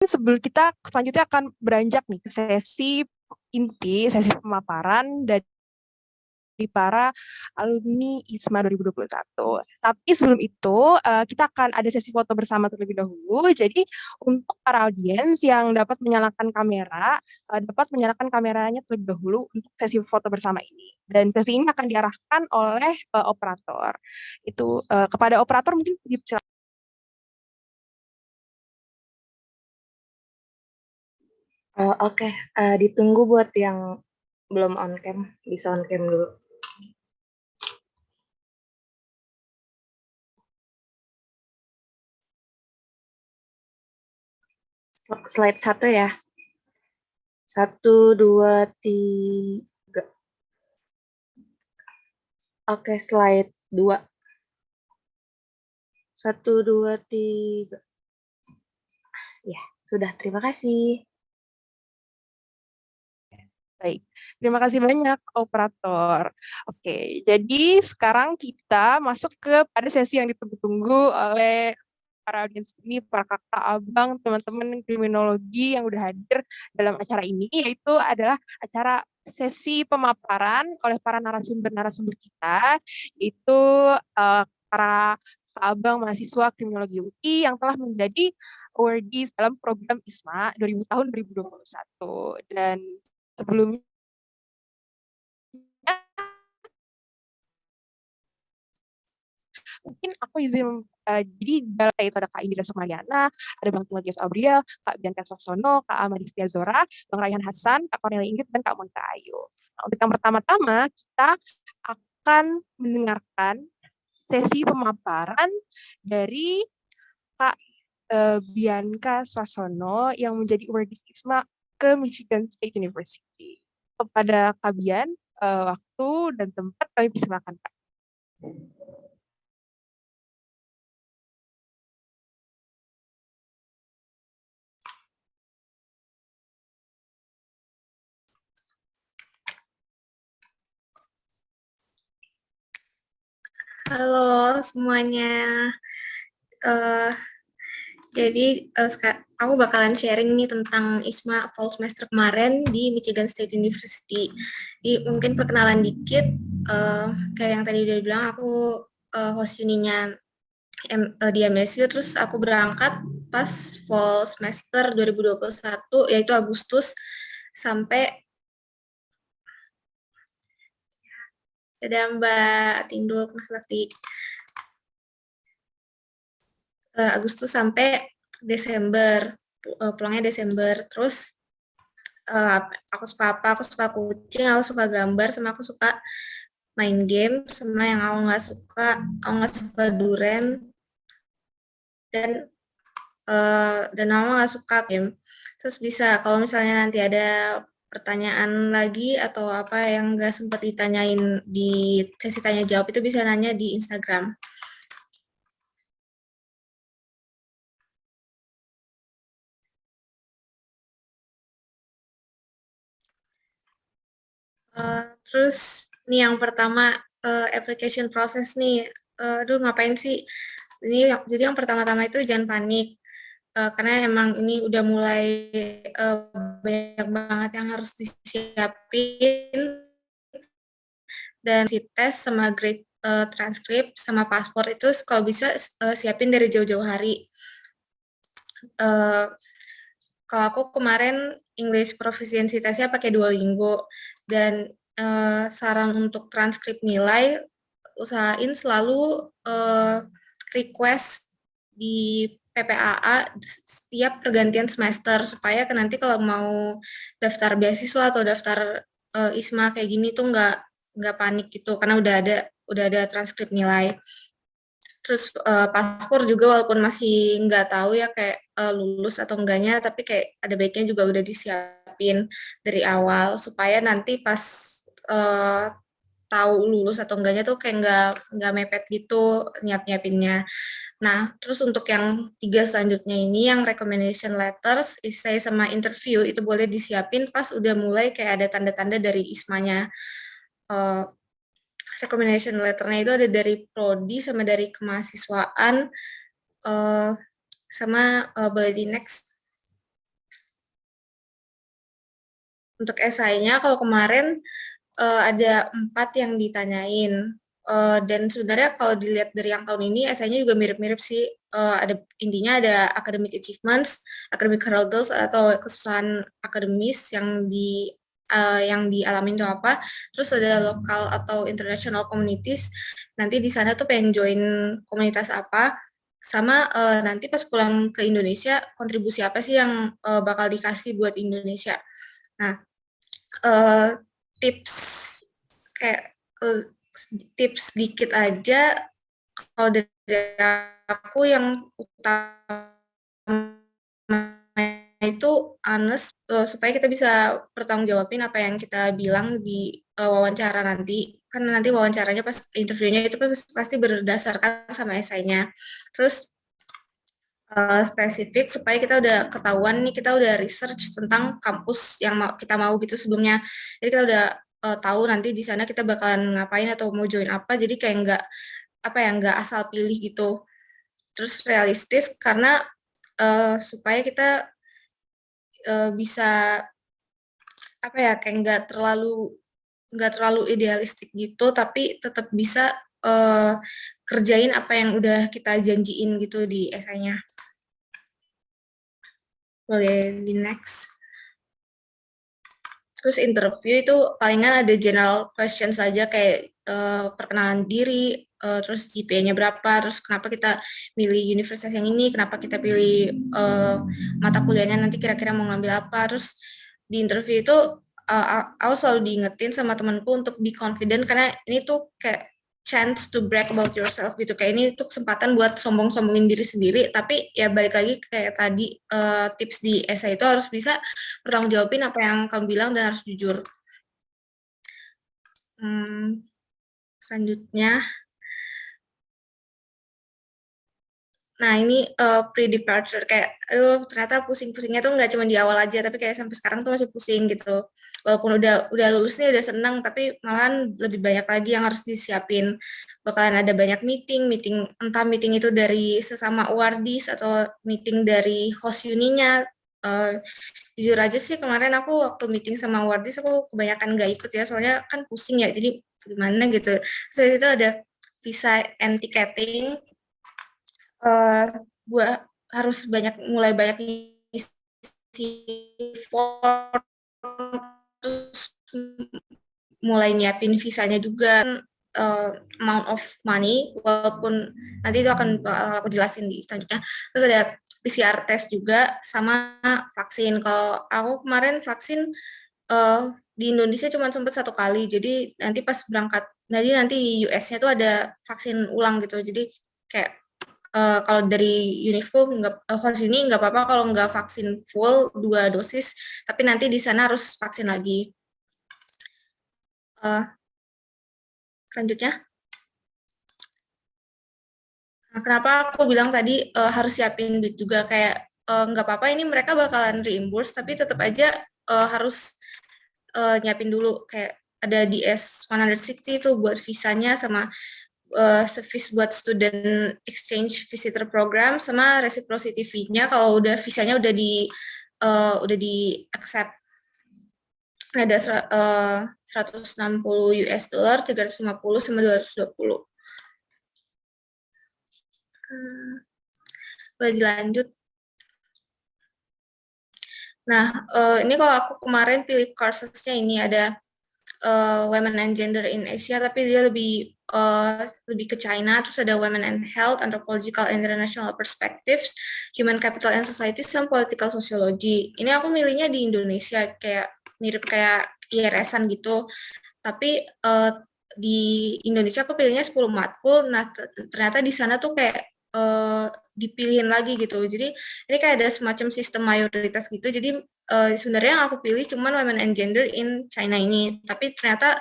sebelum kita selanjutnya akan beranjak nih ke sesi inti, sesi pemaparan dari para alumni ISMA 2021. Tapi sebelum itu, kita akan ada sesi foto bersama terlebih dahulu. Jadi untuk para audiens yang dapat menyalakan kamera, dapat menyalakan kameranya terlebih dahulu untuk sesi foto bersama ini. Dan sesi ini akan diarahkan oleh operator. Itu kepada operator mungkin bisa. Oke, ditunggu buat yang belum on cam, bisa on cam dulu. Slide 1 ya. 1, 2, 3. Oke, slide 2. 1, 2, 3. Ya, sudah. Terima kasih. Baik, terima kasih banyak operator. Oke, jadi sekarang kita masuk ke pada sesi yang ditunggu-tunggu oleh para audiens ini, para kakak, abang, teman-teman kriminologi yang udah hadir dalam acara ini, yaitu adalah acara sesi pemaparan oleh para narasumber-narasumber kita, yaitu para kakak abang mahasiswa kriminologi UI yang telah menjadi awardees dalam program ISMA 2000 tahun 2021. Dan sebelumnya mungkin aku izin jadi dalam itu ada Kak Indira Sukmariana, ada Bang Timotius Abriel, Kak Bianca Sassono, Kak Amadistia Zora, Bang Raihan Hasan, Kak Cornelia Inggit, dan Kak Monica Ayu. Nah, untuk yang pertama-tama kita akan mendengarkan sesi pemaparan dari Kak Bianca Sassono yang menjadi awardees ISMA ke Michigan State University. Kepada Kak Bian, waktu dan tempat kami persilakan Kak. Halo semuanya. Uh, jadi aku bakalan sharing nih tentang ISMA fall semester kemarin di Michigan State University. Jadi mungkin perkenalan dikit. Kayak yang tadi udah bilang, aku host uninya di MSU. Terus aku berangkat pas fall semester 2021, yaitu Agustus sampai ada Mbak Tinduk, Mas Bakti. Agustus sampai Desember, pulangnya Desember. Terus aku suka apa? Aku suka kucing, aku suka gambar, sama aku suka main game. Sama yang aku nggak suka duren, dan aku nggak suka game. Terus bisa kalau misalnya nanti ada pertanyaan lagi atau apa yang nggak sempat ditanyain di sesi tanya jawab, itu bisa nanya di Instagram. Terus nih yang pertama, application process nih. Aduh, ngapain sih? Jadi yang pertama-tama itu jangan panik, karena emang ini udah mulai banyak banget yang harus disiapin, dan si tes sama grade transkrip sama paspor itu kalau bisa siapin dari jauh-jauh hari. Kalau aku kemarin English proficiency tesnya pakai Duolingo, dan saran untuk transkrip nilai, usahain selalu request di PPAA setiap pergantian semester, supaya nanti kalau mau daftar beasiswa atau daftar ISMA kayak gini tuh nggak panik gitu, karena udah ada transkrip nilai. Terus paspor juga walaupun masih nggak tahu ya kayak lulus atau enggaknya, tapi kayak ada baiknya juga udah disiapin dari awal, supaya nanti pas tahu lulus atau enggaknya tuh kayak nggak mepet gitu nyiapinnya. Nah, terus untuk yang 3 selanjutnya ini, yang recommendation letters, essay sama interview, itu boleh disiapin pas udah mulai kayak ada tanda-tanda dari ISMA-nya. Recommendation letternya itu ada dari prodi sama dari kemahasiswaan, sama boleh di next. untuk esainya kalau kemarin ada 4 yang ditanyain. Dan sebenarnya kalau dilihat dari yang tahun ini esainya juga mirip-mirip sih. Ada intinya ada academic achievements, academic hurdles atau kesusahan akademis yang dialami itu apa. Terus ada lokal atau international communities. Nanti di sana tuh pengen join komunitas apa. Sama nanti pas pulang ke Indonesia kontribusi apa sih yang bakal dikasih buat Indonesia. Nah, eh, tips kayak tips dikit aja kalau dari aku yang utama itu honest, supaya kita bisa pertanggungjawabin apa yang kita bilang di wawancara nanti. Kan nanti wawancaranya pas interviewnya itu pasti berdasarkan sama esainya. Terus spesifik supaya kita udah ketahuan nih, kita udah research tentang kampus yang kita mau gitu sebelumnya. Jadi kita udah tahu nanti di sana kita bakalan ngapain atau mau join apa. Jadi kayak nggak asal pilih gitu. Terus realistis karena supaya kita bisa apa ya kayak nggak terlalu idealistik gitu, tapi tetap bisa kerjain apa yang udah kita janjiin gitu di esainya. Boleh di next. Terus interview itu palingan ada general question saja kayak perkenalan diri, terus GPA-nya berapa, terus kenapa kita milih universitas yang ini, kenapa kita pilih mata kuliahnya nanti kira-kira mau ngambil apa. Terus di interview itu aku selalu diingetin sama temanku untuk be confident karena ini tuh kayak chance to brag about yourself gitu. Kayak ini tuh kesempatan buat sombong-sombongin diri sendiri, tapi ya balik lagi kayak tadi tips di essay itu harus bisa bertanggung jawabin apa yang kamu bilang dan harus jujur. Selanjutnya, nah ini pre-departure kayak, aduh ternyata pusing-pusingnya tuh nggak cuma di awal aja, tapi kayak sampai sekarang tuh masih pusing gitu. Walaupun udah lulus nih udah seneng, tapi malahan lebih banyak lagi yang harus disiapin. Bakalan ada banyak meeting entah meeting itu dari sesama awardis atau meeting dari host uninya. Jujur aja sih kemarin aku waktu meeting sama awardis aku kebanyakan nggak ikut ya, soalnya kan pusing ya, jadi gimana gitu. Terus itu ada visa and ticketing, eh gua harus mulai banyak isi form, terus mulai nyiapin visanya juga, amount of money, walaupun nanti itu akan aku jelasin di selanjutnya. Terus ada PCR test juga sama vaksin. Kalau aku kemarin vaksin di Indonesia cuma sempat 1 kali, jadi nanti pas berangkat, nanti di US-nya tuh ada vaksin ulang gitu. Jadi kayak kalau dari Univo host ini nggak apa-apa kalau nggak vaksin full 2 dosis, tapi nanti di sana harus vaksin lagi. Selanjutnya, nah, kenapa aku bilang tadi harus siapin duit juga kayak nggak apa-apa ini mereka bakalan reimburse, tapi tetap aja harus nyiapin dulu kayak ada DS 160 itu buat visanya sama service buat student exchange visitor program sama reciprocity fee-nya kalau udah visanya udah di accept. Ada 160 US dollar, 350 sama 220. Boleh dilanjut. Nah, ini kalau aku kemarin pilih courses-nya ini ada Women and Gender in Asia, tapi dia lebih ke China. Terus ada Women and Health, Anthropological and International Perspectives, Human Capital and Society, sama Political Sociology. Ini aku milihnya di Indonesia, kayak mirip kayak IRS-an gitu. Tapi di Indonesia aku pilihnya 10 matkul. Nah, ternyata di sana tuh kayak dipilihin lagi gitu. Jadi ini kayak ada semacam sistem mayoritas gitu. Jadi sebenarnya yang aku pilih cuman Women and Gender in China ini. Tapi ternyata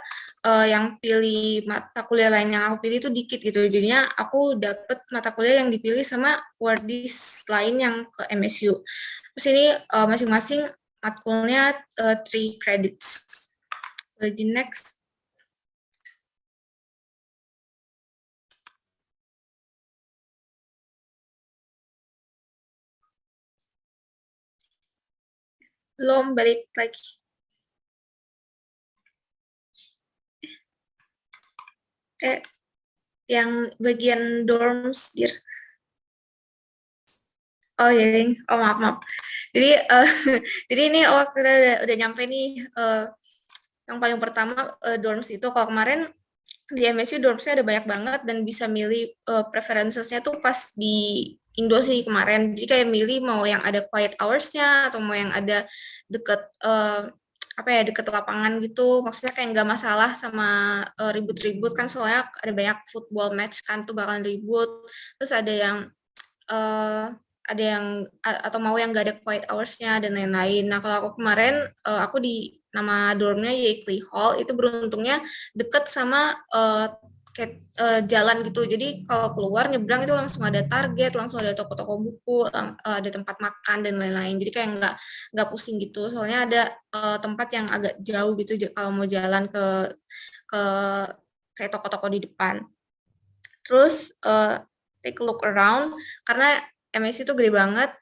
yang pilih mata kuliah lain yang aku pilih itu dikit gitu. Jadinya aku dapet mata kuliah yang dipilih sama wardis lain yang ke MSU. Terus ini masing-masing matkulnya 3 credits. Di next. Belum balik lagi. Kayak yang bagian dorms, dir. Oh iya, Ding. Oh maaf maaf. Jadi jadi ini kita udah nyampe nih. Yang paling pertama dorms itu kalau kemarin di MSU dormsnya ada banyak banget dan bisa milih preferences-nya tuh pas di Indo sih kemarin. Jadi kayak milih mau yang ada quiet hours-nya atau mau yang ada deket apa ya deket lapangan gitu. Maksudnya kayak nggak masalah sama ribut-ribut kan soalnya ada banyak football match kan tuh bakalan ribut. Terus eh, ada yang atau mau yang nggak ada quiet hours-nya dan lain-lain. Nah kalau aku kemarin aku di nama dormnya Yeakley Hall itu beruntungnya deket sama kayak jalan gitu. Jadi kalau keluar nyebrang itu langsung ada Target, langsung ada toko-toko buku, ada tempat makan dan lain-lain. Jadi kayak nggak pusing gitu. Soalnya ada tempat yang agak jauh gitu kalau mau jalan ke kayak toko-toko di depan. Terus take a look around karena MSU itu gede banget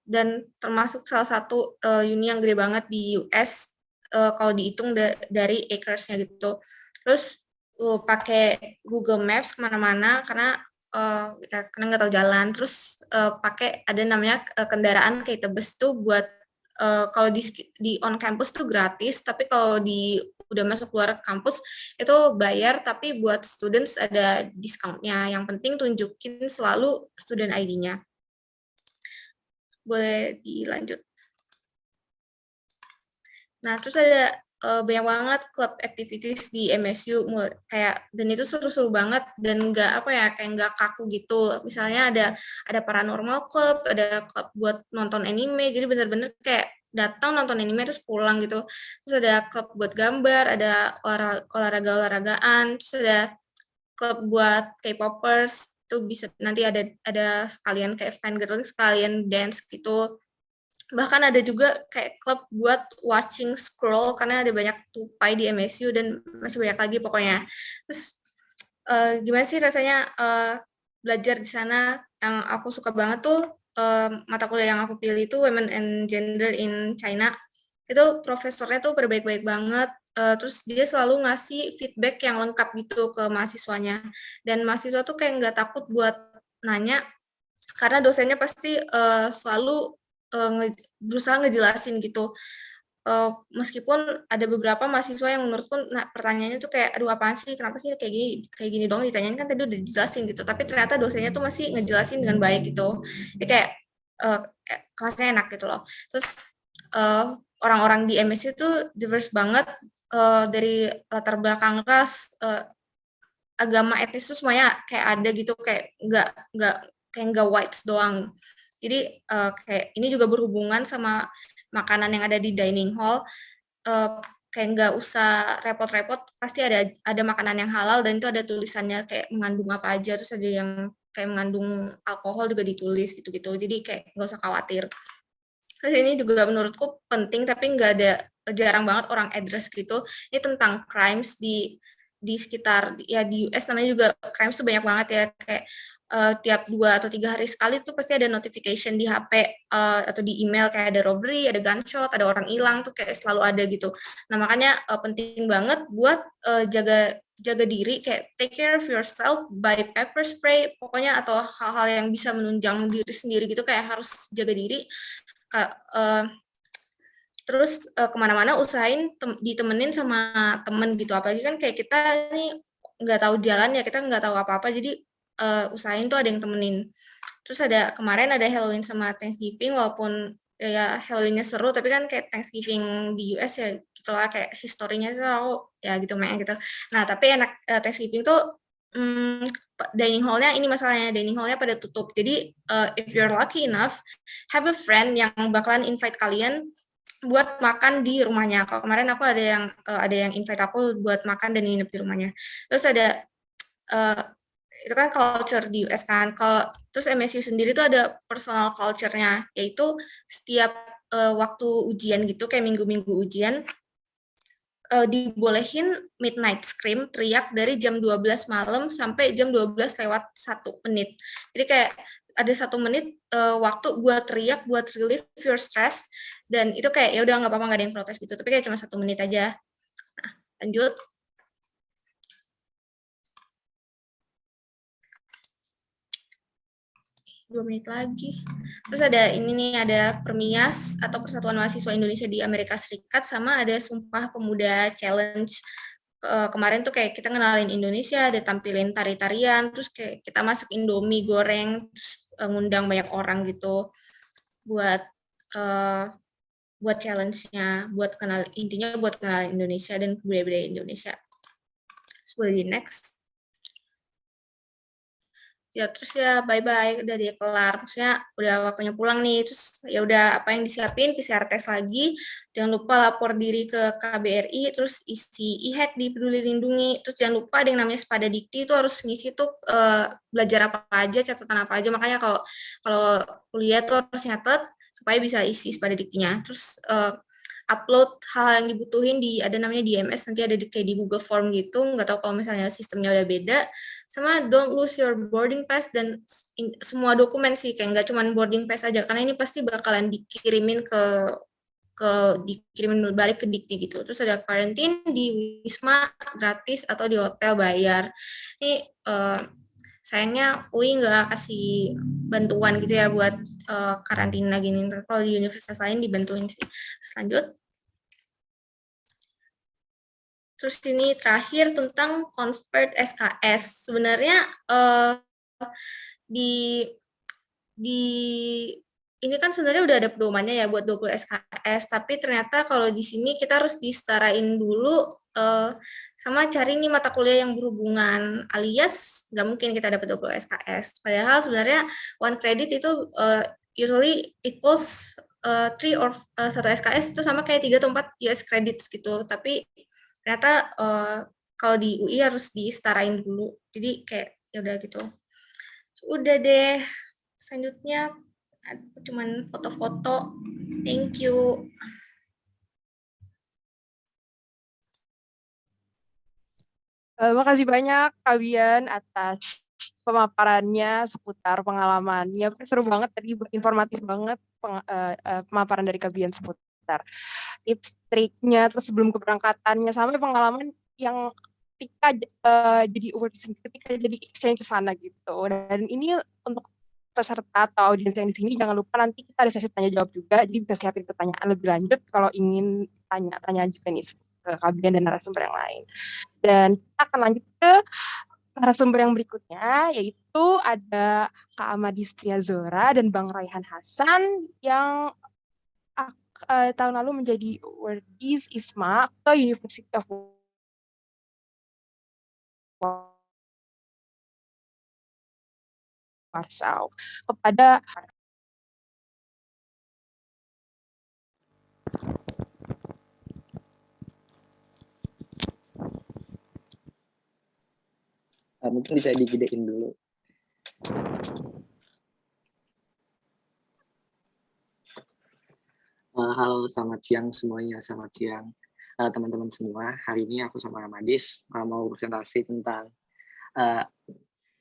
dan termasuk salah satu uni yang gede banget di US kalau dihitung dari acres-nya gitu. Terus pakai Google Maps kemana-mana karena nggak tahu jalan. Terus pakai ada namanya kendaraan kayak bus tuh buat kalau di on campus tuh gratis, tapi kalau di udah masuk luar kampus itu bayar, tapi buat students ada discount-nya. Yang penting tunjukin selalu student ID-nya. Boleh dilanjut. Nah, terus ada banyak banget club activities di MSU kayak dan itu seru-seru banget dan nggak apa ya kayak nggak kaku gitu. Misalnya ada paranormal club, ada club buat nonton anime, jadi bener-bener kayak datang nonton anime terus pulang gitu. Terus ada klub buat gambar, ada olahraga-olahragaan, terus ada klub buat K-popers itu bisa nanti ada sekalian kayak fangirling sekalian dance gitu. Bahkan ada juga kayak klub buat watching scroll karena ada banyak tupai di MSU dan masih banyak lagi pokoknya. Terus gimana sih rasanya belajar di sana? Yang aku suka banget tuh mata kuliah yang aku pilih itu Women and Gender in China. Itu profesornya tuh berbaik-baik banget. Terus dia selalu ngasih feedback yang lengkap gitu ke mahasiswanya. Dan mahasiswa tuh kayak nggak takut buat nanya karena dosennya pasti selalu berusaha ngejelasin gitu. Meskipun ada beberapa mahasiswa yang menurutku pertanyaannya tuh kayak aduh apaan sih kenapa sih kayak gini dong ditanyain kan tadi udah dijelasin gitu tapi ternyata dosennya tuh masih ngejelasin dengan baik gitu jadi kayak kelasnya enak gitu loh terus orang-orang di MSU itu diverse banget dari latar belakang ras agama etnis tuh semuanya kayak ada gitu kayak nggak whites doang jadi kayak ini juga berhubungan sama makanan yang ada di dining hall kayak nggak usah repot-repot pasti ada makanan yang halal dan itu ada tulisannya kayak mengandung apa aja terus ada yang kayak mengandung alkohol juga ditulis gitu-gitu jadi kayak nggak usah khawatir terus ini juga menurutku penting tapi nggak ada jarang banget orang address gitu ini tentang crimes di sekitar ya di US namanya juga crimes tuh banyak banget ya kayak tiap 2 atau 3 hari sekali tuh pasti ada notification di HP atau di email kayak ada robbery, ada gunshot, ada orang hilang tuh kayak selalu ada gitu. Nah makanya penting banget buat jaga diri kayak take care of yourself by pepper spray pokoknya atau hal-hal yang bisa menunjang diri sendiri gitu kayak harus jaga diri. Terus kemana-mana usahain ditemenin sama temen gitu apalagi kan kayak kita nih nggak tahu jalan ya kita nggak tahu apa-apa jadi usahain tuh ada yang temenin terus kemarin ada Halloween sama Thanksgiving walaupun ya Halloweennya seru tapi kan kayak Thanksgiving di US ya gitu lah kayak historinya tuh ya gitu main gitu nah tapi enak Thanksgiving tuh dining hall-nya ini masalahnya dining hall-nya pada tutup jadi if you're lucky enough have a friend yang bakalan invite kalian buat makan di rumahnya. Kalau kemarin aku ada yang invite aku buat makan dan nginep di rumahnya. Terus ada itu kan culture di US kan. Terus MSU sendiri tuh ada personal culture-nya, yaitu setiap waktu ujian gitu kayak minggu-minggu ujian dibolehin midnight scream teriak dari jam 12 malam sampai jam 12 lewat 1 menit. Jadi kayak ada 1 menit waktu buat teriak buat relieve your stress dan itu kayak ya udah nggak apa-apa nggak ada yang protes gitu tapi kayak cuma 1 menit aja. Nah, lanjut. 2 menit lagi. Terus ada ini nih, ada Permias atau Persatuan Mahasiswa Indonesia di Amerika Serikat, sama ada Sumpah Pemuda Challenge. Kemarin tuh kayak kita ngenalin Indonesia, ada tampilin tari-tarian, terus kayak kita masak Indomie goreng, terus ngundang banyak orang gitu buat buat challenge-nya, buat kenal, intinya buat kenal Indonesia dan budaya-budaya Indonesia. Boleh di next. Ya terus ya bye-bye, udah dia kelar, maksudnya udah waktunya pulang nih, terus ya udah apa yang disiapin, PCR test lagi, jangan lupa lapor diri ke KBRI, terus isi e-hack di Peduli Lindungi, terus jangan lupa ada yang namanya Sepada Dikti itu harus ngisi tuh belajar apa aja, catatan apa aja, makanya kalau kuliah tuh harus nyatet supaya bisa isi Sepada Diktinya, terus upload hal yang dibutuhin di ada namanya DMS, nanti ada kayak di Google Form gitu, nggak tahu kalau misalnya sistemnya udah beda, sama don't lose your boarding pass dan semua dokumen sih, kayak nggak cuma boarding pass aja, karena ini pasti bakalan dikirimin dikirimin balik ke Dikti gitu. Terus ada karantin di Wisma gratis atau di hotel bayar. Ini sayangnya UI nggak kasih bantuan gitu ya buat karantina gini. Kalau di universitas lain dibantuin sih. Lanjut. Terus ini terakhir tentang convert SKS. Sebenarnya di ini kan sebenarnya udah ada pedomannya ya buat 20 SKS, tapi ternyata kalau di sini kita harus disetarain dulu sama cari nih mata kuliah yang berhubungan, alias nggak mungkin kita dapat 20 SKS. Padahal sebenarnya one credit itu usually equals 3 or 1 SKS itu sama kayak 3 atau 4 US credits gitu, tapi ternyata kalau di UI harus disetarain dulu, jadi kayak ya udah gitu. Udah deh, selanjutnya cuman foto-foto. Thank you. Makasih banyak Kabian atas pemaparannya seputar pengalamannya. Seru banget tadi, informatif banget pemaparan dari Kabian seputar tips triknya, terus sebelum keberangkatannya, sampai pengalaman yang ketika jadi overseas, ketika jadi exchange ke sana gitu. Dan ini untuk peserta atau audiens yang di sini, jangan lupa nanti kita ada sesi tanya jawab juga, jadi bisa siapin pertanyaan lebih lanjut kalau ingin tanya juga nih ke Kabian dan narasumber yang lain. Dan kita akan lanjut ke narasumber yang berikutnya, yaitu ada Kak Amadis Triazora dan Bang Raihan Hasan yang tahun lalu menjadi awardees ISMA ke University of Warsaw. Kepada mungkin bisa digedein dulu. Halo, selamat siang semuanya, selamat siang teman-teman semua. Hari ini aku sama Amadis mau presentasi tentang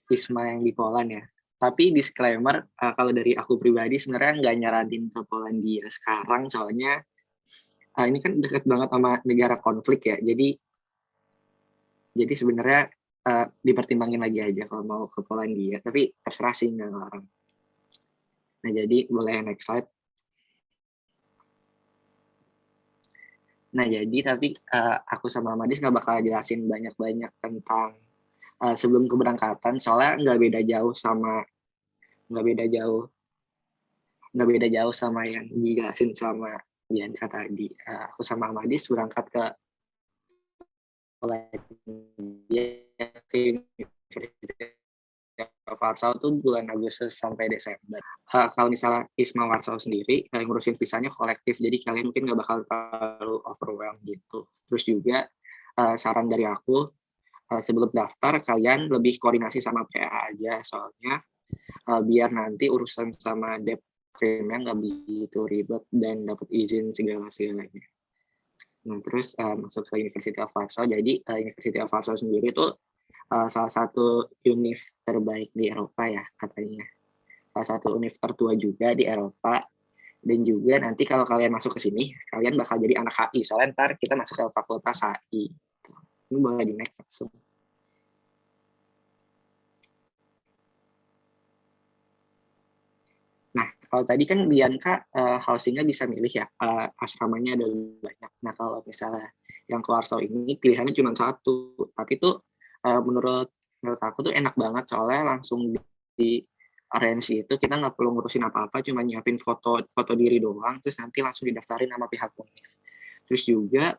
ISMA yang di Poland ya. Tapi disclaimer, kalau dari aku pribadi sebenarnya nggak nyaranin ke Polandia sekarang, soalnya ini kan dekat banget sama negara konflik ya. Jadi sebenarnya dipertimbangin lagi aja kalau mau ke Polandia. Tapi terserah sih, nggak ngelarang. Nah jadi boleh next slide. Nah jadi tapi aku sama Amadis nggak bakal jelasin banyak-banyak tentang sebelum keberangkatan, soalnya nggak beda jauh sama yang dijelasin sama Bianca tadi. Aku sama Amadis berangkat ke Warsaw tuh bulan Agustus sampai Desember. Kalau misalnya ISMA Warsaw sendiri, kalian ngurusin visanya kolektif, jadi kalian mungkin nggak bakal terlalu overwhelmed gitu. Terus juga saran dari aku, sebelum daftar kalian lebih koordinasi sama PA aja, soalnya biar nanti urusan sama DEP-nya nggak begitu ribet dan dapat izin segala-segalanya. Nah, terus masuk ke University of Warsaw. Jadi University of Warsaw sendiri itu salah satu univ terbaik di Eropa ya katanya. Salah satu univ tertua juga di Eropa. Dan juga nanti kalau kalian masuk ke sini, kalian bakal jadi anak HI. Soalnya ntar kita masuk ke fakultas HI. Ini boleh di next langsung. Kalau tadi kan Bianca housing-nya bisa milih ya, asramanya ada banyak. Nah kalau misalnya yang ke Warsaw ini pilihannya cuma satu, tapi tuh menurut aku tuh enak banget soalnya langsung di arrange itu kita nggak perlu ngurusin apa-apa, cuma nyiapin foto foto diri doang, terus nanti langsung didaftarin sama pihak UNIF. Terus juga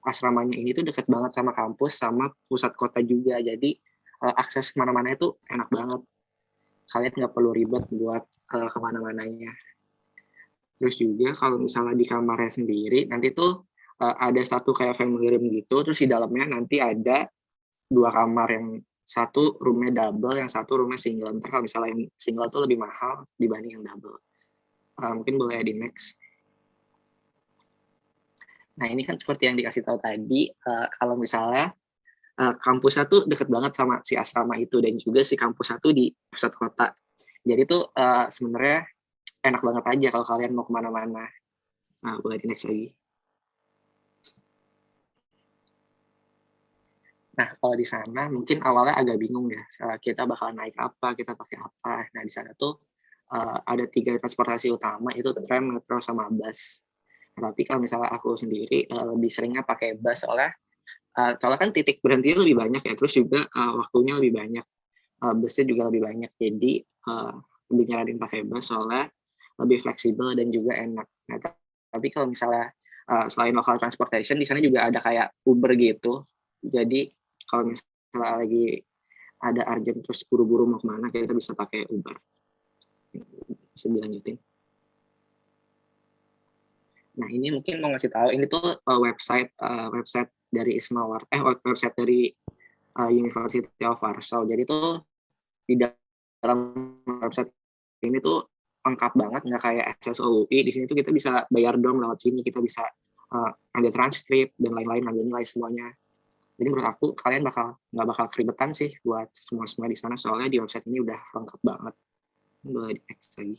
asramanya ini tuh deket banget sama kampus sama pusat kota juga, jadi akses kemana-mana itu enak banget. Kalian nggak perlu ribet buat kemana-mananya. Terus juga kalau misalnya di kamarnya sendiri, nanti tuh ada satu kayak family room gitu, terus di dalamnya nanti ada 2 kamar, yang satu room-nya double, yang satu room-nya single. Ntar kalau misalnya yang single tuh lebih mahal dibanding yang double. Mungkin boleh di next. Nah ini kan seperti yang dikasih tahu tadi, kalau misalnya kampusnya tuh deket banget sama si asrama itu, dan juga si kampusnya tuh di pusat kota. Jadi tuh sebenarnya enak banget aja kalau kalian mau kemana-mana. Nah, boleh di next lagi. Nah, kalau di sana mungkin awalnya agak bingung ya, kita bakal naik apa, kita pakai apa. Nah, di sana tuh ada 3 transportasi utama, itu tram, metro, sama bus. Nah, tapi kalau misalnya aku sendiri lebih seringnya pakai bus, soalnya kan titik berhenti lebih banyak ya, terus juga waktunya lebih banyak, busnya juga lebih banyak. Jadi lebih nyaranin pakai bus soalnya lebih fleksibel dan juga enak. Nah, tapi kalau misalnya selain local transportation, di sana juga ada kayak Uber gitu. Jadi kalau misalnya lagi ada urgent terus buru-buru mau kemana, kita bisa pakai Uber. Bisa dilanjutin. Nah ini mungkin mau ngasih tahu, ini tuh website dari website dari University of Warsaw. Jadi tuh di dalam website ini tuh lengkap banget, nggak kayak SSOUI. Di sini tuh kita bisa bayar dorm lewat sini, kita bisa ambil transkrip dan lain-lain, ambil nilai semuanya. Jadi menurut aku kalian nggak bakal keribetan sih buat semua di sana, soalnya di website ini udah lengkap banget. Boleh di next lagi.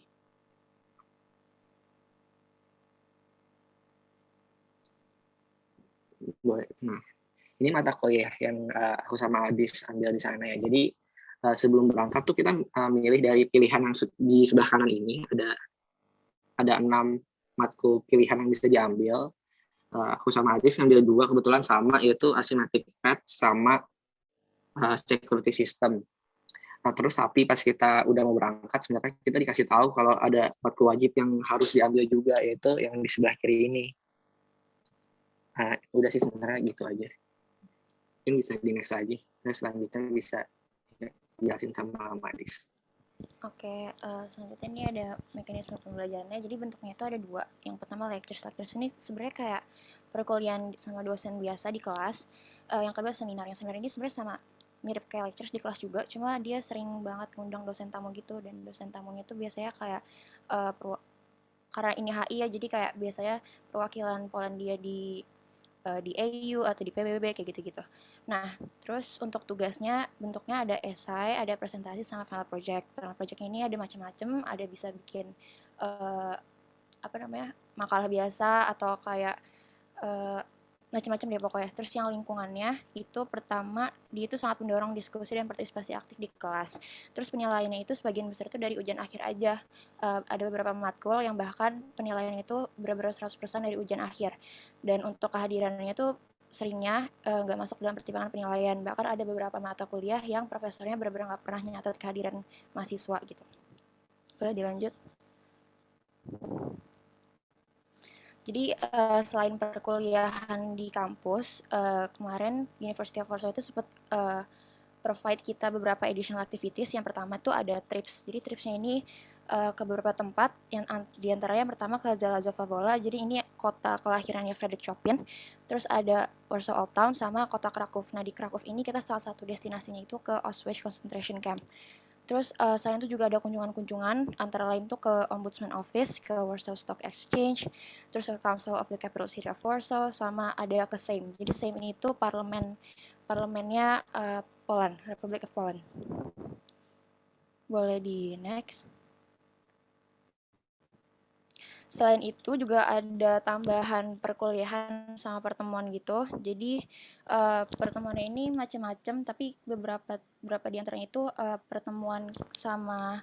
Boleh. Nah, ini mata kuliah yang aku sama Adis ambil di sana ya. Jadi sebelum berangkat tuh kita milih dari pilihan yang di sebelah kanan ini, ada 6 matkul pilihan yang bisa diambil. Aku sama Adis ngambil 2 kebetulan sama, yaitu asymmetric math sama security system. Nah terus tapi pas kita udah mau berangkat, sebenarnya kita dikasih tahu kalau ada matkul wajib yang harus diambil juga, yaitu yang di sebelah kiri ini. Nah, udah sih sebenarnya gitu aja. Mungkin bisa di next lagi. Terus selanjutnya bisa jelasin sama Adis. Oke, selanjutnya ini ada mekanisme pembelajarannya. Jadi bentuknya itu ada 2. Yang pertama lectures. Lectures ini sebenarnya kayak perkuliahan sama dosen biasa di kelas. Yang kedua seminar. Yang seminar ini sebenarnya sama, mirip kayak lectures di kelas juga, cuma dia sering banget ngundang dosen tamu gitu, dan dosen tamunya itu biasanya kayak karena ini HI ya, jadi kayak biasanya perwakilan Polandia di AU atau di PBB kayak gitu-gitu. Nah, terus untuk tugasnya bentuknya ada esai, ada presentasi, sama final project. Final project ini ada macam-macam, ada bisa bikin makalah biasa atau kayak macam-macam deh pokoknya. Terus yang lingkungannya itu pertama, dia itu sangat mendorong diskusi dan partisipasi aktif di kelas. Terus penilaiannya itu sebagian besar itu dari ujian akhir aja. Ada beberapa matkul yang bahkan penilaiannya itu benar-benar 100% dari ujian akhir. Dan untuk kehadirannya itu seringnya nggak masuk dalam pertimbangan penilaian. Bahkan ada beberapa mata kuliah yang profesornya benar-benar nggak pernah nyatat kehadiran mahasiswa gitu. Boleh dilanjut? Jadi selain perkuliahan di kampus, kemarin University of Warsaw itu sempat provide kita beberapa additional activities. Yang pertama tuh ada trips. Jadi tripsnya ini ke beberapa tempat, yang diantaranya yang pertama ke Zalazowa Wola. Jadi ini kota kelahirannya Frederick Chopin. Terus ada Warsaw Old Town sama kota Krakow. Nah di Krakow ini kita salah satu destinasinya itu ke Auschwitz Concentration Camp. Terus selain itu juga ada kunjungan-kunjungan, antara lain tuh ke Ombudsman Office, ke Warsaw Stock Exchange, terus ke Council of the Capital City of Warsaw, sama ada ke Sejm. Jadi Sejm ini tuh parlemennya Poland, Republic of Poland. Boleh di next. Selain itu juga ada tambahan perkuliahan sama pertemuan gitu. Jadi pertemuannya ini macam-macam, tapi beberapa di antaranya itu pertemuan sama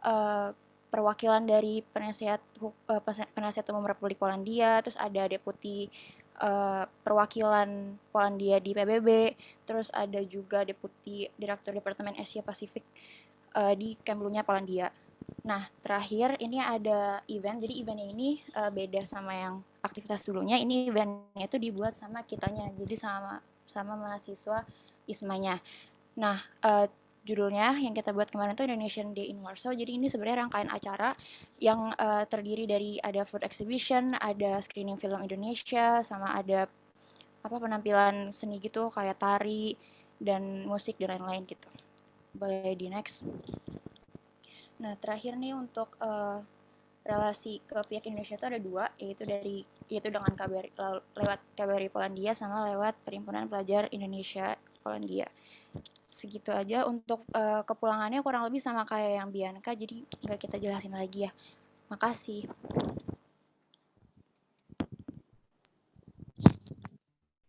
teman-teman Polandia, sama teman-teman Indonesia, sama teman-teman Belanda, sama teman-teman Cina, sama teman-teman Jepang, sama teman-teman Korea, sama teman-teman Thailand, sama teman-teman Vietnam, sama teman-teman Indonesia, sama teman-teman Filipina, perwakilan dari penasihat umum Republik Polandia, terus ada deputi perwakilan Polandia di PBB, terus ada juga deputi direktur Departemen Asia Pasifik di Kemlunya Polandia. Nah, terakhir ini ada event. Jadi eventnya ini beda sama yang aktivitas dulunya. Ini eventnya itu dibuat sama kitanya, jadi sama mahasiswa ISMA-nya. Nah, judulnya yang kita buat kemarin itu Indonesian Day in Warsaw. Jadi ini sebenarnya rangkaian acara yang terdiri dari ada food exhibition, ada screening film Indonesia, sama ada penampilan seni gitu kayak tari dan musik dan lain-lain gitu. Boleh di next. Nah, terakhir nih untuk relasi ke pihak Indonesia itu ada 2, yaitu dengan lewat KBRI Polandia sama lewat Perhimpunan Pelajar Indonesia Polandia. Segitu aja untuk kepulangannya, kurang lebih sama kayak yang Bianca, jadi nggak kita jelasin lagi ya. Makasih.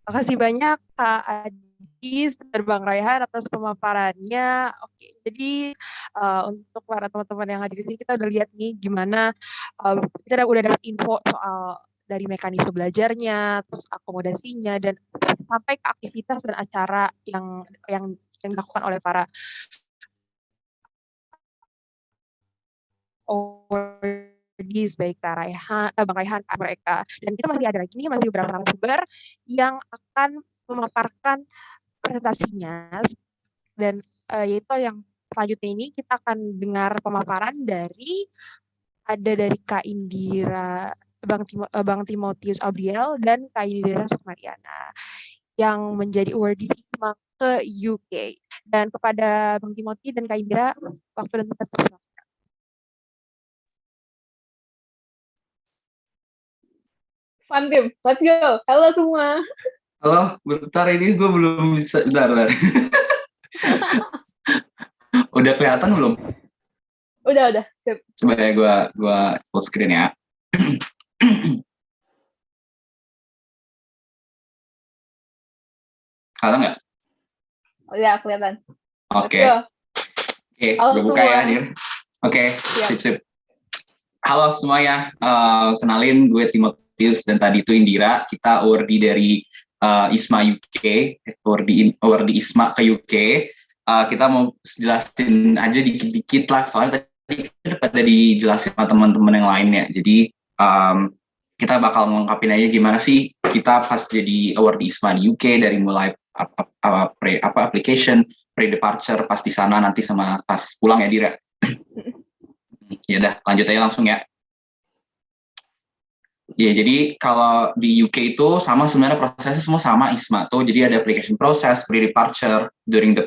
Makasih banyak Kak Adis dan Bang Raihan atas pemaparannya. Oke, jadi untuk para teman-teman yang hadir di sini, kita udah lihat nih gimana kita udah dapat info soal dari mekanisme belajarnya, terus akomodasinya, dan sampai ke aktivitas dan acara yang dilakukan oleh para awardees, baik Bang Raihan, mereka. Dan kita masih ada lagi nih, masih beberapa narasumber yang akan memaparkan presentasinya, dan yaitu yang selanjutnya ini kita akan dengar pemaparan dari Kak Indira, Bang Timotius Abriel, dan Kak Indira Sukmariana yang menjadi awardee ISMA ke UK. Dan kepada Bang Timothy dan Kak Indira, waktu dan tempat tersilakan. Fun team, let's go. Halo semua. Halo, bentar ini gue belum bisa, bentar. Udah kelihatan belum? Udah, sip. Coba ya gue full screen ya. Kelihatan nggak? Ya, kelihatan. Oke, Halo gue buka semua. ya, Dir. Oke, sip. Halo semuanya, kenalin gue Timotius dan tadi itu Indira. Kita awardee dari ISMA UK, awardee ISMA ke UK. Kita mau jelasin aja dikit-dikit lah, soalnya tadi pada dijelasin sama teman-teman yang lainnya. Jadi kita bakal ngungkapin aja gimana sih kita pas jadi awardee ISMA di UK, dari mulai application, pre-departure pas di sana, nanti sama pas pulang ya, Dira. Ya udah, lanjut aja langsung ya. Ya, jadi kalau di UK itu sama sebenarnya, prosesnya semua sama ISMA tuh. Jadi ada application process, pre-departure, during the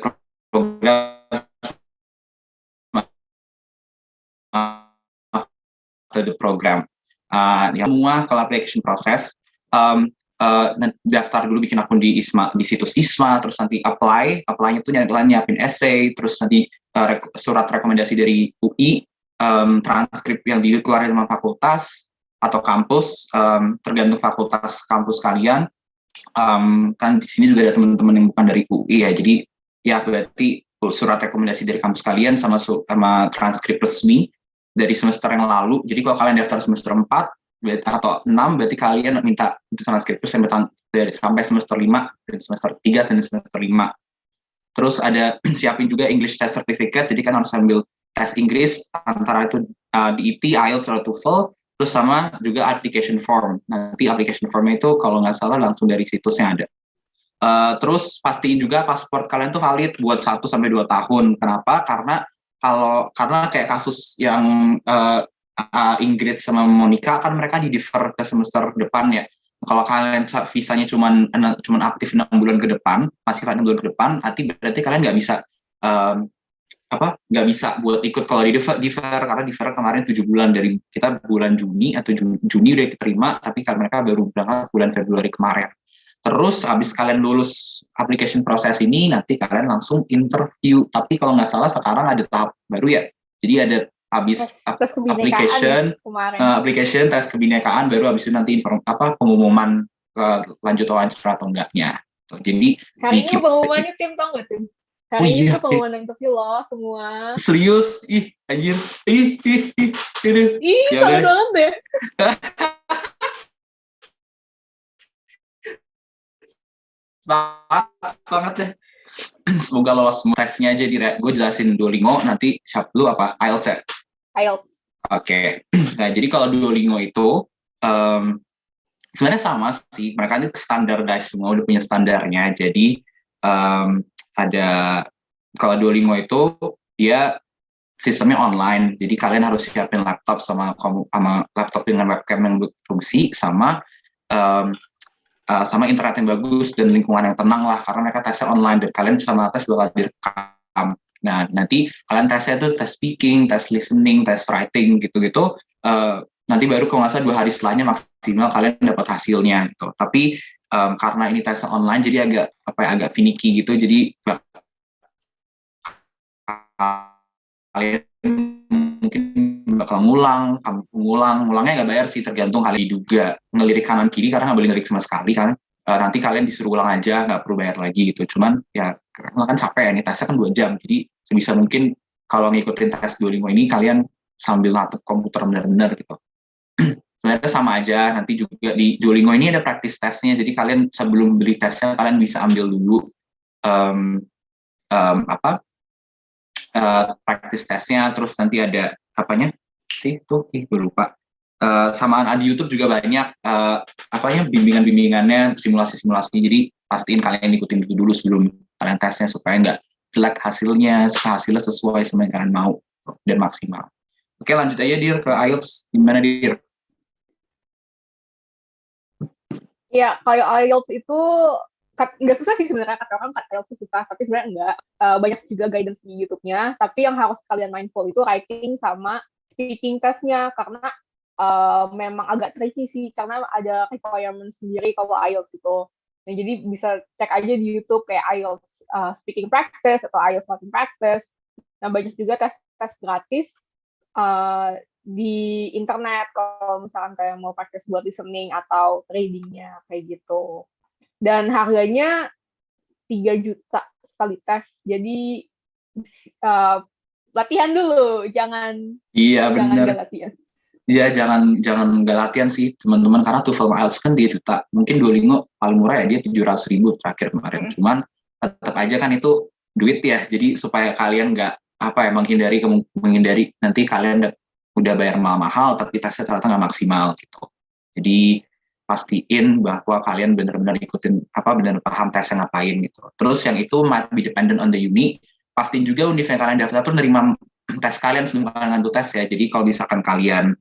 program, after the program. Semua kalau application process, daftar dulu, bikin akun di ISMA, di situs ISMA, terus nanti apply-nya tuh nyiapin essay, terus nanti surat rekomendasi dari UI, transkrip yang dikeluarin sama fakultas atau kampus, tergantung fakultas kampus kalian. Kan di sini juga ada teman-teman yang bukan dari UI ya, jadi ya berarti surat rekomendasi dari kampus kalian sama transkrip resmi dari semester yang lalu. Jadi kalau kalian daftar semester 4 atau 6, berarti kalian minta transkrip sampai semester 5, dan semester 3 dan semester 5. Terus ada siapin juga English Test Certificate, jadi kan harus ambil tes Inggris, antara itu DET, IELTS, atau TOEFL, terus sama juga application form. Nanti application formnya itu kalau nggak salah langsung dari situs yang ada. Terus pastiin juga paspor kalian tuh valid buat 1 sampai 2 tahun. Kenapa? Karena kayak kasus yang Ingrid sama Monica, kan mereka di-defer ke semester depan ya. Kalau kalian visanya cuman aktif 6 bulan ke depan, masih 6 bulan ke depan, berarti kalian nggak bisa nggak bisa buat ikut kalau di defer, karena defer kemarin 7 bulan, dari kita bulan Juni atau Juni udah diterima, tapi karena mereka baru berangkat bulan Februari kemarin. Terus habis kalian lulus application proses ini, nanti kalian langsung interview. Tapi kalau nggak salah sekarang ada tahap baru ya, jadi ada habis application tes kebinekaan, baru habis itu nanti pengumuman lanjut wawancara atau enggaknya. Jadi hari ini pengumumannya tim, tau nggak tim? Oh Hari ini iya, tuh pengumuman interview loh semua. serius? Ih, anjir. Aduh. Ih, Ya takut udah. banget deh. Semangat banget deh. Semoga lolos semua tesnya aja. Gue jelasin Duolingo, nanti siap lu apa? IELTS ya? IELTS. Oke. Nah, jadi kalau Duolingo itu sebenarnya sama sih. Mereka itu standardized semua, udah punya standarnya. Jadi ada, kalau Duolingo itu dia sistemnya online. Jadi kalian harus siapin laptop sama laptop dengan webcam yang berfungsi sama sama internet yang bagus dan lingkungan yang tenang lah, karena mereka tesnya online dan kalian sama tes bakal direkam. Nah, nanti kalian tesnya tuh tes speaking, tes listening, tes writing gitu-gitu. Nanti baru kalau nggak salah 2 hari setelahnya maksimal kalian dapat hasilnya gitu. Tapi karena ini tesnya online, jadi agak finicky gitu. Jadi kalian mungkin bakal ngulangnya nggak bayar sih, tergantung kali juga ngelirik kanan kiri karena nggak boleh ngelirik sama sekali kan. Nanti kalian disuruh ulang aja, nggak perlu bayar lagi gitu. Cuman ya kan capek ya, nih tesnya kan 2 jam, jadi sebisa mungkin kalau ngikutin tes Duolingo ini kalian sambil natep komputer benar-benar gitu. Sebenarnya sama aja, nanti juga di Duolingo ini ada practice testnya, jadi kalian sebelum beli tesnya kalian bisa ambil dulu practice testnya, terus nanti ada apanya sih tuh, gue lupa. Samaan di YouTube juga banyak bimbingannya, simulasi-simulasi. Jadi pastiin kalian ikutin itu dulu sebelum kalian tesnya supaya nggak jelek hasilnya, supaya hasilnya sesuai sama yang kalian mau dan maksimal. Oke, lanjut aja Dir ke IELTS. Gimana Dir? Ya, kalau IELTS itu nggak susah sih sebenarnya, kata orang IELTS itu susah, tapi sebenarnya enggak. Banyak juga guidance di YouTube-nya, tapi yang harus kalian mindful itu writing sama speaking testnya, karena memang agak tricky sih, karena ada requirement sendiri kalau IELTS itu. Nah, jadi bisa cek aja di YouTube kayak IELTS speaking practice atau IELTS writing practice. Nah, banyak juga tes gratis di internet kalau misalkan kayak mau practice buat listening atau readingnya kayak gitu. Dan harganya 3 juta sekali tes. Jadi latihan dulu, jangan nggak latihan. Iya, jangan nggak latihan sih teman-teman, karena TOEFL IELTS kan 3 juta. Mungkin Duolingo paling murah ya, dia 700.000 terakhir kemarin. Cuman tetap aja kan itu duit ya. Jadi supaya kalian nggak menghindari nanti kalian udah bayar mahal tapi tesnya ternyata nggak maksimal gitu. Jadi pastiin bahwa kalian benar-benar ikutin benar paham tesnya ngapain gitu. Terus yang itu might be dependent on the uni. Pastiin juga univ yang kalian daftar tuh nerima tes kalian sebelum kalian ngambil tes ya. Jadi kalau misalkan kalian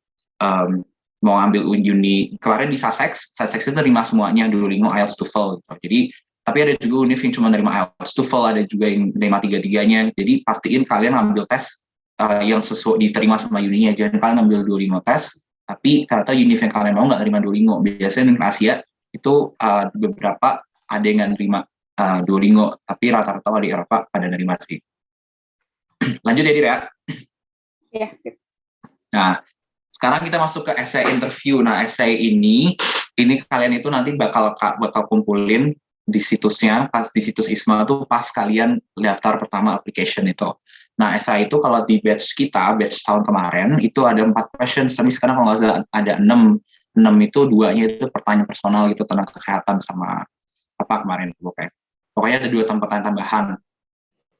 mau ambil uni kemarin di Sussex itu nerima semuanya, Duolingo, IELTS, TOEFL gitu. Jadi tapi ada juga univ yang cuma nerima IELTS, TOEFL, ada juga yang nerima 3-3-nya. Jadi pastiin kalian ngambil tes yang sesuai diterima sama uninya. Jangan kalian ngambil Duolingo tes tapi ternyata univ yang kalian mau nggak terima Duolingo. Biasanya di Asia itu beberapa ada yang nerima Duolingo, tapi rata-rata di Eropa pada nerima sih. Lanjut ya Dir ya. Iya. Nah, sekarang kita masuk ke essay interview. Nah, essay ini kalian itu nanti bakal kumpulin di situsnya, pas di situs ISMA tuh pas kalian daftar pertama application itu. Nah, essay itu kalau di batch tahun kemarin itu ada 4 questions, tapi sekarang kalau nggak salah ada 6 itu 2-nya itu pertanyaan personal gitu tentang kesehatan sama kemarin pokoknya ada 2 pertanyaan tambahan.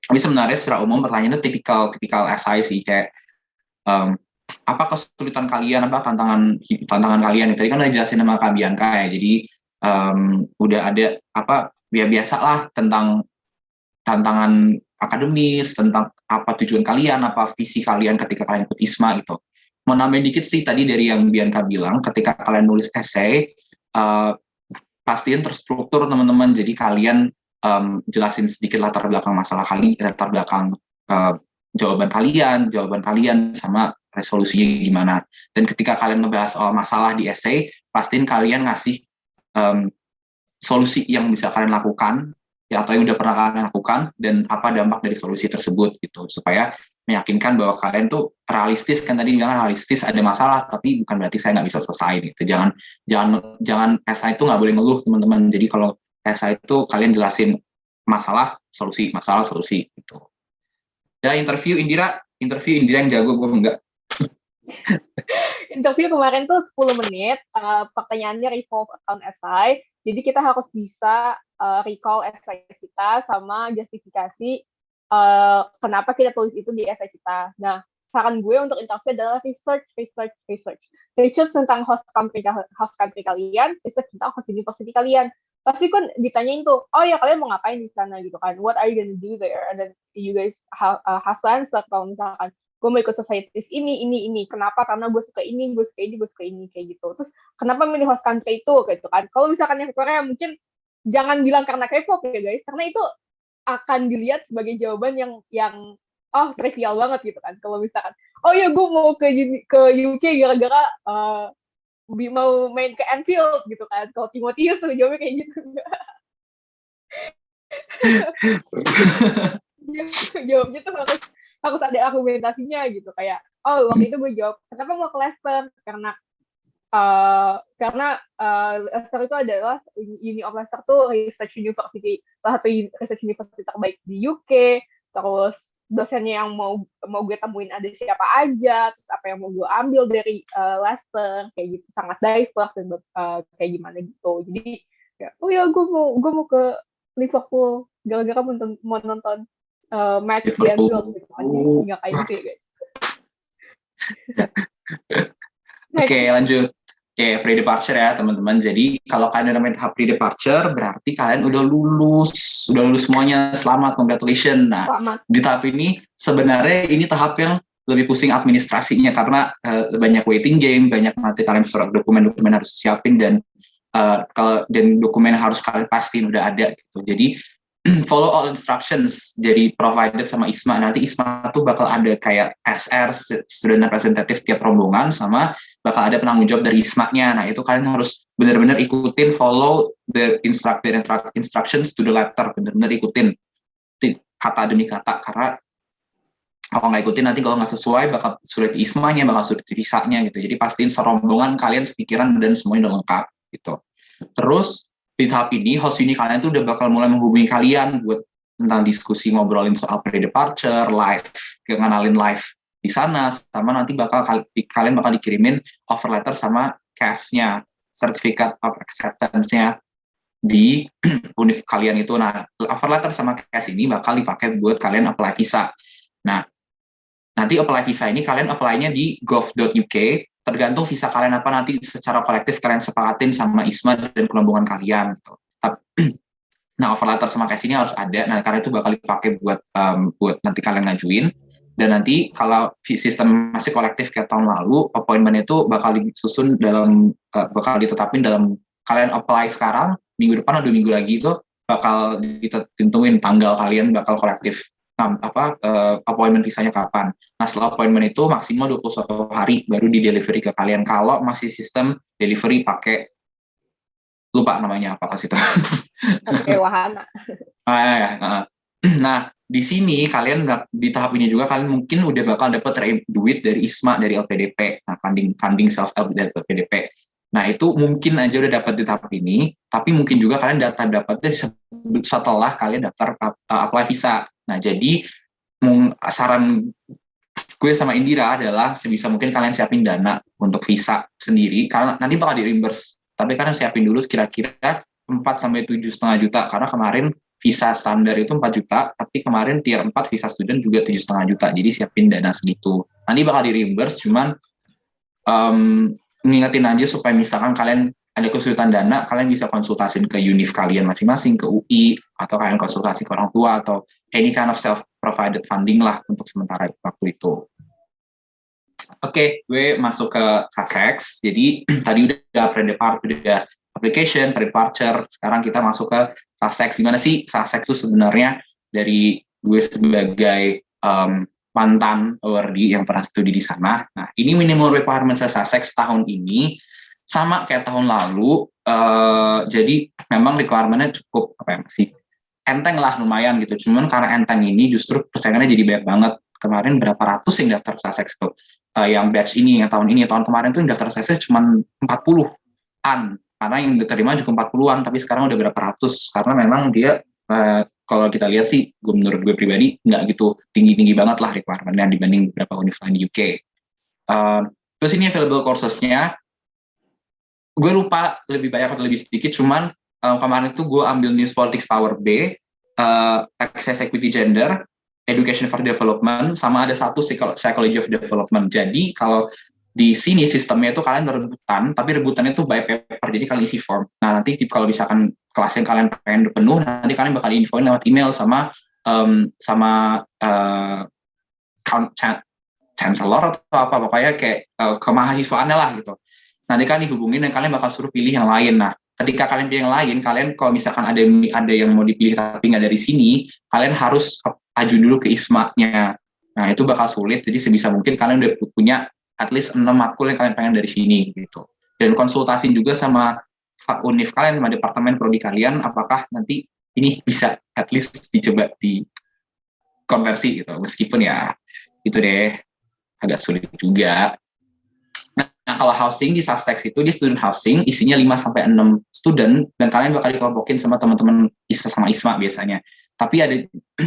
Tapi sebenarnya secara umum pertanyaannya tipikal essay sih, kayak apa kesulitan kalian, tantangan kalian. Tadi kan udah jelasin sama Kak Bianca ya, jadi udah ada biasalah tentang tantangan akademis, tentang apa tujuan kalian, apa visi kalian ketika kalian ikut ISMA gitu. Mau nambahin dikit sih tadi dari yang Bianca bilang, ketika kalian nulis essay pastiin terstruktur teman-teman, jadi kalian jelasin sedikit latar belakang masalah kalian, latar belakang jawaban kalian sama resolusinya gimana. Dan ketika kalian ngebahas soal masalah di essay, pastiin kalian ngasih solusi yang bisa kalian lakukan ya, atau yang udah pernah kalian lakukan dan apa dampak dari solusi tersebut gitu, supaya meyakinkan bahwa kalian tuh realistis. Kan tadi bilang realistis, ada masalah tapi bukan berarti saya nggak bisa selesai gitu. Jangan essay itu nggak boleh ngeluh teman-teman. Jadi kalau essay itu kalian jelasin masalah solusi gitu. Ya interview Indira yang jago, gue enggak. Interview kemarin tuh 10 menit, pertanyaannya revolve around essay, jadi kita harus bisa recall essay kita sama justifikasi kenapa kita tulis itu di essay kita. Nah, saran gue untuk interview adalah research tentang host country kalian, research tentang host university kalian. Pasti kan ditanyain tuh, oh ya kalian mau ngapain di sana gitu kan, what are you gonna do there, and then you guys have plans lah kalau misalkan gue mau ikut societies ini, kenapa, karena gue suka ini, kayak gitu. Terus kenapa milih host country itu gitu kan. Kalau misalkan yang Korea mungkin jangan bilang karena K-pop ya guys, karena itu akan dilihat sebagai jawaban yang trivial banget gitu kan. Kalau misalkan oh ya gue mau ke UK gara-gara mau main ke Anfield gitu kan. Kalau Timotius tuh jawabnya kayak gitu. Jawabnya tuh harus ada argumentasinya gitu, kayak waktu itu gue jawab kenapa mau ke Leicester, karena Leicester itu adalah Uni of Leicester tuh research university, salah satu research university terbaik di UK, terus dosennya yang mau gue temuin ada siapa aja, terus apa yang mau gue ambil dari Leicester, kayak gitu, sangat diverse dan kayak gimana gitu. Jadi ya, gue mau ke Liverpool gara-gara mau nonton match di Anfield gitu kan, nggak kayak gitu ya guys. Oke, lanjut. Oke, pre-departure ya teman-teman. Jadi kalau kalian udah main tahap pre-departure, berarti kalian udah lulus semuanya. Selamat, congratulations. Nah, Selamat. di tahap ini sebenarnya ini tahap yang lebih pusing administrasinya karena banyak waiting game, banyak nanti kalian surat dokumen harus siapin dan dokumen harus kalian pastiin udah ada gitu. Jadi follow all instructions jadi provided sama ISMA. Nanti ISMA tuh bakal ada kayak SR, student representative tiap rombongan, sama bakal ada penanggung jawab dari ISMA-nya. Nah itu kalian harus benar-benar ikutin, follow the instructions to the letter, benar-benar ikutin kata demi kata, karena kalau nggak ikutin nanti kalau nggak sesuai bakal sulit ISMA-nya, bakal sulit visanya gitu. Jadi pastiin serombongan kalian sepikiran dan semuanya udah lengkap gitu. Terus di tahap ini, host ini kalian tuh udah bakal mulai menghubungi kalian buat tentang diskusi, ngobrolin soal pre-departure, live, ngenalin live di sana, sama nanti kalian bakal dikirimin offer letter sama CAS-nya, Certificate of Acceptance-nya di univ kalian itu. Nah, offer letter sama CAS ini bakal dipakai buat kalian apply visa. Nah, nanti apply visa ini kalian apply-nya di gov.uk, tergantung visa kalian apa nanti secara kolektif kalian sepakatin sama ISMA dan kelompongan kalian. Nah, offer letter sama CAS ini harus ada. Nah, karena itu bakal dipakai buat nanti kalian ngajuin. Dan nanti kalau sistem masih kolektif kayak tahun lalu, appointment itu bakal disusun bakal ditetapin dalam kalian apply sekarang, minggu depan atau 2 minggu lagi itu bakal ditentuin tanggal kalian bakal kolektif. Appointment visanya kapan. Nah, setelah appointment itu maksimal 21 hari baru di-delivery ke kalian. Kalau masih sistem delivery pakai, lupa namanya apa pas itu. Oke, wahana. Nah, di sini kalian di tahap ini juga kalian mungkin udah bakal dapat duit dari ISMA, dari LPDP. Nah, funding self-help dari LPDP. Nah, itu mungkin aja udah dapat di tahap ini, tapi mungkin juga kalian dapatnya setelah kalian daftar apply visa. Nah, jadi saran gue sama Indira adalah sebisa mungkin kalian siapin dana untuk visa sendiri, karena nanti bakal di-reimburse. Tapi kalian siapin dulu kira-kira 4-7,5 juta, karena kemarin visa standar itu 4 juta, tapi kemarin tier 4 visa student juga 7,5 juta, jadi siapin dana segitu. Nanti bakal di-reimburse, cuman ngingetin aja supaya misalkan kalian ada kesulitan dana, kalian bisa konsultasin ke univ kalian masing-masing, ke UI, atau kalian konsultasi ke orang tua, atau any kind of self-provided funding lah untuk sementara waktu itu. Oke, gue masuk ke SASEX. Jadi tadi udah pre-departure, udah application, pre-departure, sekarang kita masuk ke SASEX. Gimana sih SASEX itu sebenarnya? Dari gue sebagai mantan awardee yang pernah studi di sana. Nah, ini minimal requirement SASEX tahun ini sama kayak tahun lalu, jadi memang requirement-nya cukup masih enteng lah, lumayan gitu. Cuman karena enteng ini justru persaingannya jadi banyak banget. Kemarin berapa ratus yang daftar SASEX tuh, yang batch ini, yang tahun ini, tahun kemarin tuh yang daftar SASEX cuma 40-an, karena yang diterima juga 40-an, tapi sekarang udah berapa ratus, karena memang dia kalau kita lihat sih, menurut gue pribadi nggak gitu tinggi-tinggi banget lah requirement-nya dibanding beberapa univ lain di UK. Terus ini available courses-nya, gue lupa lebih banyak atau lebih sedikit, cuman kemarin itu gue ambil News Politics Power B, Access Equity Gender, Education for Development, sama ada satu Psychology of Development. Jadi kalau di sini sistemnya itu kalian rebutan, tapi rebutannya itu by paper, jadi kalian isi form. Nah nanti kalau misalkan kelas yang kalian pengen penuh, nanti kalian bakal infoin lewat email sama chancellor atau apa, pokoknya kayak kemahasiswaannya lah gitu. Nanti kalian dihubungin dan kalian bakal suruh pilih yang lain. Nah ketika kalian pilih yang lain, kalian kalau misalkan ada yang mau dipilih tapi nggak dari sini, kalian harus ajuin dulu ke ISMA-nya. Nah itu bakal sulit, jadi sebisa mungkin kalian udah punya at least 6 matkul yang kalian pengen dari sini gitu. Dan konsultasin juga sama univ kalian, sama departemen prodi kalian, apakah nanti ini bisa at least dicoba di konversi gitu. Meskipun ya itu deh agak sulit juga. Nah kalau housing di Sussex itu dia student housing, isinya 5-6 student, dan kalian bakal dikelompokin sama teman-teman sama ISMA biasanya. Tapi ada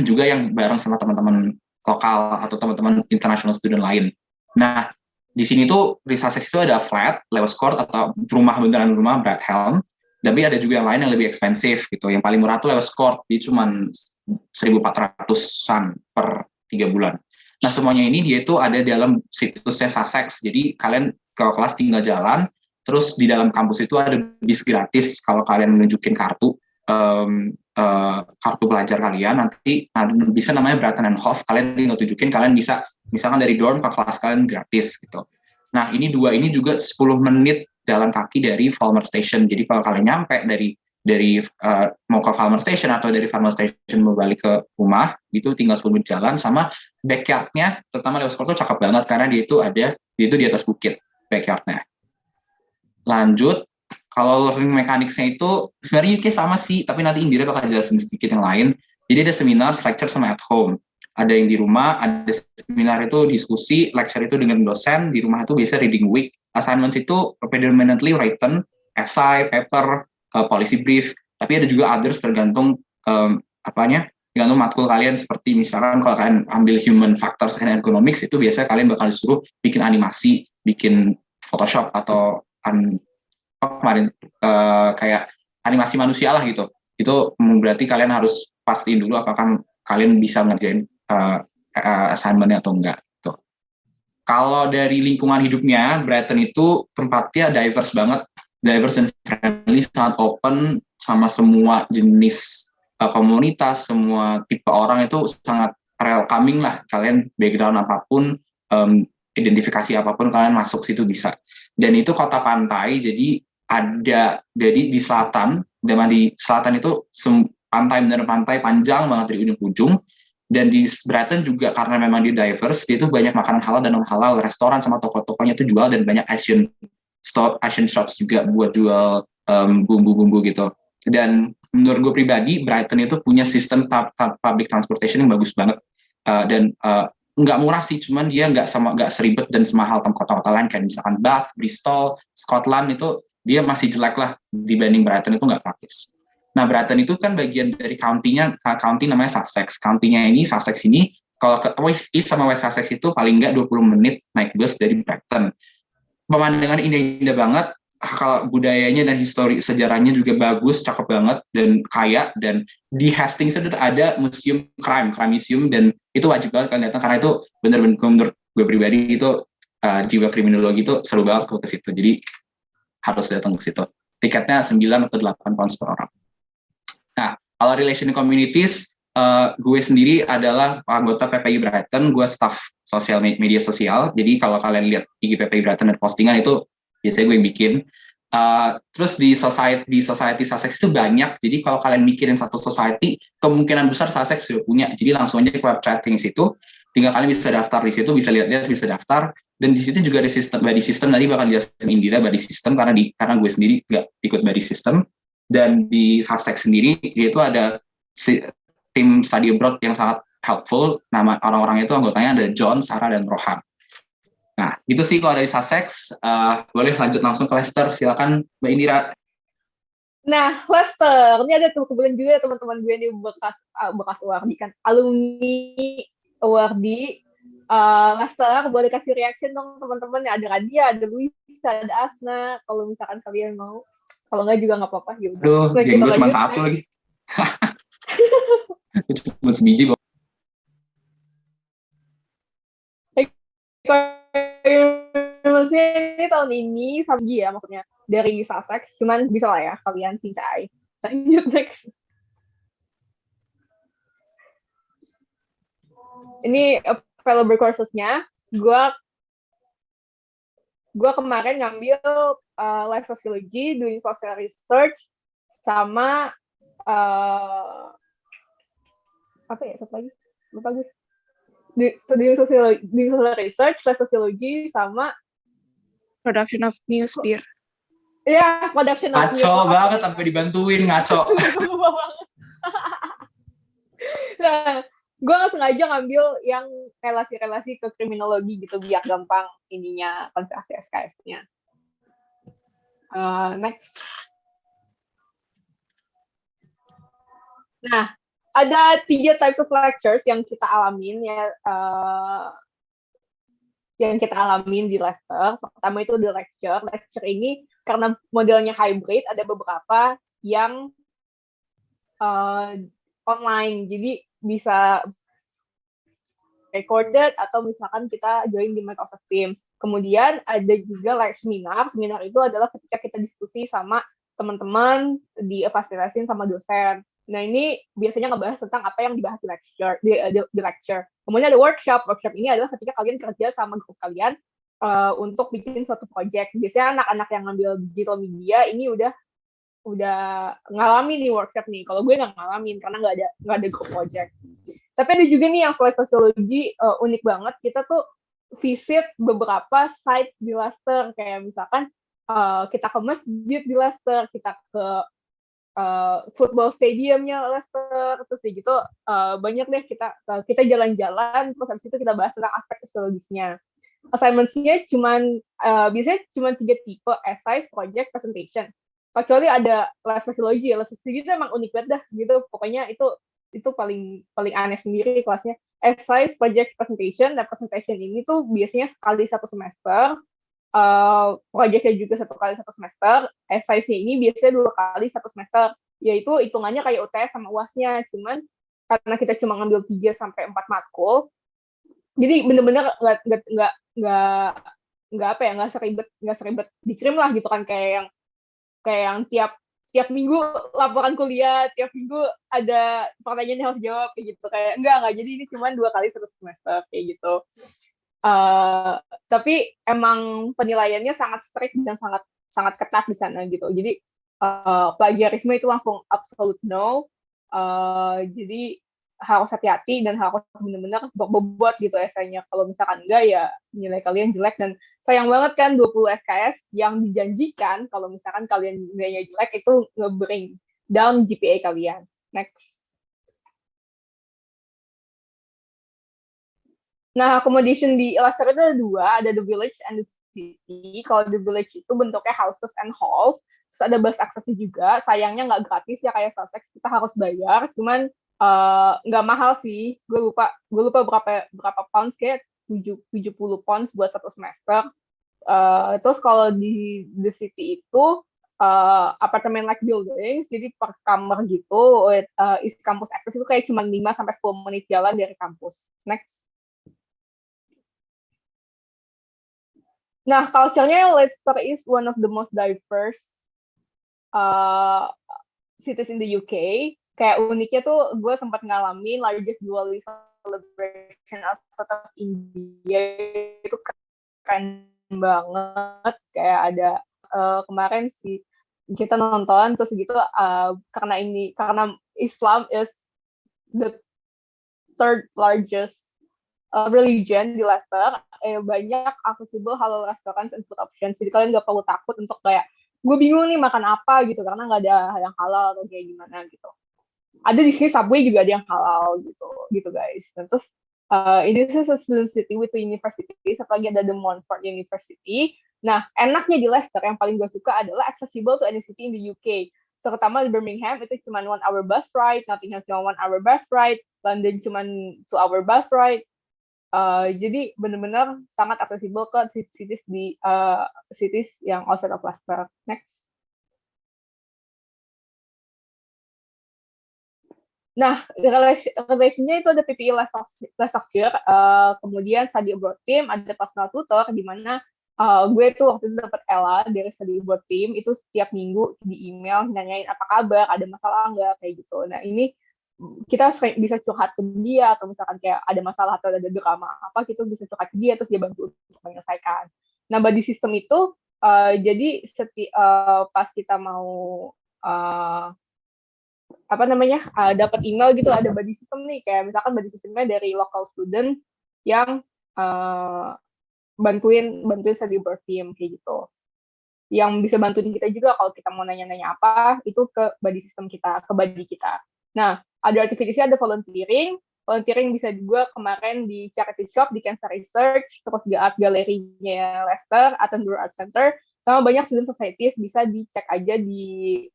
juga yang bareng sama teman-teman lokal atau teman-teman international student lain. Nah di sini tuh di Sussex itu ada flat, Lewes Court atau beneran rumah Bradhelm, tapi ada juga yang lain yang lebih ekspensif gitu. Yang paling murah tuh Lewes Court, dia cuma 1.400-an per 3 bulan. Nah semuanya ini dia itu ada dalam situsnya Sussex, jadi kalian kalau kelas tinggal jalan, terus di dalam kampus itu ada bis gratis kalau kalian menunjukin kartu pelajar kalian, nanti bisa namanya Bratton and Hove, kalian tinggal tunjukin, kalian bisa misalkan dari dorm ke kelas kalian gratis gitu. Nah ini juga 10 menit jalan kaki dari Falmer Station. Jadi kalau kalian nyampe dari mau ke Falmer Station atau dari Falmer Station mau balik ke rumah, itu tinggal 10 menit jalan. Sama backyardnya, terutama Lewes Court tuh cakep banget karena dia itu di atas bukit backyardnya. Lanjut, kalau learning mechanics-nya itu sebenarnya UK sama sih, tapi nanti Indira bakal jelasin sedikit yang lain. Jadi ada seminar, lecture sama at home. Ada yang di rumah, ada seminar itu diskusi, lecture itu dengan dosen, di rumah itu biasa reading week, assignments itu predominantly written, essay, paper, policy brief, tapi ada juga others tergantung tergantung matkul kalian, seperti misalkan kalau kalian ambil human factors and economics, itu biasanya kalian bakal disuruh bikin animasi, bikin Photoshop atau kemarin kayak animasi manusia lah gitu. Itu berarti kalian harus pastiin dulu apakah kalian bisa ngerjain assignment-nya atau enggak. Tuh. Kalau dari lingkungan hidupnya, Brighton itu tempatnya diverse banget, diverse and friendly, sangat open sama semua jenis komunitas, semua tipe orang itu sangat welcoming lah. Kalian background apapun, identifikasi apapun, kalian masuk situ bisa. Dan itu kota pantai, jadi di selatan, dan di selatan itu pantai panjang banget dari ujung ke ujung. Dan di Brighton juga karena memang di diverse, dia itu banyak makanan halal dan non halal, restoran sama toko-tokonya itu jual, dan banyak Asian shops juga buat jual bumbu-bumbu gitu. Dan menurut gue pribadi, Brighton itu punya sistem public transportation yang bagus banget, dan nggak murah sih, cuman dia nggak seribet dan semahal kota-kota lain kayak misalkan Bath, Bristol, Scotland, itu dia masih jelek lah dibanding Brighton, itu nggak praktis. Nah, Brighton itu kan bagian dari county namanya Sussex. County-nya ini, Sussex ini, kalau ke East sama West Sussex itu paling nggak 20 menit naik bus dari Brighton. Pemandangan indah banget, kalau budayanya dan histori sejarahnya juga bagus, cakep banget, dan kaya. Dan di Hastings itu ada museum crime museum, dan itu wajib banget kalian datang, karena itu bener-bener menurut gue pribadi itu jiwa kriminologi itu seru banget kalau ke situ. Jadi harus datang ke situ. Tiketnya 9 atau 8 pounds per orang. Nah, kalau relation communities, gue sendiri adalah anggota PPI Brighton, gue staff media sosial. Jadi kalau kalian lihat IG PPI Brighton dan postingan itu biasanya gue yang bikin. Terus di society Sussex itu banyak. Jadi kalau kalian mikirin satu society, kemungkinan besar Sussex sudah punya. Jadi langsung aja ke website yang situ. Tinggal kalian bisa daftar di situ, bisa lihat-lihat, bisa daftar. Dan di situ juga ada body system. Tadi bakal dijelasin Indira body system karena gue sendiri nggak ikut body system. Dan di Sussex sendiri itu ada tim study abroad yang sangat helpful. Nama orang-orang itu anggotanya ada John, Sarah, dan Rohan. Nah, itu sih kalau dari Sussex. Boleh lanjut langsung ke Leicester. Silakan Mbak Indira. Nah, Leicester, ini ada kebetulan juga teman-teman gue nih bekas awardee kan, alumni awardee Leicester. Boleh kasih reaction dong teman-teman. Ada Radia, ada Luis, ada Asna. Kalau misalkan kalian mau, kalau nggak juga nggak apa-apa. Ya udah. Aduh, Nah, geng kita gue cuma lanjut. satu lagi. Cuma sebiji kok. Maksudnya tahun ini Sabji ya maksudnya dari Sussex, cuman bisa lah ya kalian cincai. Lanjut next. Ini available courses-nya. Gue kemarin ngambil life sociology, doing social research, sama apa ya satu lagi? Lupa gue. Doing social research, life sociology, sama Production of news, dear. ya production of news. Ngaco banget sampai dibantuin ngaco. Nah, gue nggak sengaja ngambil yang relasi-relasi ke kriminologi gitu biar gampang ininya konversi SKS-nya. Next. Nah, ada 3 types of lectures yang kita alamin ya, yang kita alamin di Leicester. Pertama itu the lecture. Lecture ini karena modelnya hybrid, ada beberapa yang online, jadi bisa recorded atau misalkan kita join di Microsoft Teams. Kemudian ada juga live seminar. Seminar itu adalah ketika kita diskusi sama teman-teman, difasilitasin sama dosen. Nah, ini biasanya ngebahas tentang apa yang dibahas di lecture. Kemudian ada workshop. Workshop ini adalah ketika kalian kerja sama grup kalian untuk bikin suatu project. Biasanya anak-anak yang ngambil digital media ini udah ngalamin nih workshop nih. Kalau gue nggak ngalamin karena nggak ada group project. Tapi ada juga nih yang selain sosiologi unik banget. Kita tuh visit beberapa sites di Leicester, kayak misalkan kita ke masjid di Leicester, kita ke football stadiumnya Leicester, terus gitu banyak deh kita jalan-jalan, terus habis itu kita bahas tentang aspek sosiologisnya. Assignments-nya biasanya cuma 3 tipe: essay, project, presentation. Kecuali ada live sociology. Live sociology itu emang unik banget dah gitu. Pokoknya itu paling aneh sendiri kelasnya. Essay, project, presentation. Dan presentation ini tuh biasanya sekali 1 semester. Projectnya juga 1 kali 1 semester. Essay-nya ini biasanya 2 kali 1 semester. Yaitu hitungannya kayak UTS sama UAS-nya. Cuman karena kita cuma ngambil 3-4 matkul, jadi bener-bener nggak seribet dikirim lah gitu kan, kayak yang tiap minggu laporan kuliah, tiap minggu ada pertanyaan yang harus jawab kayak gitu. Kayak enggak, jadi ini cuma 2 kali 1 semester kayak gitu. Tapi emang penilaiannya sangat strict dan sangat ketat di sana gitu. Jadi plagiarisme itu langsung absolute no. Jadi harus hati-hati dan harus benar-benar bobot gitu esainya. Kalau misalkan enggak ya nilai kalian jelek, dan sayang banget kan 20 SKS yang dijanjikan kalau misalkan kalian nilainya jelek itu nge-bring down GPA kalian. Next. Nah, accommodation di Leicester itu ada 2, ada the village and the city. Kalau the village itu bentuknya houses and halls, terus ada bus access juga. Sayangnya nggak gratis ya kayak Sussex, kita harus bayar. Cuman nggak mahal sih. Gue lupa berapa pounds, kayak 70 pounds buat 1 semester. Terus kalau di the city itu apartemen like buildings, jadi per kamar gitu. Isi kampus access itu kayak cuma 5-10 menit jalan dari kampus. Next. Nah, culture-nya Leicester is one of the most diverse cities in the UK. Kayak uniknya tuh gue sempat ngalamin largest Diwali celebration outside of India, itu keren banget. Kayak ada kemarin sih kita nonton, terus gitu karena Islam is the 3rd largest religion di Leicester, banyak accessible halal restaurants and food options. Jadi kalian nggak perlu takut untuk kayak gue bingung nih makan apa gitu karena nggak ada yang halal atau kayak gimana gitu. Ada di sini Subway juga ada yang halal gitu guys. Dan terus ini is a student city with a university. Satu lagi ada the Montfort University. Nah, enaknya di Leicester yang paling gue suka adalah accessible to any city in the UK. terutama di Birmingham itu cuma 1 hour bus ride, Nottingham cuma 1 hour bus ride, London cuma 2 hour bus ride. Jadi benar-benar sangat aksesibel ke cities cities yang outside of Leicester. Next. Nah, relation-nya itu ada PPE Leicestershire, kemudian study abroad team, ada personal tutor, di mana gue tuh waktu itu dapat Ella dari study abroad team, itu setiap minggu di email nanyain apa kabar, ada masalah nggak, kayak gitu. Nah, ini kita bisa curhat ke dia, atau misalkan kayak ada masalah atau ada drama apa, kita bisa curhat ke dia, terus dia bantu untuk menyelesaikan. Nah, buddy system itu, jadi pas kita mau dapat email gitu, ada buddy system nih, kayak misalkan buddy systemnya dari local student yang bantuin study abroad team kayak gitu, yang bisa bantuin kita juga kalau kita mau nanya-nanya apa, itu ke buddy system kita, ke buddy kita. Nah, ada activity-nya, ada volunteering bisa juga kemarin di charity shop, di Cancer Research, terus di art gallery-nya Leicester, Attenborough Art Center, sama banyak student societies, bisa dicek aja di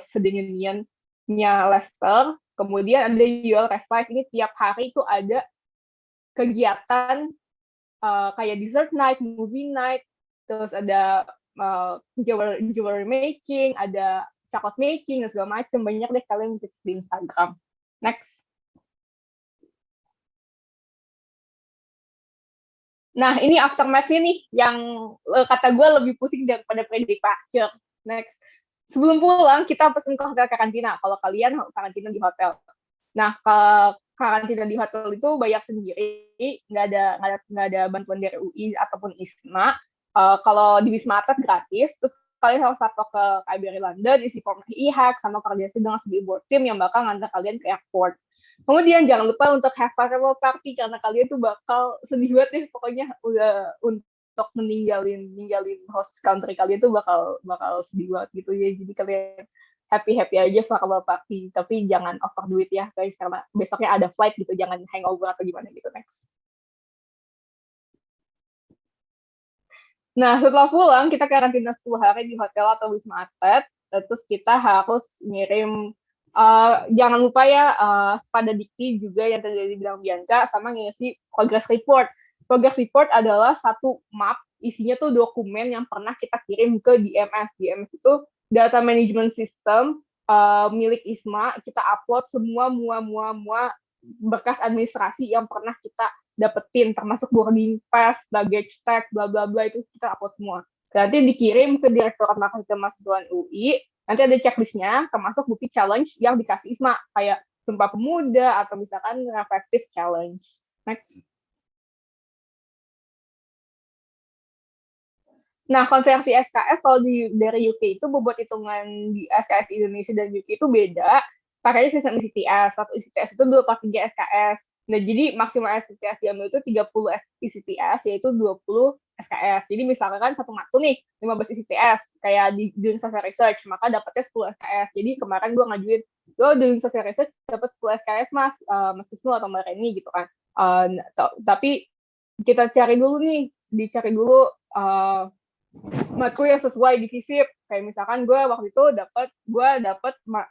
student union-nya Leicester. Kemudian ada UL Rest Life, ini tiap hari itu ada kegiatan kayak dessert night, movie night, terus ada jewelry making, ada chocolate making, dan segala macam. Banyak deh, kalian bisa cek di Instagram. Next. Nah, ini aftermath-nya nih, yang kata gue lebih pusing daripada pre-departure. Next. Sebelum pulang, kita pesen ke hotel karantina. Kalau kalian karantina di hotel. Nah, karantina di hotel itu bayar sendiri, nggak ada bantuan dari UI ataupun ISMA. Kalau di Wisma Atlet gratis, terus kalian harus lapor ke KBRI London, isi form e-hack, sama koordinasi dengan study abroad team yang bakal ngantar kalian ke airport. Kemudian jangan lupa untuk have farewell party, karena kalian tuh bakal sedih banget nih, pokoknya udah untuk meninggalin host country kalian tuh bakal sedih banget gitu ya. Jadi kalian happy aja farewell party, tapi jangan over duit ya guys, karena besoknya ada flight gitu, jangan hangover atau gimana gitu. Next. Nah, setelah pulang kita karantina 10 hari di hotel atau Wisma Atlet, terus kita harus ngirim jangan lupa ya, pada dikti juga yang tadi dibilang Bianca, sama ngisi progress report. Progress report adalah satu map, isinya tuh dokumen yang pernah kita kirim ke DMS. DMS itu data management system milik ISMA. Kita upload semua berkas administrasi yang pernah kita dapetin, termasuk boarding pass, luggage tag, bla bla bla, itu kita upload semua. Nanti dikirim ke Direktorat Mahasiswaan UI. Nanti ada checklistnya, termasuk bukti challenge yang dikasih ISMA, kayak Sumpah Pemuda, atau misalkan Reflective Challenge. Next. Nah, konversi SKS kalau dari UK itu bobot hitungan di SKS Indonesia dan UK itu beda, pakainya sistem ICTS. Satu ICTS itu 23 SKS. Nah, jadi maksimal SKS diambil itu 30 ICTS, yaitu 20 SKS. Jadi misalkan satu matkul nih, 15 ICTS, kayak di Social Research, maka dapatnya 10 SKS. Jadi kemarin gue ngajuin, di Social Research dapat 10 SKS, Mas Kisnu atau Mbak Reni gitu kan. Tapi kita cari dulu dicari dulu matkul yang sesuai di FISIP. Kayak misalkan gue waktu itu dapat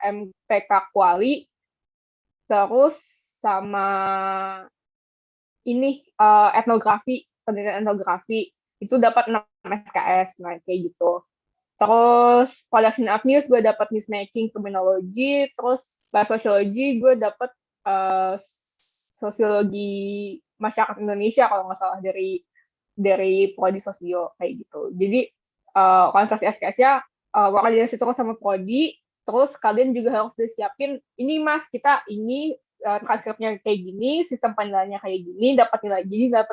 MTK Kuali, terus sama ini etnografi, penelitian etnografi, itu dapat 6 SKS, nah kayak gitu. Terus production of news gue dapat newsmaking, criminology, terus life sociology gue dapat sosiologi masyarakat Indonesia kalau nggak salah dari prodi sosio kayak gitu. Jadi konversi SKS-nya koordinasi terus sama prodi, terus kalian juga harus disiapin, ini Mas, kita ini transkripnya kayak gini, sistem penilaiannya kayak gini, dapat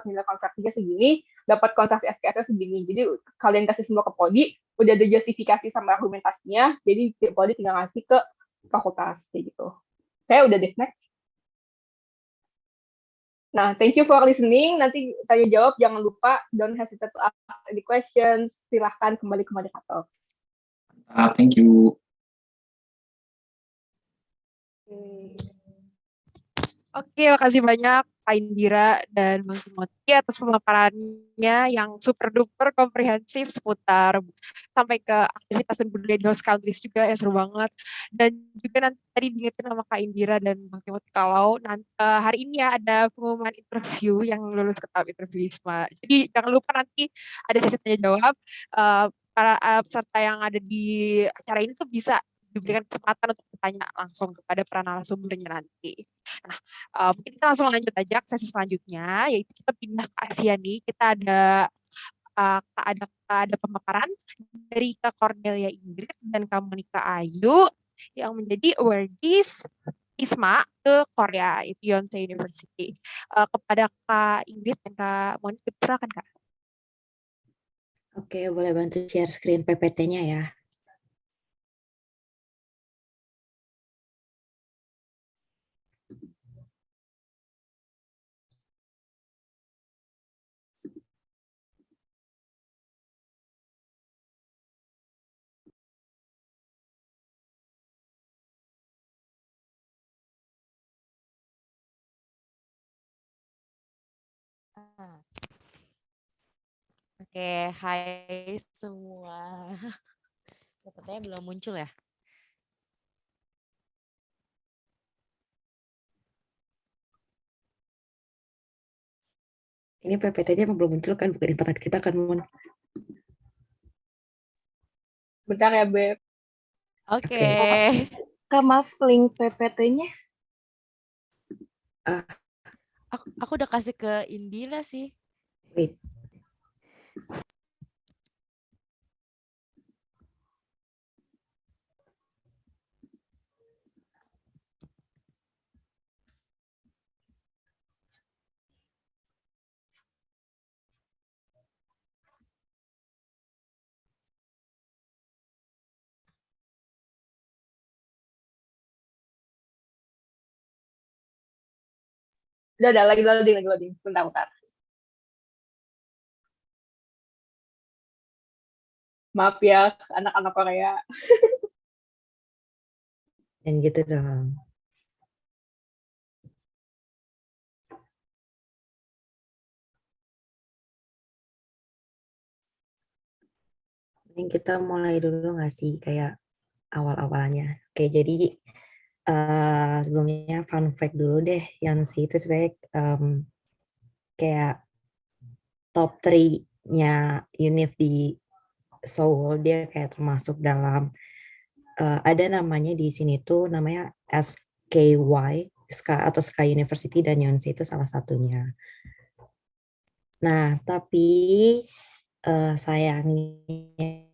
nilai konversinya segini, dapat konversi SKS-nya segini. Jadi kalian kasih semua ke prodi, udah ada justifikasi sama argumentasinya, jadi prodi tinggal ngasih ke fakultas kayak gitu. Oke, udah deh, next. Nah, thank you for listening. Nanti tanya jawab, jangan lupa, don't hesitate to ask any questions. Silahkan kembali ke moderator. Thank you. Oke, makasih banyak Kak Indira dan Bang Timothy atas pemaparannya yang super duper komprehensif seputar sampai ke aktivitas dan budaya di host countries juga, ya seru banget. Dan juga nanti tadi diingetin sama Kak Indira dan Bang Timothy kalau nanti, hari ini ya ada pengumuman interview yang lulus ke tahap interview ISMA. Jadi jangan lupa nanti ada sesi tanya jawab. Para peserta yang ada di acara ini tuh bisa diberikan kesempatan untuk bertanya langsung kepada para narasumbernya nanti. Nah, mungkin kita langsung lanjut aja ke sesi selanjutnya, yaitu kita pindah ke Asia nih. Kita ada pemaparan dari Kak Cornelia Ingrid dan Kak Monica Ayu yang menjadi awardees ISMA ke Korea, itu Yonsei University. Kepada Kak Ingrid dan Kak Monica, silakan Kak. Oke, boleh bantu share screen PPT-nya ya. Oke, hai semua. PPT-nya belum muncul ya? Ini PPT-nya emang belum muncul kan, bukan internet kita kan, Mon. Bentar ya, Beb. Oke. Kak, maaf, link PPT-nya. Aku udah kasih ke Indira sih. Wait. Udah, lagi loading. Bentar. Maaf ya, anak-anak Korea. Dan gitu dong. Mending kita mulai dulu nggak sih, kayak awal-awalnya. Oke, jadi sebelumnya fun fact dulu deh, yang sih itu sebenarnya kayak top 3-nya univ di Seoul, dia kayak termasuk dalam ada namanya di sini tuh namanya SKY atau Sky University, dan Yonsei itu salah satunya. Nah, tapi sayangnya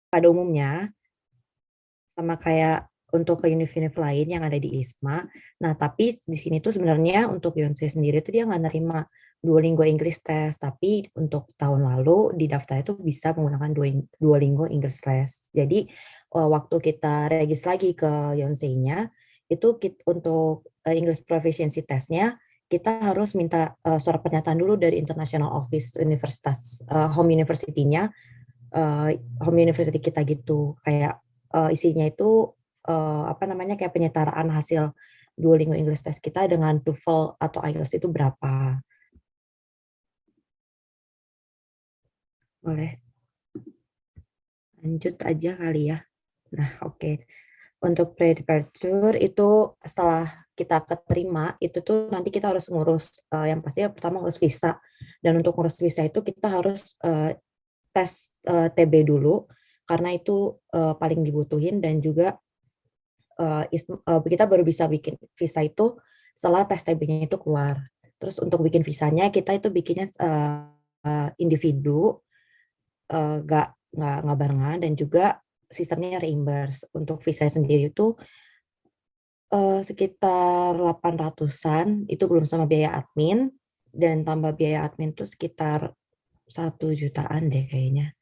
pada umumnya sama kayak untuk ke univ-univ lain yang ada di ISMA. Nah, tapi di sini tuh sebenarnya untuk Yonsei sendiri tuh dia nggak nerima Duolingo English Test, tapi untuk tahun lalu di daftar itu bisa menggunakan Duolingo English Test. Jadi waktu kita regis lagi ke Yonsei-nya, itu untuk English Proficiency Test-nya kita harus minta surat pernyataan dulu dari International Office Universitas home university-nya, home university kita gitu, kayak isinya itu apa namanya kayak penyetaraan hasil Duolingo English Test kita dengan TOEFL atau IELTS itu berapa. Boleh lanjut aja kali ya. Nah, oke. Untuk pre-departure itu setelah kita keterima, itu tuh nanti kita harus ngurus, yang pasti pertama ngurus visa. Dan untuk ngurus visa itu kita harus tes TB dulu. karena itu paling dibutuhin, dan juga kita baru bisa bikin visa itu setelah tes TB-nya itu keluar. Terus untuk bikin visanya kita itu bikinnya individu, nggak barengan, dan juga sistemnya reimburse. Untuk visa sendiri itu sekitar 800-an, itu belum sama biaya admin, dan tambah biaya admin itu sekitar 1 jutaan deh kayaknya.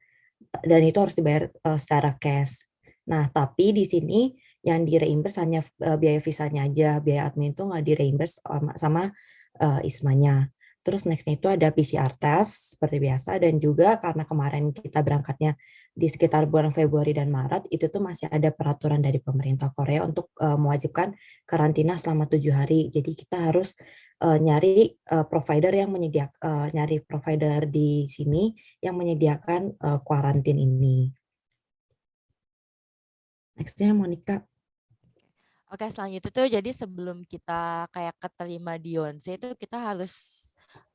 Dan itu harus dibayar secara cash. Nah, tapi di sini yang di-reimburse hanya biaya visanya aja, biaya admin itu nggak di-reimburse sama ISMA-nya. Terus next-nya itu ada PCR test seperti biasa, dan juga karena kemarin kita berangkatnya di sekitar bulan Februari dan Maret, itu tuh masih ada peraturan dari pemerintah Korea untuk mewajibkan karantina selama 7 hari. Jadi kita harus nyari provider yang nyari provider di sini yang menyediakan kuarantin ini. Next-nya Monica. Oke, selanjutnya tuh jadi sebelum kita kayak keterima di Yonsei itu kita harus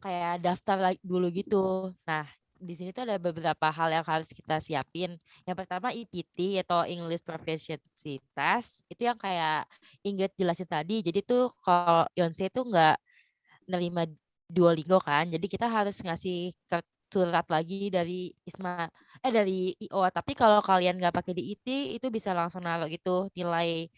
kayak daftar dulu gitu. Nah, di sini tuh ada beberapa hal yang harus kita siapin. Yang pertama EPT atau English Proficiency Test. Itu yang kayak Ingrid jelasin tadi. Jadi tuh kalau Yonsei itu nggak nerima Duolingo kan. Jadi kita harus ngasih surat lagi dari dari IO. Tapi kalau kalian nggak pakai di IT, itu bisa langsung naruh gitu nilai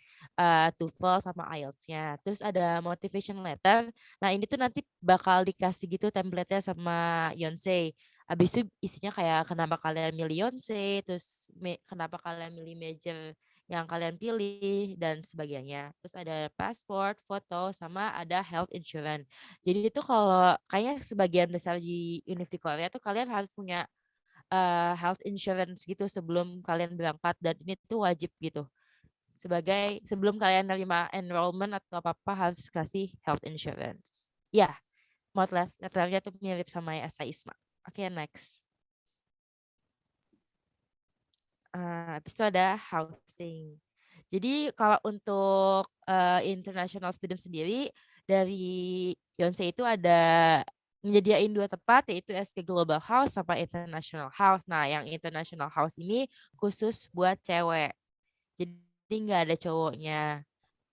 TOEFL sama IELTS-nya. Terus ada motivation letter. Nah, ini tuh nanti bakal dikasih gitu template-nya sama Yonsei. Habis itu isinya kayak kenapa kalian milih Yonsei, terus kenapa kalian milih major yang kalian pilih, dan sebagainya. Terus ada passport, foto, sama ada health insurance. Jadi itu kalau kayaknya sebagian besar di University Korea tuh kalian harus punya health insurance gitu sebelum kalian berangkat, dan ini tuh wajib gitu. Sebelum kalian nerima enrollment atau apa-apa harus kasih health insurance. Ya, letternya tuh mirip sama SI ISMA. Oke, next. Habis itu ada housing. Jadi kalau untuk international student sendiri dari Yonsei itu ada menyediain 2 tempat, yaitu SK Global House sama International House. Nah, yang International House ini khusus buat cewek. Jadi nggak ada cowoknya.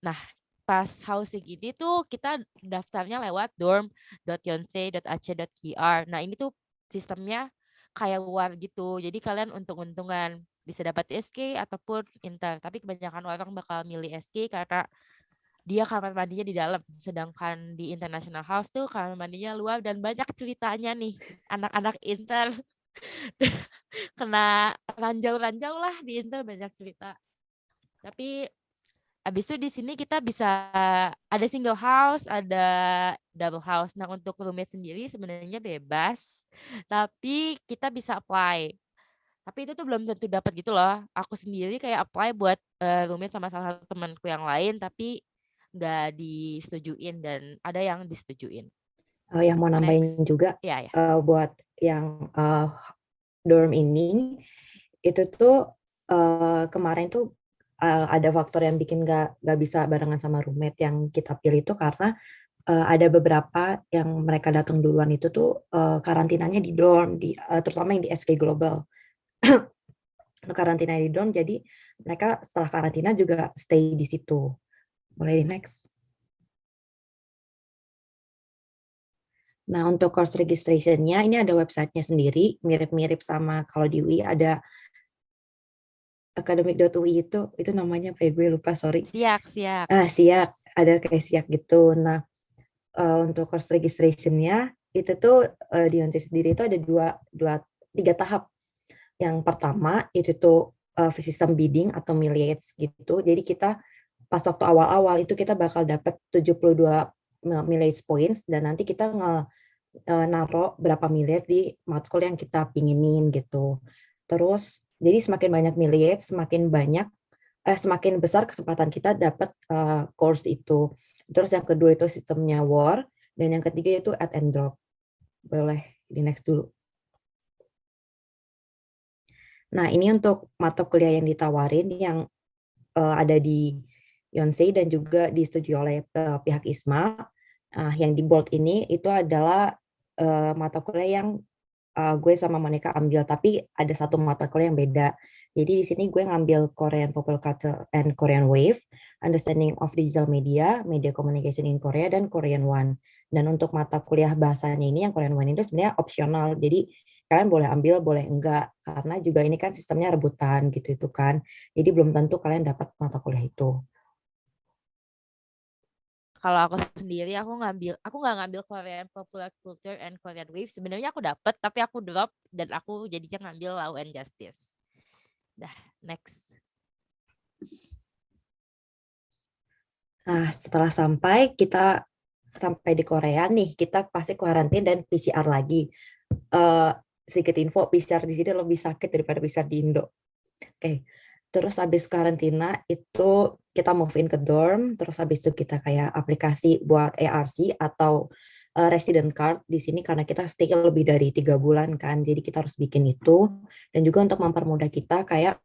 Nah, pas housing ini tuh kita daftarnya lewat dorm.yonsei.ac.kr. Nah, ini tuh sistemnya kayak war gitu. Jadi kalian untung-untungan bisa dapat SK ataupun Inter. Tapi kebanyakan orang bakal milih SK karena dia kamar mandinya di dalam. Sedangkan di International House tuh kamar mandinya luar, dan banyak ceritanya nih. Anak-anak Inter kena ranjau-ranjau lah di Inter, banyak cerita. Tapi habis itu di sini kita bisa ada single house, ada double house. Nah, untuk roommate sendiri sebenarnya bebas, tapi kita bisa apply. Tapi itu tuh belum tentu dapat gitu loh. Aku sendiri kayak apply buat roommate sama salah satu temanku yang lain, tapi nggak disetujuin, dan ada yang disetujuin. Yang mau nambahin juga, Ya. buat yang dorm ini, itu tuh kemarin tuh ada faktor yang bikin nggak bisa barengan sama roommate yang kita pilih itu karena ada beberapa yang mereka datang duluan itu tuh karantinanya di dorm, terutama yang di SK Global. Karantina di dorm, jadi mereka setelah karantina juga stay di situ. Boleh di next. Nah, untuk course registration-nya ini ada website-nya sendiri, mirip-mirip sama kalau di UI ada academic.ui itu namanya apa ya, gue lupa, sorry. Siak. Siak, ada kayak Siak gitu. Nah, untuk course registration-nya itu tuh di Yonsei sendiri itu ada 3 tahap. Yang pertama itu tuh system bidding atau millage gitu. Jadi kita pas waktu awal-awal itu kita bakal dapat 72 millage points, dan nanti kita naruh berapa millage di matkul yang kita pinginin gitu. Terus jadi semakin banyak millage, semakin besar kesempatan kita dapat course itu. Terus yang kedua itu sistemnya war, dan yang ketiga itu add and drop. Boleh di next dulu. Nah, ini untuk mata kuliah yang ditawarin yang ada di Yonsei dan juga disetujui oleh pihak ISMA. Yang di bold ini itu adalah mata kuliah yang gue sama Monica ambil, tapi ada satu mata kuliah yang beda. Jadi di sini gue ngambil Korean Popular Culture and Korean Wave, Understanding of Digital Media, Media Communication in Korea, dan Korean One. Dan untuk mata kuliah bahasanya ini yang Korean One itu sebenarnya opsional. Jadi kalian boleh ambil, boleh enggak. Karena juga ini kan sistemnya rebutan gitu itu kan. Jadi belum tentu kalian dapat mata kuliah itu. Kalau aku sendiri aku nggak ngambil Korean Popular Culture and Korean Wave. Sebenarnya aku dapet tapi aku drop dan aku jadinya ngambil Law and Justice. Dah, next. Nah, setelah kita sampai di Korea nih, kita pasti karantina dan PCR lagi. Sedikit info, PCR di sini lebih sakit daripada PCR di Indo. Oke. Terus habis karantina itu kita move in ke dorm, terus habis itu kita kayak aplikasi buat ARC atau resident card di sini karena kita stay lebih dari 3 bulan kan, jadi kita harus bikin itu. Dan juga untuk mempermudah kita kayak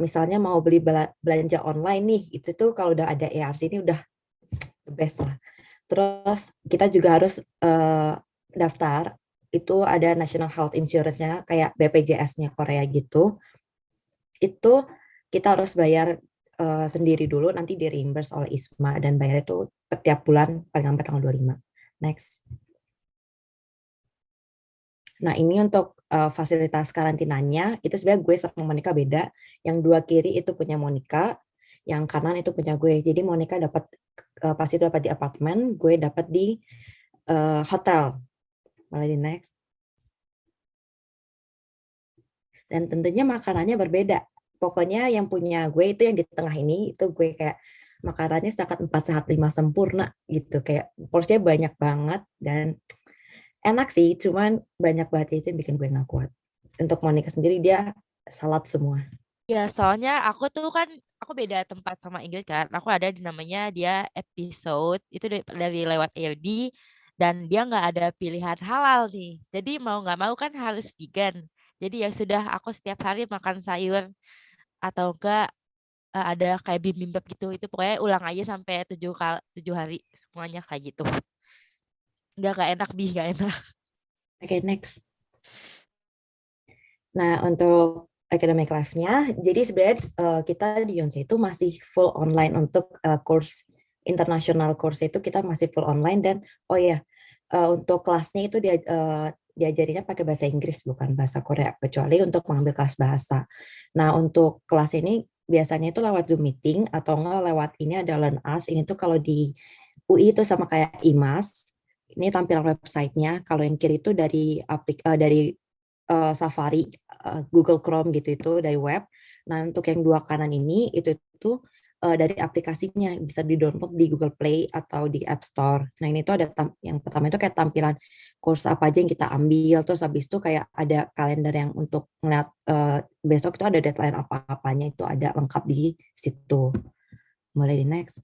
misalnya mau beli belanja online nih, itu tuh kalau udah ada ARC ini udah the best lah. Terus kita juga harus daftar, itu ada National Health Insurance-nya kayak BPJS-nya Korea gitu. Itu kita harus bayar sendiri dulu, nanti di reimburse oleh ISMA dan bayar itu setiap bulan paling lambat tanggal 25. Next. Nah, ini untuk fasilitas karantinanya, itu sebenarnya gue sama Monica beda. Yang dua kiri itu punya Monica, yang kanan itu punya gue. Jadi Monica dapat pasti dapat di apartemen, gue dapat di hotel. Mulai di next. Dan tentunya makanannya berbeda. Pokoknya yang punya gue itu yang di tengah ini, itu gue kayak makanannya sangat 4 sehat 5 sempurna gitu. Kayak porsinya banyak banget dan enak sih, cuman banyak banget itu yang bikin gue nggak kuat. Untuk Monica sendiri dia salad semua. Ya, soalnya aku beda tempat sama Ingrid kan. Aku ada di namanya dia episode, itu dari lewat AirD, dan dia nggak ada pilihan halal nih. Jadi mau nggak mau kan harus vegan. Jadi ya sudah, aku setiap hari makan sayur atau enggak ada kayak bibimbap gitu. Itu pokoknya ulang aja sampai 7 hari semuanya kayak gitu. Nggak enak, nggak enak. Oke, next. Nah, untuk academic life-nya, jadi sebenarnya kita di Yonsei itu masih full online untuk course international course itu kita masih full online dan untuk kelasnya itu diajarinnya pakai bahasa Inggris bukan bahasa Korea kecuali untuk mengambil kelas bahasa. Nah, untuk kelas ini biasanya itu lewat Zoom meeting atau enggak lewat ini ada Learn Us. Ini tuh kalau di UI itu sama kayak IMAS. Ini tampilan websitenya. Kalau yang kiri itu dari Safari, Google Chrome gitu itu dari web. Nah, untuk yang dua kanan ini itu dari aplikasinya bisa di-download di Google Play atau di App Store. Nah, ini tuh ada yang pertama itu kayak tampilan course apa aja yang kita ambil, terus habis itu kayak ada kalender yang untuk ngeliat besok itu ada deadline apa-apanya itu ada lengkap di situ. Mulai di next.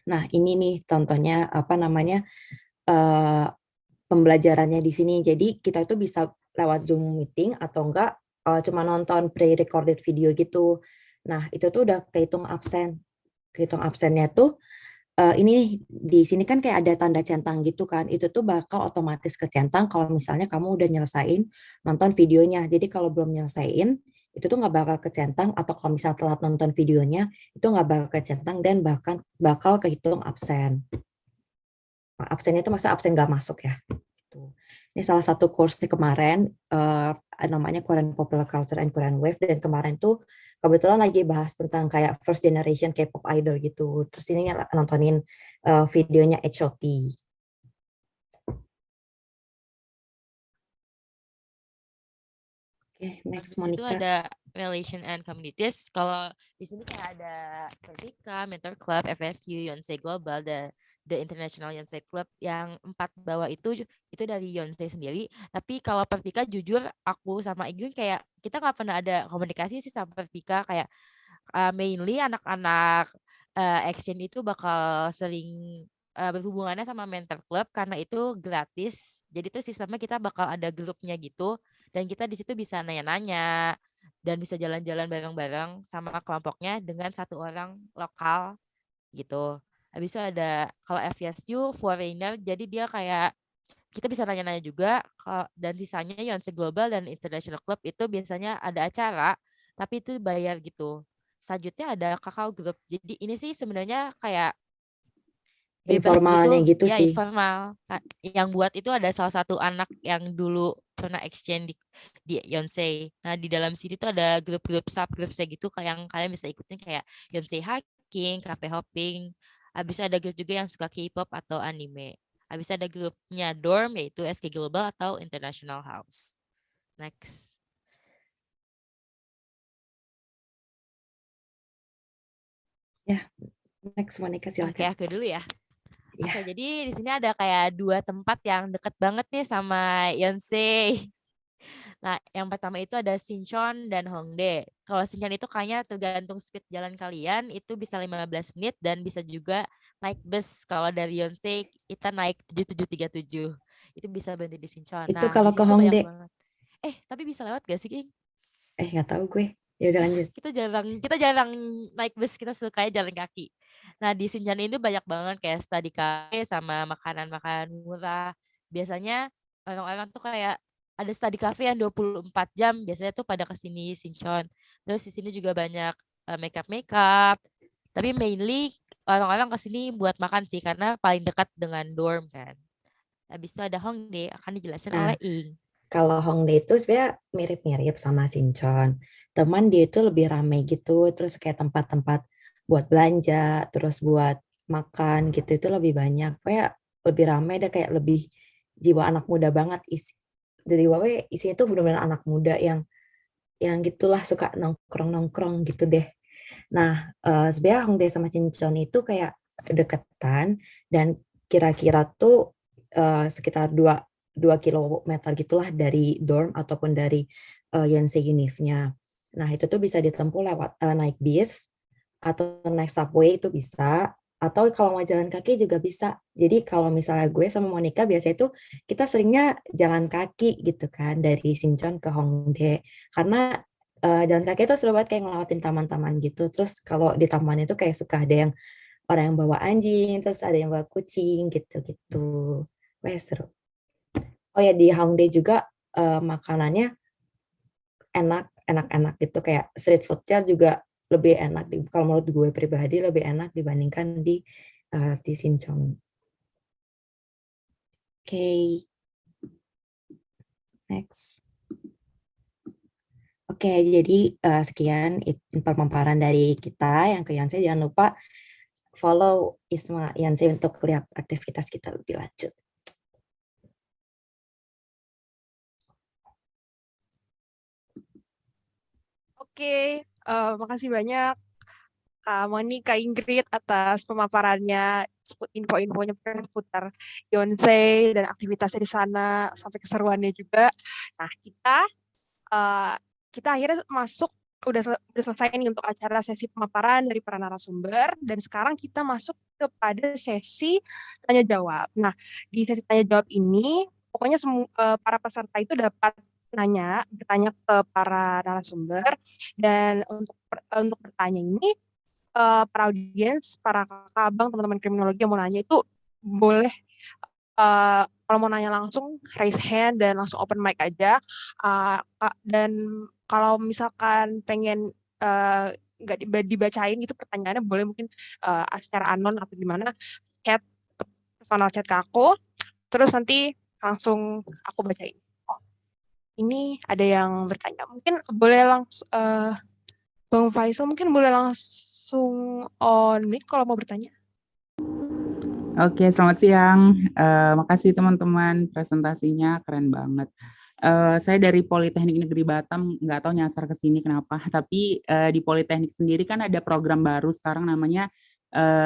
Nah, ini nih contohnya pembelajarannya di sini. Jadi kita itu bisa lewat Zoom meeting atau enggak cuma nonton pre-recorded video gitu. Nah, itu tuh udah kehitung absen. Kehitung absennya tuh ini di sini kan kayak ada tanda centang gitu kan. Itu tuh bakal otomatis kecentang kalau misalnya kamu udah nyelesain nonton videonya. Jadi kalau belum nyelesain itu tuh nggak bakal kecentang, atau kalau misalnya telat nonton videonya itu nggak bakal kecentang dan bahkan bakal kehitung absen. Absennya itu maksudnya absen nggak masuk ya. Ini salah satu course kemarin namanya Korean Popular Culture and Korean Wave, dan kemarin tuh kebetulan lagi bahas tentang kayak first generation K-pop idol gitu. Terus ini nontonin videonya HOT. Oke, next Monica. Itu Monica. ada relation and communities. Kalau di sini kayak ada Vertika, Mentor Club, FSU, Yonsei Global, The International Yonsei Club. Yang 4 bawah itu dari Yonsei sendiri. Tapi kalau Vertika jujur aku sama Igun kayak kita nggak pernah ada komunikasi sih sama Vertika. Kayak mainly anak-anak action itu bakal sering berhubungannya sama Mentor Club karena itu gratis. Jadi tuh sistemnya kita bakal ada grupnya gitu. Dan kita di situ bisa nanya-nanya dan bisa jalan-jalan bareng-bareng sama kelompoknya dengan 1 orang lokal gitu. Habis itu ada kalau FSU foreigner, jadi dia kayak kita bisa nanya-nanya juga. Dan sisanya Yonsei Global dan International Club itu biasanya ada acara, tapi itu bayar gitu. Selanjutnya ada Kakao Group. Jadi ini sih sebenarnya kayak bebas Informalnya gitu, gitu ya sih. informal. Yang buat itu ada salah satu anak yang dulu pernah exchange di Yonsei. Nah di dalam sini tuh ada grup-grup subgrupnya gitu, kayak yang kalian bisa ikutin kayak Yonsei Hacking, Cafe Hopping. Habis ada grup juga yang suka K-pop atau anime. Habis ada grupnya dorm yaitu SK Global atau International House. Next. Ya, next Monica Oke, silakan. aku dulu ya. Ya. Oke, jadi di sini ada kayak 2 tempat yang deket banget nih sama Yonsei. Nah, yang pertama itu ada Sinchon dan Hongdae. Kalau Sinchon itu kayaknya tergantung speed jalan kalian, itu bisa 15 menit dan bisa juga naik bus. Kalau dari Yonsei kita naik 7737. Itu bisa berhenti di Sinchon. Itu Nah, di kalau ke sini tuh banyak Hongdae. banget. Tapi bisa lewat gak sih, King? Nggak tahu gue. Ya udah lanjut. Kita jarang naik bus, kita suka jalan kaki. Nah, di Sinjan ini banyak banget kayak study cafe sama makanan-makanan murah. Biasanya orang-orang tuh kayak ada study cafe yang 24 jam, biasanya tuh pada kesini Sinchon. Terus di sini juga banyak makeup. Tapi mainly orang-orang kesini buat makan sih karena paling dekat dengan dorm kan. Habis itu ada Hongdae akan dijelasin Nah, oleh Ing. kalau Hongdae itu sebenarnya mirip-mirip sama Sinchon. Teman dia itu lebih ramai gitu, terus kayak tempat-tempat buat belanja, terus buat makan gitu itu lebih banyak. Kayak lebih ramai, ada kayak lebih jiwa anak muda banget isi. Jadi wae isinya tuh benar-benar anak muda yang gitulah suka nongkrong-nongkrong gitu deh. Nah, sebenarnya Hongdae sama Sinchon itu kayak deketan dan kira-kira tuh sekitar 2 kilometer gitulah dari dorm ataupun dari Yonsei Univ-nya. Nah, itu tuh bisa ditempuh lewat naik bis atau naik subway itu bisa, atau kalau mau jalan kaki juga bisa. Jadi kalau misalnya gue sama Monica biasa itu kita seringnya jalan kaki gitu kan dari Sinchon ke Hongdae. Karena jalan kaki itu seru banget kayak ngelewatin taman-taman gitu. Terus kalau di taman itu kayak suka ada yang orang yang bawa anjing, terus ada yang bawa kucing gitu-gitu. Wah, seru. Oh ya, di Hongdae juga makanannya enak gitu, kayak street food-nya juga lebih enak. Kalau menurut gue pribadi lebih enak dibandingkan di Sinchon. Oke. Next. Oke, jadi sekian pemaparan dari kita yang ke Yonsei. Jangan lupa follow Isma Yonsei untuk lihat aktivitas kita lebih lanjut. Oke, makasih banyak Kak Moni, Kak Ingrid atas pemaparannya, info-infonya seputar Yonsei dan aktivitasnya di sana sampai keseruannya juga. Nah, kita akhirnya udah selesai nih untuk acara sesi pemaparan dari para narasumber, dan sekarang kita masuk kepada sesi tanya jawab. Nah, di sesi tanya jawab ini pokoknya para peserta itu dapat bertanya ke para narasumber, dan untuk bertanya ini para audiens, para kakak abang, teman-teman kriminologi yang mau nanya itu boleh kalau mau nanya langsung raise hand dan langsung open mic aja. Dan kalau misalkan pengen nggak dibacain gitu pertanyaannya, boleh mungkin secara anon atau gimana, personal chat ke aku, terus nanti langsung aku bacain. Oh, ini ada yang bertanya, mungkin boleh langsung Bang Faisal mungkin boleh langsung on mic kalau mau bertanya. Oke, selamat siang. Makasih teman-teman, presentasinya keren banget. Saya dari Politeknik Negeri Batam, nggak tahu nyasar ke sini kenapa, tapi di Politeknik sendiri kan ada program baru sekarang namanya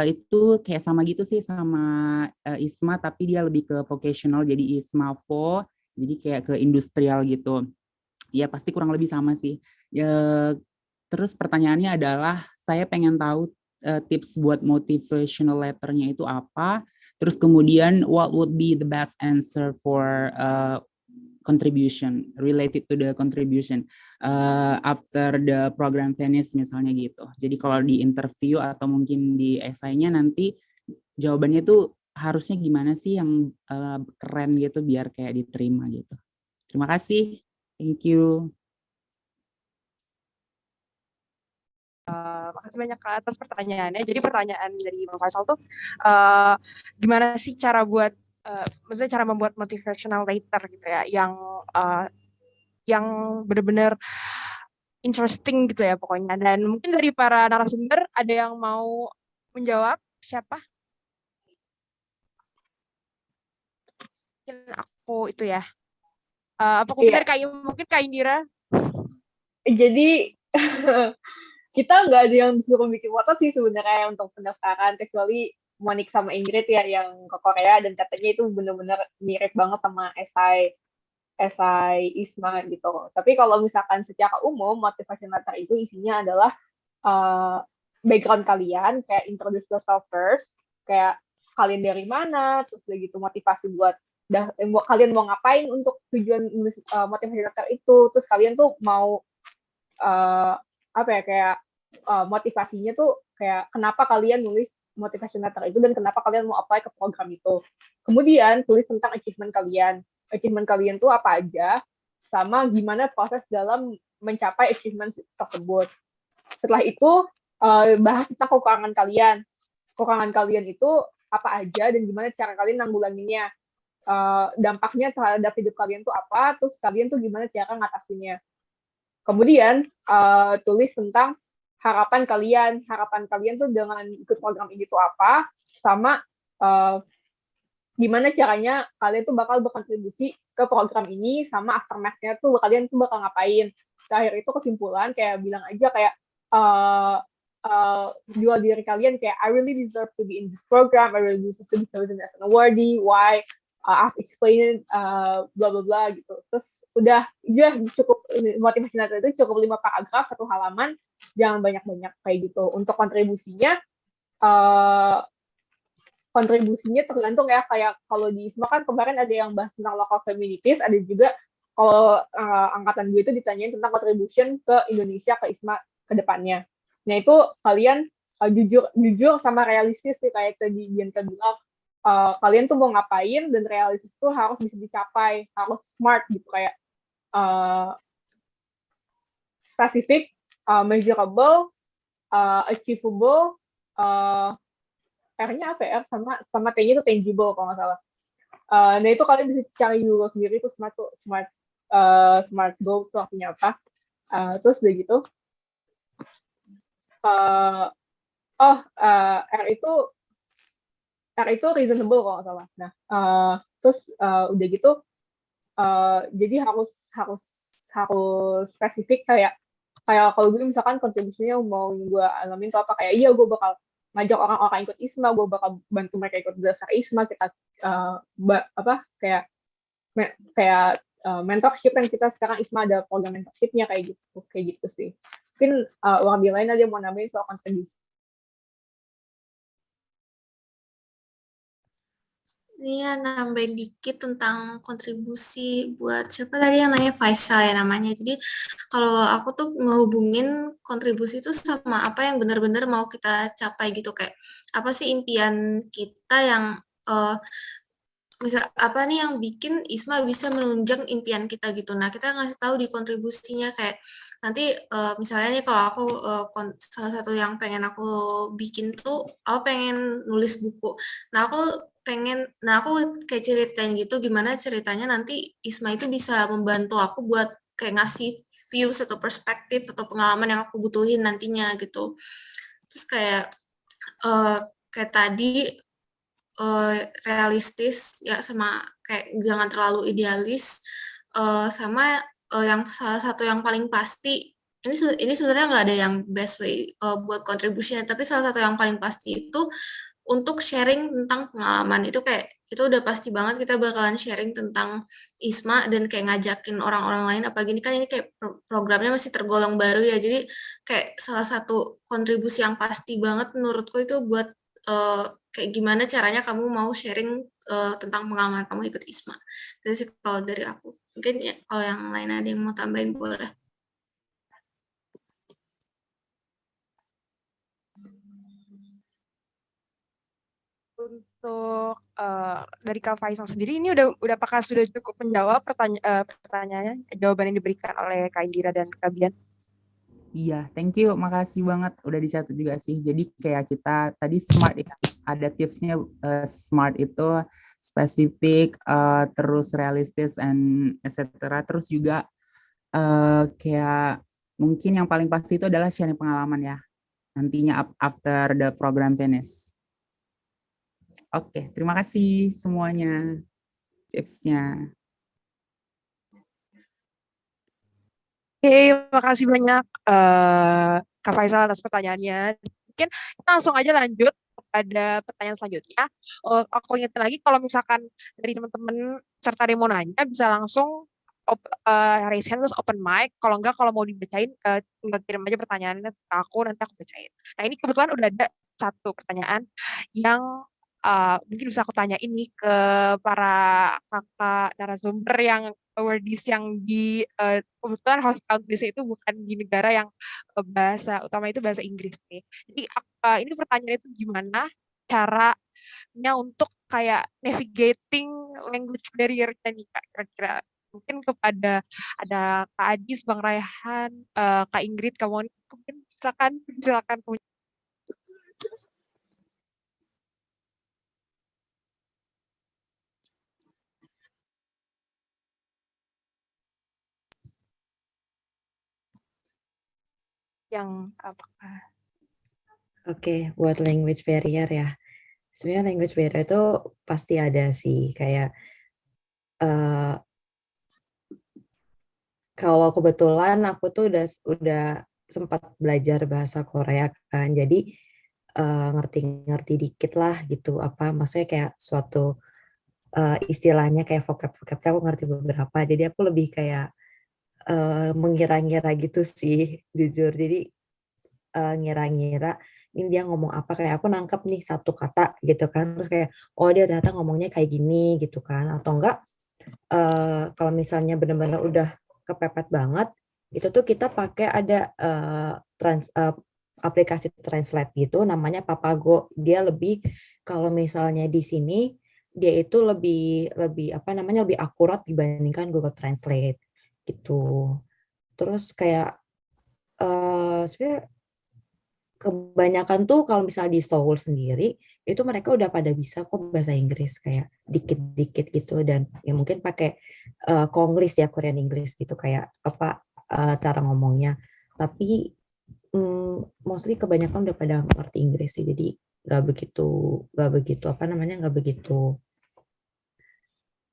itu kayak sama gitu sih sama ISMA, tapi dia lebih ke vocational, jadi ISMAVO, jadi kayak ke industrial gitu. Ya pasti kurang lebih sama sih. Terus pertanyaannya adalah, saya pengen tahu tips buat motivational letternya itu apa, terus kemudian what would be the best answer for contribution, related to the contribution after the program finish misalnya gitu. Jadi kalau di interview atau mungkin di esainya nanti jawabannya tuh harusnya gimana sih yang keren gitu biar kayak diterima gitu. Terima kasih. Thank you. Makasih banyak Kak atas pertanyaannya. Jadi pertanyaan dari Bang Faisal tuh gimana sih cara buat maksudnya cara membuat motivational letter gitu ya yang benar-benar interesting gitu ya pokoknya. Dan mungkin dari para narasumber ada yang mau menjawab? Siapa? Mungkin aku itu ya. Apa mungkin Iya. dari mungkin Kak Indira? Jadi kita nggak ada yang disuruh bikin workshop sih sebenarnya untuk pendaftaran, kecuali Monik sama Ingrid ya yang ke Korea, dan katanya itu bener-bener mirip banget sama esai ISMA gitu. Tapi kalau misalkan secara umum motivation letter itu isinya adalah background kalian, kayak introduce yourself first, kayak kalian dari mana, terus udah gitu motivasi buat kalian mau ngapain untuk tujuan motivation letter itu, terus kalian tuh mau apa ya, kayak motivasinya tuh kayak kenapa kalian nulis motivation letter itu dan kenapa kalian mau apply ke program itu. Kemudian tulis tentang achievement kalian. Achievement kalian tuh apa aja, sama gimana proses dalam mencapai achievement tersebut. Setelah itu bahas tentang kekurangan kalian. Kekurangan kalian itu apa aja dan gimana cara kalian nanggulanginnya. Dampaknya terhadap hidup kalian tuh apa, terus kalian tuh gimana cara ngatasinnya. Kemudian tulis tentang harapan kalian tuh dengan ikut program ini tuh apa, sama gimana caranya kalian tuh bakal berkontribusi ke program ini, sama aftermath-nya tuh kalian tuh bakal ngapain. Terakhir itu kesimpulan, kayak bilang aja kayak jual diri kalian, kayak I really deserve to be in this program, I really deserve to be chosen as an awardee, why, I've explained bla bla bla gitu. Terus udah cukup, motivasi letter itu cukup 5 paragraf, 1 halaman, jangan banyak-banyak kayak gitu. Untuk kontribusinya tergantung ya, kayak kalau di ISMA kan kemarin ada yang bahas tentang local communities, ada juga kalau angkatan gue itu ditanyain tentang contribution ke Indonesia ke ISMA ke depannya. Nah itu kalian jujur sama realistis sih, kayak tadi Bianca bilang, kalian tuh mau ngapain, dan realistis tuh harus bisa dicapai, harus smart gitu, kayak spesifik, measurable, achievable, R-nya apa ya? Sama T-nya itu tangible kalau nggak salah. Nah itu kalian bisa cari dulu sendiri tuh smart goal itu artinya apa. Terus udah gitu, R itu reasonable kalau nggak salah. Nah terus udah gitu, jadi harus spesifik, kayak kalau gue misalkan kontribusinya mau gue alamin tuh apa, kayak iya gue bakal ngajak orang-orang ikut ISMA, gue bakal bantu mereka ikut daftar ISMA, kita kayak mentorship kan, kita sekarang ISMA ada program mentorshipnya kayak gitu sih. Mungkin orang lain aja mau nambahin soal kontribusi. Ini ya nambahin dikit tentang kontribusi buat siapa tadi yang namanya Faisal ya namanya. Jadi kalau aku tuh ngehubungin kontribusi itu sama apa yang benar-benar mau kita capai gitu, kayak apa sih impian kita yang bisa apa nih yang bikin ISMA bisa menunjang impian kita gitu. Nah kita ngasih tahu di kontribusinya, kayak nanti misalnya nih kalau aku salah satu yang pengen aku bikin tuh, aku pengen nulis buku. Nah aku kayak ceritain gitu gimana ceritanya nanti ISMA itu bisa membantu aku buat kayak ngasih views atau perspektif atau pengalaman yang aku butuhin nantinya gitu. Terus kayak tadi realistis ya, sama kayak jangan terlalu idealis, sama yang salah satu yang paling pasti, ini sebenarnya nggak ada yang best way buat contribution, tapi salah satu yang paling pasti itu untuk sharing tentang pengalaman. Itu kayak itu udah pasti banget kita bakalan sharing tentang ISMA dan kayak ngajakin orang-orang lain, apalagi ini kan ini kayak programnya masih tergolong baru ya, jadi kayak salah satu kontribusi yang pasti banget menurutku itu buat kayak gimana caranya kamu mau sharing tentang pengalaman kamu ikut ISMA. Jadi sih kalau dari aku. Mungkin ya, kalau yang lain ada yang mau tambahin boleh. dari Kak Faisal sendiri ini udah apakah sudah cukup menjawab pertanyaannya, jawaban yang diberikan oleh Kak Indira dan Kak Bian? Iya, thank you, makasih banget udah dicatat juga sih. Jadi kayak kita tadi SMART ya, ada tipsnya. SMART itu spesifik, terus realistis, and etc. Terus juga kayak mungkin yang paling pasti itu adalah sharing pengalaman ya, nantinya after the program finish. Oke, terima kasih semuanya tipsnya. Oke, makasih banyak Kak Faisal atas pertanyaannya. Mungkin kita langsung aja lanjut kepada pertanyaan selanjutnya. Aku ingetin lagi kalau misalkan dari teman-teman serta yang mau nanya bisa langsung raise hand terus open mic. Kalau enggak, kalau mau dibacain tinggal kirim aja pertanyaannya ke aku, nanti aku bacain. Nah, ini kebetulan udah ada satu pertanyaan yang mungkin bisa aku tanya ini ke para kakak narasumber yang awardees yang di kebetulan host country itu bukan di negara yang bahasa utama itu bahasa Inggris nih. Jadi ini pertanyaan itu gimana caranya untuk kayak navigating language barrier nih Kak, kira-kira mungkin kepada ada Kak Adis, Bang Raihan, Kak Ingrid, Kak Moni, mungkin silakan. Yang apakah Oke, buat language barrier ya. Sebenarnya language barrier itu pasti ada sih. Kayak kalau kebetulan aku tuh udah sempat belajar bahasa Korea kan. Jadi ngerti-ngerti dikit lah gitu. Apa maksudnya kayak suatu istilahnya kayak vocab-vocab aku ngerti beberapa. Jadi aku lebih kayak mengira-ngira gitu sih, jujur. Jadi ngira-ngira ini dia ngomong apa, kayak aku nangkep nih satu kata gitu kan, terus kayak oh dia ternyata ngomongnya kayak gini gitu kan, atau enggak kalau misalnya benar-benar udah kepepet banget itu tuh kita pakai ada aplikasi translate gitu namanya Papago. Dia lebih, kalau misalnya di sini dia itu lebih apa namanya, lebih akurat dibandingkan Google Translate gitu. Terus kayak sebenarnya kebanyakan tuh kalau misalnya di Seoul sendiri itu mereka udah pada bisa kok bahasa Inggris kayak dikit-dikit gitu, dan ya mungkin pakai Konglis ya, Korean English gitu kayak apa cara ngomongnya. Tapi mostly kebanyakan udah pada ngerti Inggris sih, jadi nggak begitu apa namanya, nggak begitu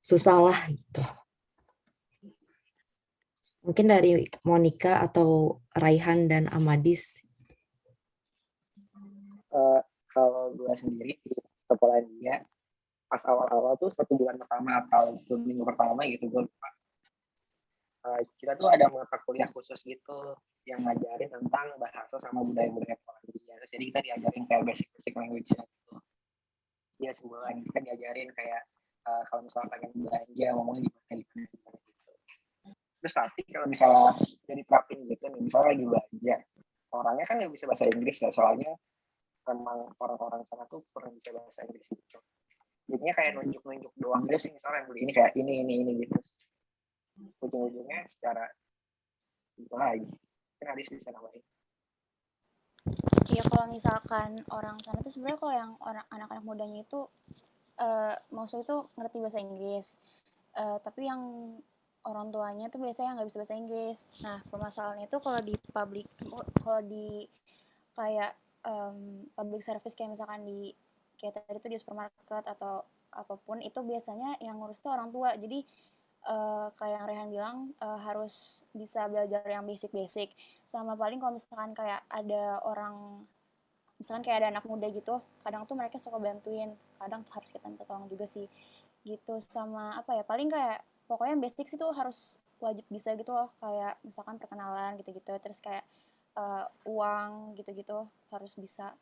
susah lah gitu. Mungkin dari Monica atau Raihan dan Amadis. Kalau gue sendiri di Polandia pas awal-awal tuh 1 bulan pertama atau 2 minggu pertama gitu gue lupa, kita tuh ada mata kuliah khusus gitu yang ngajarin tentang bahasa sama budaya-budaya Polandia. Terus jadi kita diajarin kayak basic language gitu. Ya sebulan kita diajarin kayak kalau misalnya pengen belanja ngomongnya di mana gitu. Terus tapi kalau misalnya jadi terapin gitu nih, misalnya lagi belanja, orangnya kan nggak bisa bahasa Inggris ya, soalnya memang orang-orang sana tuh kurang bisa bahasa Inggris gitu. Jadinya kayak nunjuk-nunjuk doang gitu sih, misalnya yang beli ini kayak ini gitu. Ujung-ujungnya secara itu lagi. Kan Adis bisa nambahin. Iya, kalau misalkan orang sana tuh sebenarnya kalau yang orang anak-anak mudanya itu maksudnya itu ngerti bahasa Inggris, tapi yang orang tuanya tuh biasanya nggak bisa bahasa Inggris. Nah, permasalahannya itu kalau di kayak public service kayak misalkan di kayak tadi tuh di supermarket atau apapun, itu biasanya yang ngurus tuh orang tua. Jadi kayak yang Rehan bilang harus bisa belajar yang basic-basic. Sama paling kalau misalkan kayak ada orang, misalkan kayak ada anak muda gitu, kadang tuh mereka suka bantuin, kadang harus kita minta tolong juga sih gitu. Sama apa ya, paling kayak pokoknya basic sih tuh harus wajib bisa gitu loh, kayak misalkan perkenalan gitu-gitu, terus kayak uang gitu-gitu harus bisa.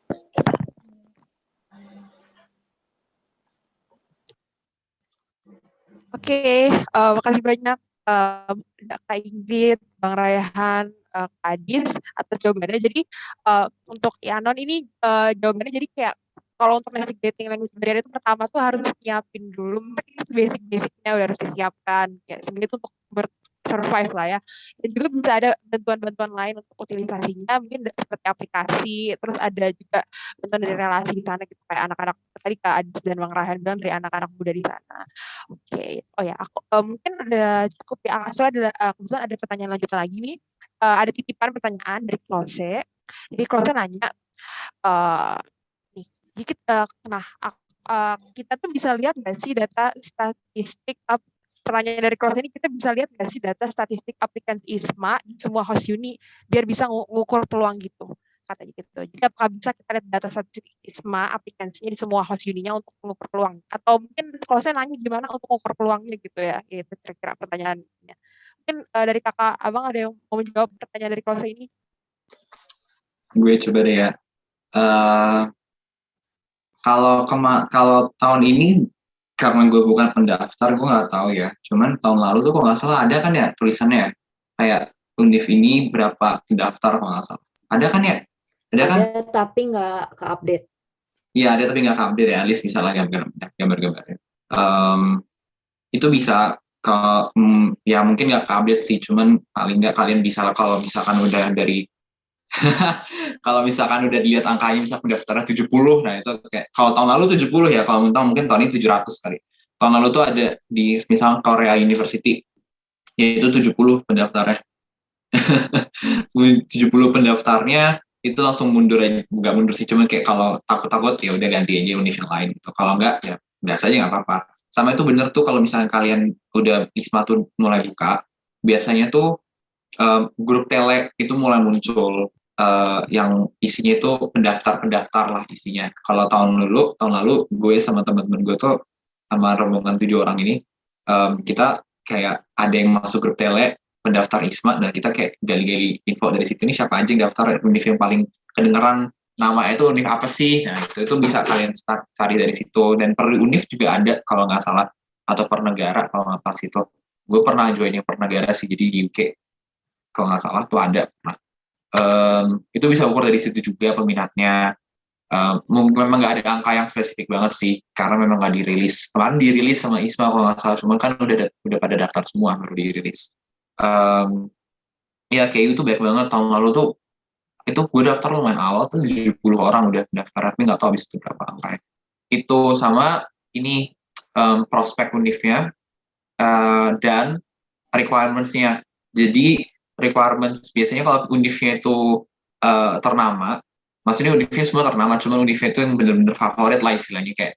Oke, makasih banyak Kak Ingrid, Bang Raihan, Kak Adis atas jawabannya. Jadi untuk Ianon ini jawabannya jadi kayak kalau untuk navigating language barrier itu pertama tuh harus nyiapin dulu basic-basicnya udah harus disiapkan kayak sebegitu untuk survive lah ya. Dan juga bisa ada bantuan-bantuan lain untuk utilisasinya, mungkin seperti aplikasi, terus ada juga bantuan dari relasi di sana gitu kayak anak-anak tadi Kak Adis dan Bang Rahan bilang dari anak-anak muda di sana. Oke. Oh ya, aku mungkin udah cukup ya. Soalnya kebetulan ada pertanyaan lanjutan lagi nih. Ada titipan pertanyaan dari Klose. Jadi Klose nanya, eh nih, kita tuh bisa lihat nggak sih data statistik pertanyaan dari Klaus ini, kita bisa lihat nggak sih data statistik aplikasi ISMA di semua host uni biar bisa ngukur peluang gitu katanya gitu. Jadi apakah bisa kita lihat data statistik ISMA aplikasinya di semua host uninya untuk mengukur peluang, atau mungkin kalau saya nanya gimana untuk mengukur peluangnya gitu ya, itu kira-kira pertanyaannya. Mungkin dari kakak abang ada yang mau menjawab pertanyaan dari Klaus ini? Gue coba deh ya. Kalau tahun ini karena gue bukan pendaftar, gue nggak tahu ya. Cuman tahun lalu tuh kalau nggak salah ada kan ya tulisannya ya, kayak Univ ini berapa pendaftar kalau nggak salah. Ada kan ya? Ada kan? Ada tapi nggak ke-update. Iya ada tapi nggak ke-update ya, at least misalnya gambar-gambarnya. Itu bisa ya mungkin nggak ke-update sih, cuman paling nggak kalian bisa lah kalau misalkan udah dari kalau misalkan udah dilihat angkanya bisa pendaftaran 70, nah itu kayak kalau tahun lalu 70 ya, kalau mungkin tahun ini 700 kali. Tahun lalu tuh ada di misalnya Korea University, yaitu 70 pendaftarnya. 70 pendaftarnya itu langsung mundur aja, nggak mundur sih, cuma kayak kalau takut-takut ya udah ganti aja univ yang lain gitu. Kalau enggak ya gas aja nggak apa-apa. Sama itu bener tuh kalau misalnya kalian udah ISMA tuh mulai buka, biasanya tuh grup tele itu mulai muncul yang isinya itu pendaftar lah isinya. Kalau tahun lalu gue sama teman-teman gue tuh sama rombongan 7 orang ini kita kayak ada yang masuk grup tele pendaftar ISMA, dan kita kayak gali-gali info dari situ, ini siapa aja yang daftar, univ yang paling kedengeran nama itu univ apa sih. Nah itu bisa kalian start cari dari situ, dan per univ juga ada kalau nggak salah, atau per negara kalau nggak pas itu. Gue pernah join yang per negara sih, jadi di UK kalau nggak salah tuh ada. Nah, itu bisa ukur dari situ juga peminatnya. Memang nggak ada angka yang spesifik banget sih, karena memang nggak dirilis. Kemarin dirilis sama ISMA kalau nggak salah, cuman kan udah pada daftar semua baru dirilis. Ya kayak itu baik banget. Tahun lalu tuh itu gue daftar lumayan awal tuh 70 orang udah daftar, tapi nggak tahu habis itu berapa angkanya. Itu sama ini prospek univnya dan requirements-nya. Jadi requirements biasanya kalau univnya itu ternama, maksudnya univnya semua ternama, cuma univnya itu yang benar-benar favorit lah istilahnya, kayak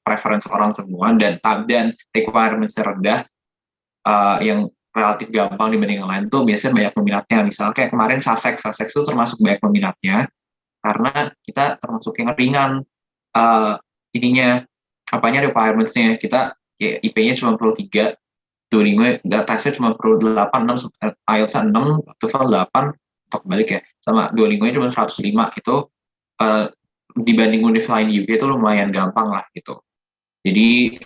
preference orang semua, dan requirements-nya rendah, yang relatif gampang dibanding yang lain tuh biasanya banyak peminatnya. Misalnya kayak kemarin Sussex itu termasuk banyak peminatnya karena kita termasuk yang ringan ininya requirements-nya. Kita ya, IP-nya cuma perlu 3, Duolingo tesnya cuma perlu 8, 6, IELTS 6, TOEFL 8, atau balik ya, sama Duolingo-nya cuma 105, itu dibanding univ lain UK itu lumayan gampang lah gitu. Jadi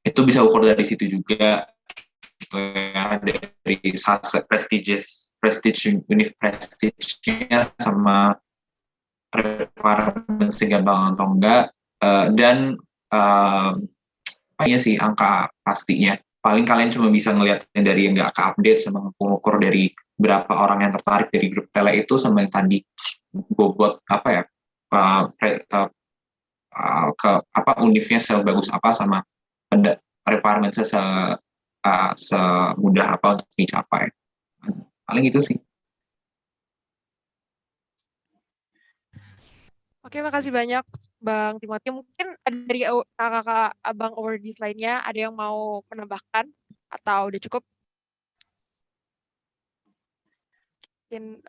itu bisa ukur dari situ juga gitu ya, dari univ prestige-nya sama requirement segampang atau enggak, dan sih angka pastinya paling kalian cuma bisa ngelihatnya dari yang nggak ke-update, sama mengukur dari berapa orang yang tertarik dari grup tele itu, sama yang tadi bobot ke univnya sebagus apa, sama requirement-nya semudah apa untuk dicapai. Paling itu sih. Oke, makasih banyak Bang Timothy. Mungkin dari kakak abang overview lainnya ada yang mau menambahkan atau udah cukup? Mungkin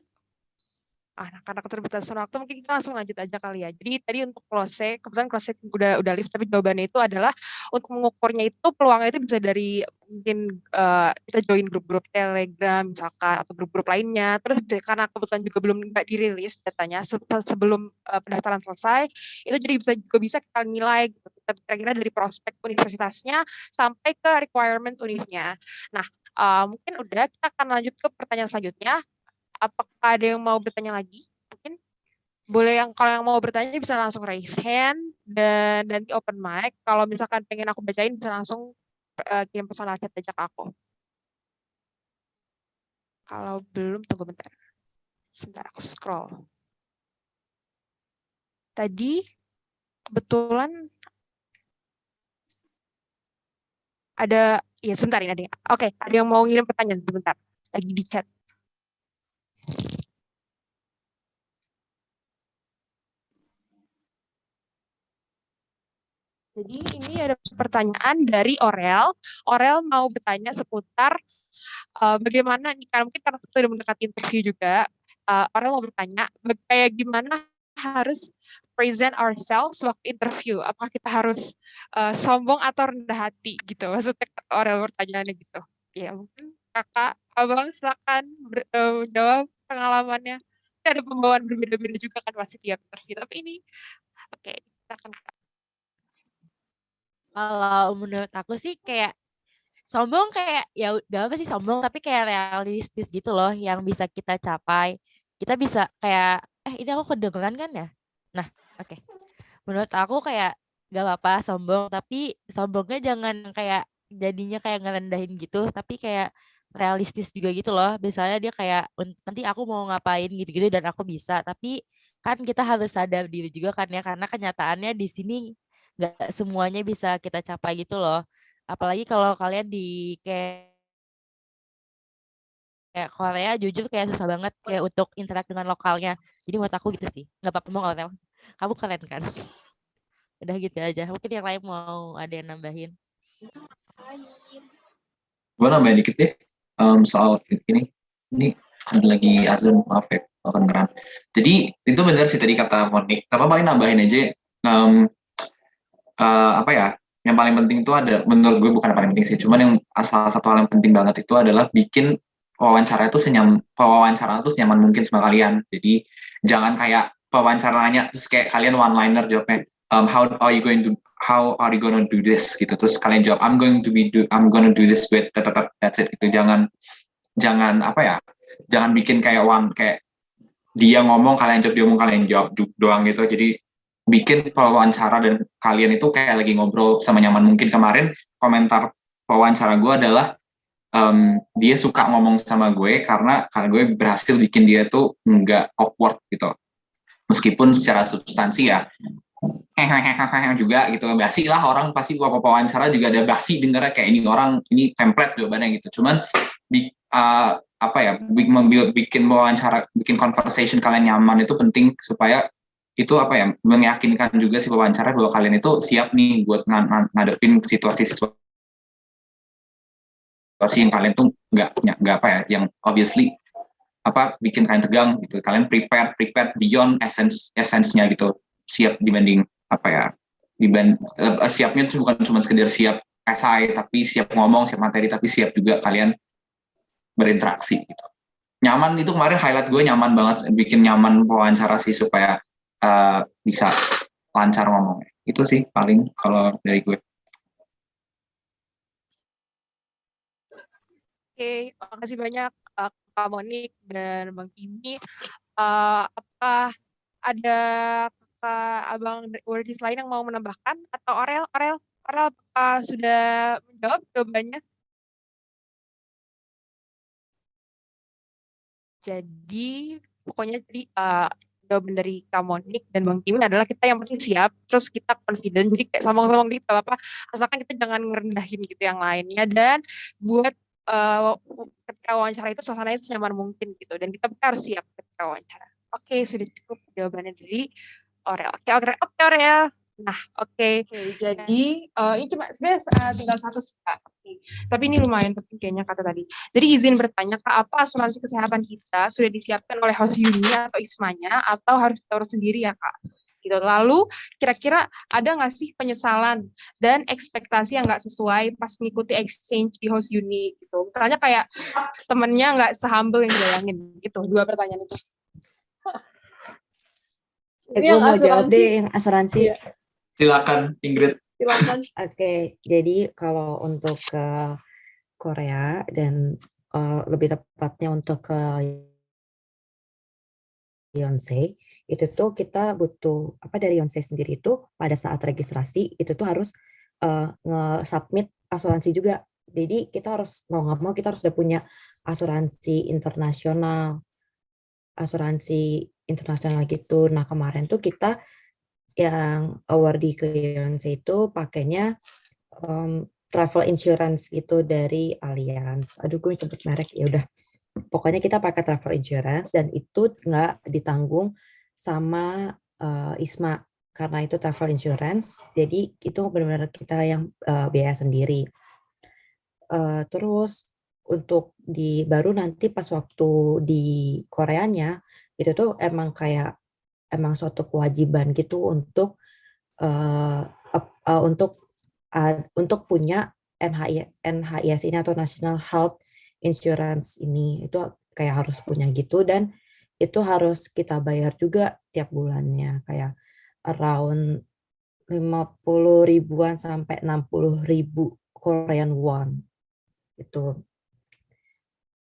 karena keterbatasan waktu mungkin kita langsung lanjut aja kali ya. Jadi tadi untuk close, kebetulan close udah lift, tapi jawabannya itu adalah untuk mengukurnya itu peluangnya itu bisa dari mungkin kita join grup-grup Telegram misalkan, atau grup-grup lainnya. Terus karena kebetulan juga belum nggak dirilis datanya sebelum pendaftaran selesai, itu jadi bisa kita nilai gitu. Kira-kira dari prospek universitasnya sampai ke requirement univnya. Nah, mungkin udah kita akan lanjut ke pertanyaan selanjutnya. Apakah ada yang mau bertanya lagi? Mungkin? Boleh kalau yang mau bertanya bisa langsung raise hand dan nanti open mic. Kalau misalkan pengen aku bacain bisa langsung kirim personal chat aja ke aku. Kalau belum tunggu bentar. Sebentar aku scroll. Tadi kebetulan ada ya sebentar ini ada. Oke, ada yang mau ngirim pertanyaan sebentar. Lagi di chat. Jadi ini ada pertanyaan dari Orel. Orel mau bertanya seputar bagaimana nih, karena mungkin karena kita sudah mendekati interview juga, Orel mau bertanya, kayak gimana harus present ourselves waktu interview? Apakah kita harus sombong atau rendah hati gitu? Maksudnya Orel pertanyaannya gitu. Ya mungkin kakak, abang silakan jawab pengalamannya. Ini ada pembawaan berbeda-beda juga kan pasti tiap interview. Tapi ini, oke, silakan Kak. Kalau menurut aku sih kayak sombong kayak ya gak apa sih sombong tapi kayak realistis gitu loh yang bisa kita capai. Kita bisa kayak ini aku kedengeran kan ya? Nah, oke. Menurut aku kayak gak apa-apa sombong tapi sombongnya jangan kayak jadinya kayak ngerendahin gitu tapi kayak realistis juga gitu loh. Misalnya dia kayak nanti aku mau ngapain gitu-gitu dan aku bisa tapi kan kita harus sadar diri juga kan ya karena kenyataannya di sini nggak semuanya bisa kita capai gitu loh. Apalagi kalau kalian di kayak Korea jujur kayak susah banget kayak untuk interaksi dengan lokalnya. Jadi menurut aku gitu sih. Nggak apa-apa mau Aurel. Kamu keren kan? Udah gitu aja. Mungkin yang lain mau ada yang nambahin. Gue nambahin dikit deh soal ini ada lagi azan, maaf ya kalau kedengeran. Jadi itu benar sih tadi kata Monik. Apa paling nambahin aja apa ya? Yang paling penting itu ada, menurut gue bukan yang paling penting sih, cuman yang salah satu hal yang penting banget itu adalah bikin wawancara itu senyaman mungkin sama kalian. Jadi jangan kayak wawancaranya terus kayak kalian one liner jawabnya how are you gonna do this gitu, terus kalian jawab I'm gonna do this with that's it gitu. Jangan apa ya, jangan bikin kayak dia ngomong kalian jawab doang gitu. Jadi bikin wawancara dan kalian itu kayak lagi ngobrol sama nyaman mungkin. Kemarin komentar wawancara gue adalah dia suka ngomong sama gue karena gue berhasil bikin dia tuh nggak awkward gitu, meskipun secara substansi ya juga gitu, basi lah, orang pasti wawancara juga ada basi dengarnya kayak ini template jawabannya gitu. Cuman apa ya, bikin wawancara, bikin conversation kalian nyaman itu penting supaya itu apa ya, meyakinkan juga si wawancara bahwa kalian itu siap nih buat ngadepin situasi yang kalian tuh nggak apa ya, yang obviously apa bikin kalian tegang gitu. Kalian prepare beyond essence-nya gitu, siap dibanding apa ya, siapnya itu bukan cuma sekedar siap esai tapi siap ngomong, siap materi, tapi siap juga kalian berinteraksi gitu. Nyaman itu kemarin highlight gue, nyaman banget, bikin nyaman wawancara sih supaya bisa lancar ngomongnya. Itu sih paling kalau dari gue. Oke, makasih banyak Kak Monik dan Bang Kimi. Apa ada Kak Abang Wordis lain yang mau menambahkan atau Orel apakah sudah menjawab jawabannya? Jadi pokoknya tadi jawaban dari Kak Monik dan Bang Kimi adalah kita yang penting siap, terus kita confident, jadi kayak sombong-sombong gitu apa, asalkan kita jangan ngerendahin gitu yang lainnya, dan buat ketika wawancara itu suasananya senyaman mungkin gitu, dan kita harus siap ketika wawancara. Oke, sudah cukup jawabannya dari Orel. Oke, Orel. Nah, oke. Jadi ini cuma sebenarnya tinggal satu sih, Kak. Tapi ini lumayan penting kayaknya kata tadi. Jadi izin bertanya, Kak, apa asuransi kesehatan kita sudah disiapkan oleh host uni atau ISMA-nya atau harus kita urus sendiri ya, Kak? Gitu. Lalu kira-kira ada nggak sih penyesalan dan ekspektasi yang nggak sesuai pas ngikuti exchange di host uni gitu? Misalnya kayak temennya nggak se-humble yang dibayangin gitu. Dua pertanyaan itu. Gue mau jawab deh yang asuransi. Iya. Silakan Ingrid. Silakan. Oke, jadi kalau untuk ke Korea dan lebih tepatnya untuk ke Yonsei, itu tuh kita butuh dari Yonsei sendiri itu pada saat registrasi itu tuh harus nge-submit asuransi juga. Jadi kita harus mau nggak mau kita harus udah punya asuransi internasional gitu. Nah kemarin tuh kita yang awardee ke Yonsei itu pakainya travel insurance gitu dari Allianz. Aduh gue sebut merek ya udah. Pokoknya kita pakai travel insurance dan itu nggak ditanggung sama ISMA karena itu travel insurance. Jadi itu benar-benar kita yang biaya sendiri. Terus untuk baru nanti pas waktu di Koreanya itu tuh emang suatu kewajiban gitu untuk untuk punya NHIS ini atau National Health Insurance ini itu kayak harus punya gitu dan itu harus kita bayar juga tiap bulannya kayak around 50 ribuan sampai 60 ribu Korean won itu.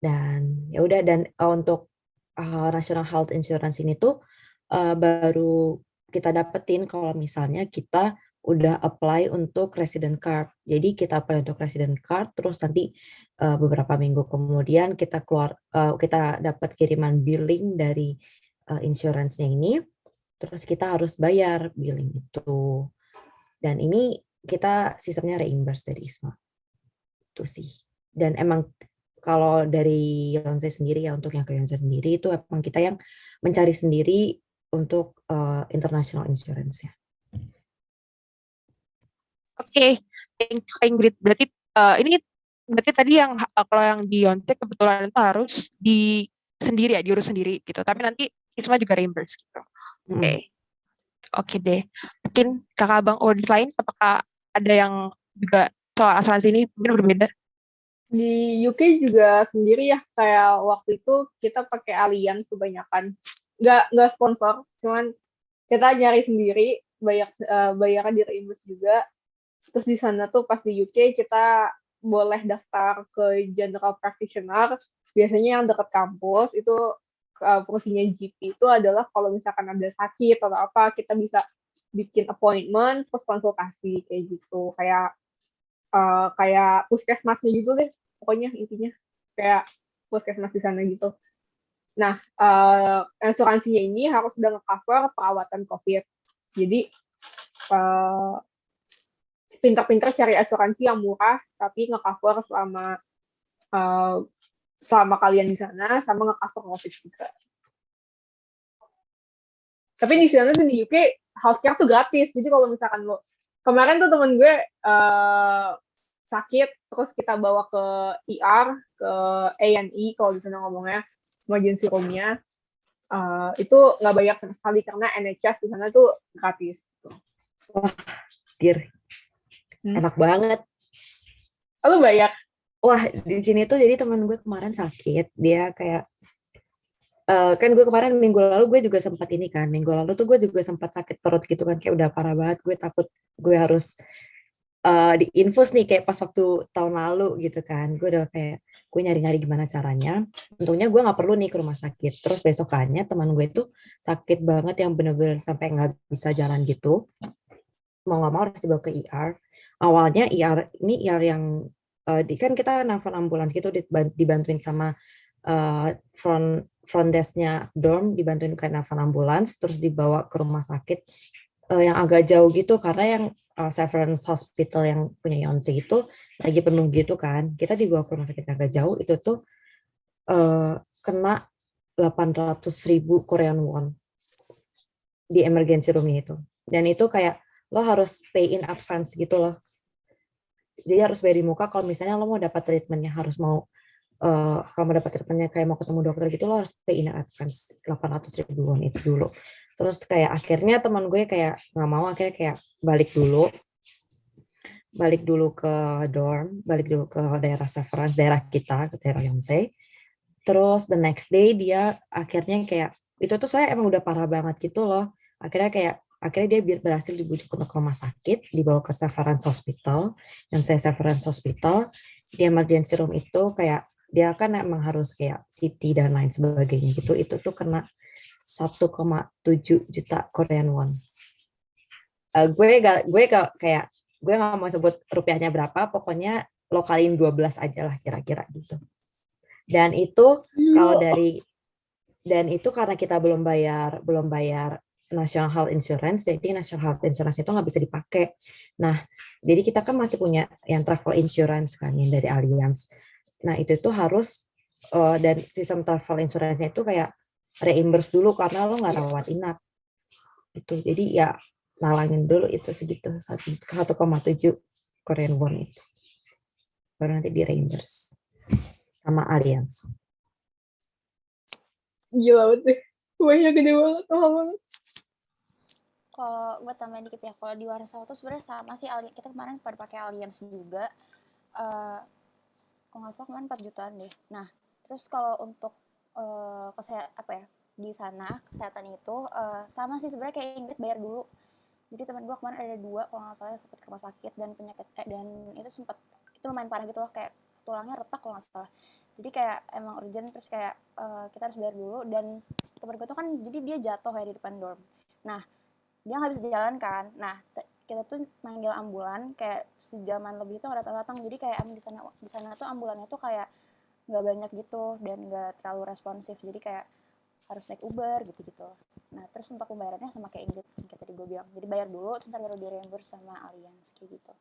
Dan ya udah dan untuk National Health Insurance ini tuh baru kita dapetin kalau misalnya kita udah apply untuk resident card. Jadi kita apply untuk resident card, terus nanti beberapa minggu kemudian kita kita dapat kiriman billing dari insurance-nya ini, terus kita harus bayar billing itu. Dan ini kita sistemnya reimburse dari ISMA. Itu sih. Dan emang kalau dari Yonsei sendiri ya untuk yang ke Yonsei sendiri itu emang kita yang mencari sendiri untuk international insurance-nya. Oke, thank you Ingrid. Berarti ini berarti tadi yang kalau yang di Yonsei kebetulan itu harus diurus sendiri gitu. Tapi nanti ISMA juga reimburse gitu. Oke deh. Mungkin kakak abang audit lain apakah ada yang juga soal asuransi ini mungkin berbeda? Di UK juga sendiri ya, kayak waktu itu kita pakai Allianz kebanyakan. Nggak sponsor, cuman kita nyari sendiri, bayarnya di reimburse juga. Terus di sana tuh pas di UK kita boleh daftar ke general practitioner, biasanya yang dekat kampus, itu fungsinya GP itu adalah kalau misalkan ada sakit atau apa, kita bisa bikin appointment, terus konsultasi, kayak gitu. Kayak puskesmasnya gitu deh, pokoknya intinya kayak puskesmas di sana gitu. Nah, asuransinya ini harus udah nge-cover perawatan COVID. Jadi pintar-pintar cari asuransi yang murah tapi nge-cover selama kalian di sana, sama nge-cover COVID juga. Tapi di sana tuh di UK healthcare tuh gratis. Jadi kalau misalkan lo kemarin tuh temen gue sakit, terus kita bawa ke ER, ke A&E kalau di sana ngomongnya, emergency room-nya, itu nggak bayar sama sekali karena NHS di sana tuh gratis. Wah, enak banget. Lu bayar? Wah, di sini tuh jadi teman gue kemarin sakit, dia kayak kan gue kemarin minggu lalu gue juga sempat minggu lalu tuh gue juga sempat sakit perut gitu kan, kayak udah parah banget, gue takut gue harus diinfus nih kayak pas waktu tahun lalu gitu kan. Gue udah kayak gue nyari-nyari gimana caranya. Untungnya gue nggak perlu nih ke rumah sakit. Terus besokannya teman gue tuh sakit banget yang bener-bener sampai nggak bisa jalan gitu. Mau nggak mau harus dibawa ke ER. Awalnya ER yang kan kita nelfon ambulans gitu, dibantuin sama front desk-nya dorm, dibantuin ke nelfon ambulans, terus dibawa ke rumah sakit yang agak jauh gitu karena yang Severance Hospital yang punya Yonsei itu lagi penuh gitu kan. Kita dibawa ke rumah sakit yang agak jauh, itu tuh kena 800.000 Korean won di emergency room itu. Dan itu kayak lo harus pay in advance gitu loh. Jadi harus bayar di muka kalau misalnya lo mau dapat treatmentnya, kalau mau dapat treatmentnya kayak mau ketemu dokter gitu, lo harus pay in advance 800.000 won itu dulu. Terus kayak akhirnya teman gue kayak nggak mau, akhirnya kayak balik dulu ke dorm, balik dulu ke daerah Severance, daerah kita, ke daerah Yonsei. Terus the next day dia akhirnya kayak, itu tuh saya emang udah parah banget gitu loh. Akhirnya dia berhasil dibujuk ke rumah sakit, dibawa ke Severance Hospital, Yonsei Severance Hospital. Di emergency room itu kayak, dia kan emang harus kayak CT dan lain sebagainya gitu, itu tuh kena 1,7 juta Korean won. Gue nggak mau sebut rupiahnya berapa, pokoknya lo kaliin 12 aja lah kira-kira gitu. Dan itu karena kita belum bayar National Health Insurance, jadi National Health Insurance itu nggak bisa dipakai. Nah, jadi kita kan masih punya yang travel insurance kan, yang dari Allianz. Nah, itu tuh harus, dan sistem travel insurance-nya itu kayak reimburse dulu karena lo nggak rawat inap. Itu, jadi ya nalangin dulu itu segitu, 1,7 Korean won itu. Baru nanti di reimburse sama Allianz. Gila banget sih. Banyak gede banget, mahal banget. Kalau gue tambahin dikit ya, kalau di Warsaw tuh sebenarnya sama sih, kita kemarin pada pakai Allianz juga. Kalau nggak salah kemarin 4 jutaan deh. Nah, terus kalau untuk di sana kesehatan itu sama sih sebenarnya kayak Ingrid, bayar dulu. Jadi teman gue kemarin ada 2 kalau nggak salah sempat ke rumah sakit dan penyakit dan itu lumayan parah gitu loh, kayak tulangnya retak kalau nggak salah. Jadi kayak emang urgent, terus kayak kita harus bayar dulu. Dan teman gue tuh kan jadi dia jatuh kayak di depan dorm. Nah, dia nggak bisa jalan kan. Nah, kita tuh manggil ambulan kayak sejaman lebih tuh nggak datang. Jadi kayak di sana tuh ambulannya tuh kayak nggak banyak gitu dan nggak terlalu responsif. Jadi kayak harus naik Uber gitu-gitu. Nah, terus untuk pembayarannya sama kayak Ingrid yang tadi gue bilang. Jadi bayar dulu, terus baru di reimburse sama Allianz kayak gitu.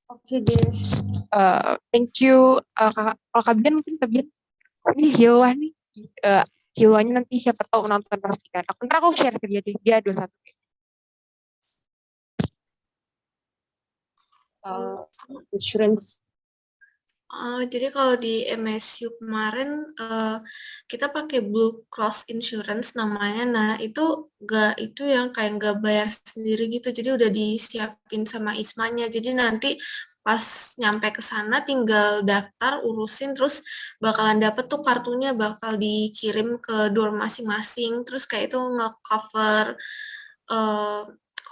Oke deh. Thank you. Kalau Kabian mungkin ini Hilwa nih. Hilwanya nanti siapa tahu nonton pasti kan. Ntar aku share ke dia deh. Dia 21. Insurance. Jadi kalau di MSU kemarin kita pakai Blue Cross Insurance namanya. Nah, itu yang kayak nggak bayar sendiri gitu. Jadi udah disiapin sama ISMA-nya. Jadi nanti pas nyampe ke sana tinggal daftar, urusin, terus bakalan dapet tuh kartunya, bakal dikirim ke dorm masing-masing. Terus kayak itu nge-cover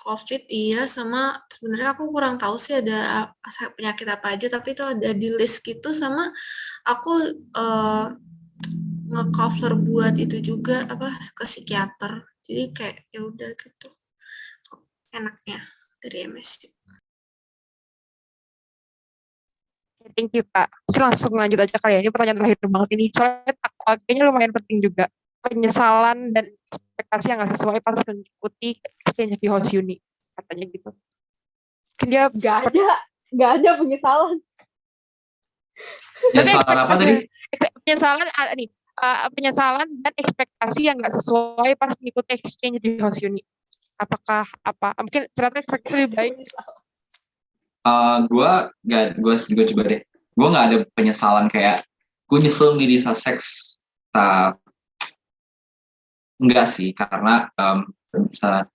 COVID, iya, sama sebenarnya aku kurang tahu sih ada penyakit apa aja, tapi itu ada di list gitu, sama aku nge-cover buat itu juga ke psikiater. Jadi kayak ya udah gitu. Enaknya dari MSU. Thank you, Kak. Mungkin langsung lanjut aja kali ya. Ini pertanyaan terakhir banget ini. Soalnya kayaknya lumayan penting juga. Penyesalan dan ekspektasi yang nggak sesuai pas mengikuti exchange di host uni. Katanya gitu. Mungkin dia Gak ada penyesalan. Penyesalan apa tadi? Penyesalan dan ekspektasi yang nggak sesuai pas mengikuti exchange di host uni. Apakah mungkin ternyata ekspektasi lebih baik. Gue coba deh. Gue nggak ada penyesalan kayak gue nyesel milih Sussex. Enggak sih, karena bisa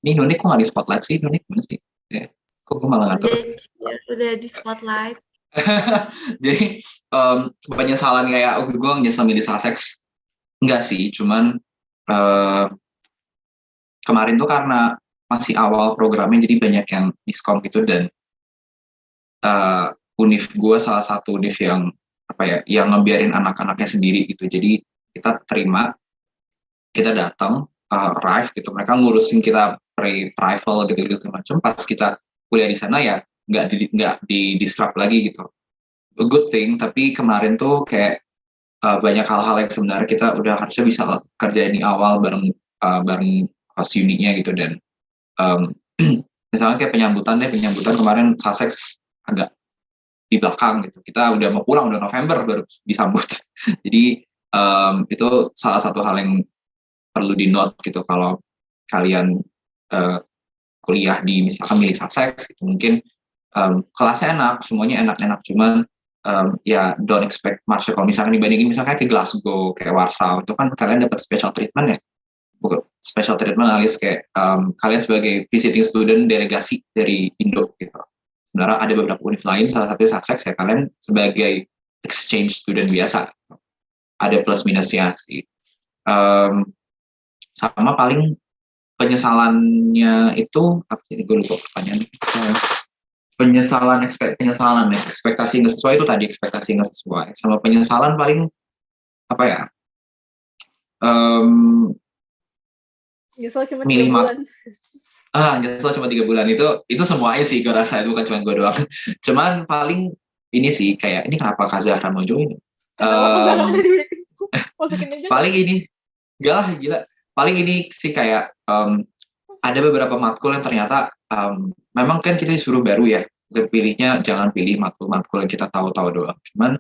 ini Nunik kok nggak di spotlight sih? Nunik mana sih? Kok gue malah nggak tahu. Udah di spotlight. Jadi penyesalan kayak gue nyesel milih Sussex. Enggak sih, cuman kemarin tuh karena masih awal programnya jadi banyak yang miskom gitu, dan univ gue salah satu univ yang yang ngebiarin anak-anaknya sendiri gitu. Jadi kita terima, kita datang, arrive gitu, mereka ngurusin kita pre-arrival gitu macam. Pas kita kuliah di sana ya nggak di disrupt lagi gitu. A good thing. Tapi kemarin tuh kayak banyak hal-hal yang sebenarnya kita udah harusnya bisa kerjain di awal bareng host unitnya gitu. Dan misalnya kayak penyambutan kemarin Sussex agak di belakang gitu. Kita udah mau pulang, udah November baru disambut. Jadi itu salah satu hal yang perlu di note gitu kalau kalian kuliah di misalkan milih Sussex gitu. Mungkin kelasnya enak, semuanya enak-enak, cuman ya don't expect much. Kalau misalkan dibandingin misalkan ke Glasgow, kayak Warsaw, itu kan kalian dapat special treatment ya. Bukan special treatment alias kayak kalian sebagai visiting student delegasi dari Indo gitu. Sebenarnya ada beberapa univ lain, salah satu Sussex ya, kalian sebagai exchange student biasa. Ada plus minusnya sih. Sama paling penyesalannya itu apa sih? Gue lupa pertanyaannya. penyesalan ya, ekspektasi nggak sesuai itu tadi, ekspektasi nggak sesuai sama penyesalan paling apa ya, em, Nyesel cuma 3 milih bulan. nyesel cuma 3 bulan itu semuanya sih gue rasa, itu bukan cuma gue doang. Cuman paling ini sih kayak ini kenapa Kak Zahra mau join? Kenapa kok Zahra ada Em, di meeting? Masukin aja nggak? paling ini gak lah gila, paling ini sih kayak ada beberapa matkul yang ternyata memang kan kita disuruh baru ya, pilihnya jangan pilih matkul-matkul yang kita tahu-tahu doang. Cuman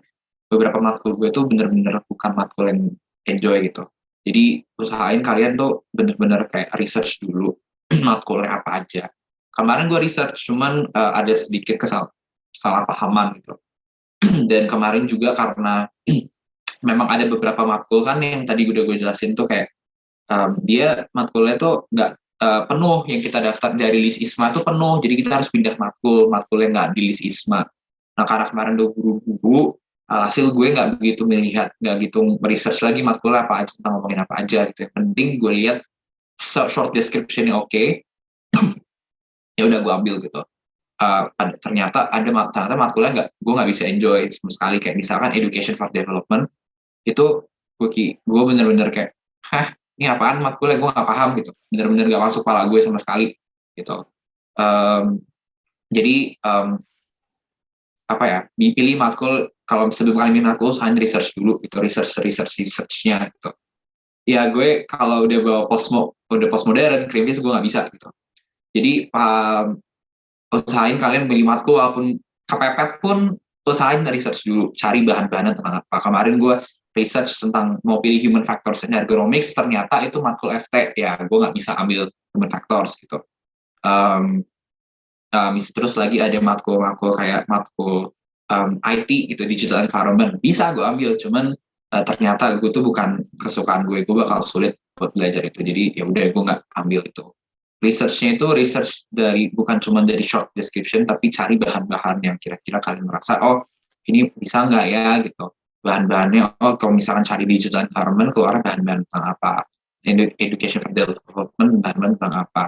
beberapa matkul gue tuh bener-bener bukan matkul yang enjoy gitu. Jadi usahain kalian tuh bener-bener kayak research dulu matkulnya apa aja. Kemarin gue research, cuman ada sedikit kesalahpahaman gitu. Dan kemarin juga karena memang ada beberapa matkul kan yang tadi udah gue jelasin tuh kayak dia matkulnya tuh nggak penuh, yang kita daftar dari list ISMA tuh penuh, jadi kita harus pindah matkulnya nggak di list ISMA. Nah karena kemarin udah buru-buru, hasil gue nggak begitu nggak gitu research lagi matkulnya apa aja, tentang ngomongin apa aja gitu. Yang penting gue lihat short description-nya oke, ya udah gue ambil gitu. Ternyata matkulnya gue nggak bisa enjoy sama sekali, kayak misalkan education for development itu gue bener-bener kayak ini apaan matkulnya, gue nggak paham gitu, bener-bener nggak masuk kepala gue sama sekali gitu. Jadi apa ya, dipilih matkul, kalau sebelum kalian pilih matkul usahain research dulu gitu, researchnya gitu. Ya gue kalau udah bawa postmodern krimis gue nggak bisa gitu. Jadi usahain kalian pilih matkul walaupun kepepet pun usahain research dulu, cari bahan-bahan tentang apa. Kemarin gue research tentang mau pilih human factors and ergonomics, ternyata itu matkul FT, ya gue nggak bisa ambil human factors gitu. Terus lagi ada matkul kayak matkul IT gitu, digital environment, bisa gue ambil, cuman ternyata gue tuh bukan kesukaan gue bakal sulit buat belajar itu, jadi ya udah gue nggak ambil itu. Researchnya itu research bukan cuma dari short description, tapi cari bahan-bahan yang kira-kira kalian merasa oh ini bisa nggak ya gitu, bahan-bahannya. Oh kalau misalkan cari digital environment, keluar bahan-bahan tentang apa, education for development, bahan-bahan tentang apa.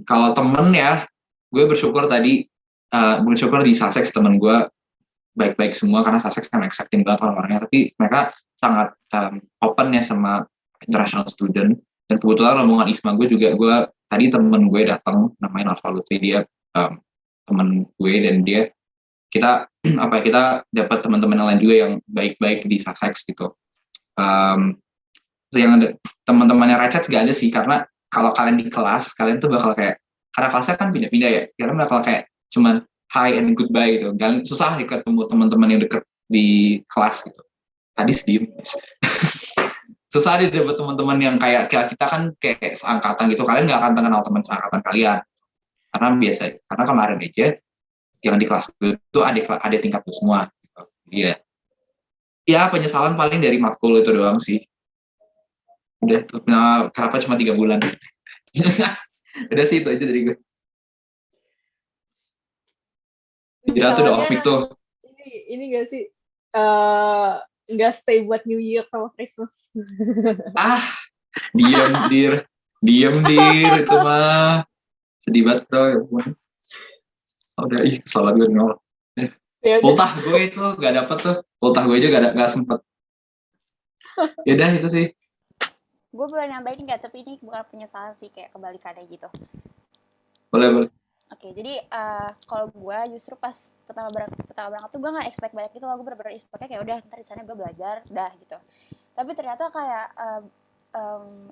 Kalau temen ya, gue bersyukur di Sussex, temen gue baik-baik semua, karena Sussex kan accepting banget orang-orangnya, tapi mereka sangat open ya sama international student. Dan kebetulan rombongan ISMA gue tadi temen gue datang, namanya Nova Lutfi, dia temen gue, dan kita dapat teman-teman yang lain juga yang baik-baik di Sussex gitu. Yang ada teman-temannya Ratchet gak ada sih, karena kalau kalian di kelas, kalian tuh bakal kayak, karena kelasnya kan pindah-pindah ya, kalian bakal kayak cuman hi and goodbye gitu. Dan susah nih ketemu teman-teman yang deket di kelas gitu. Tadi sedih. Susah deh dapet teman-teman yang kayak kita kan kayak seangkatan gitu, kalian nggak akan kenal teman seangkatan kalian. Karena kemarin aja yang di kelas itu ada tingkat tuh semua. Gitu. Iya. Ya penyesalan paling dari matkul itu doang sih. Udah tuh, kenapa cuma 3 bulan? Udah sih itu aja dari gue. Ya tuh udah off mic tuh. Ini gak sih nggak stay buat New Year sama Christmas. Diem dir itu mah sedih banget tuh ya. Udah selamat gue nol. Ultah gue itu gak dapet tuh, ultah gue aja gak sempet. Ya udah itu sih. Gue boleh nambahin nggak? Tapi ini bukan penyesalan sih, kayak kebalikannya gitu. Boleh. Oke, jadi kalau gue justru pas pertama berangkat tuh gue nggak expect banyak gitu loh. Gue bener-bener expect-nya kayak udah ntar di sana gue belajar dah gitu. Tapi ternyata kayak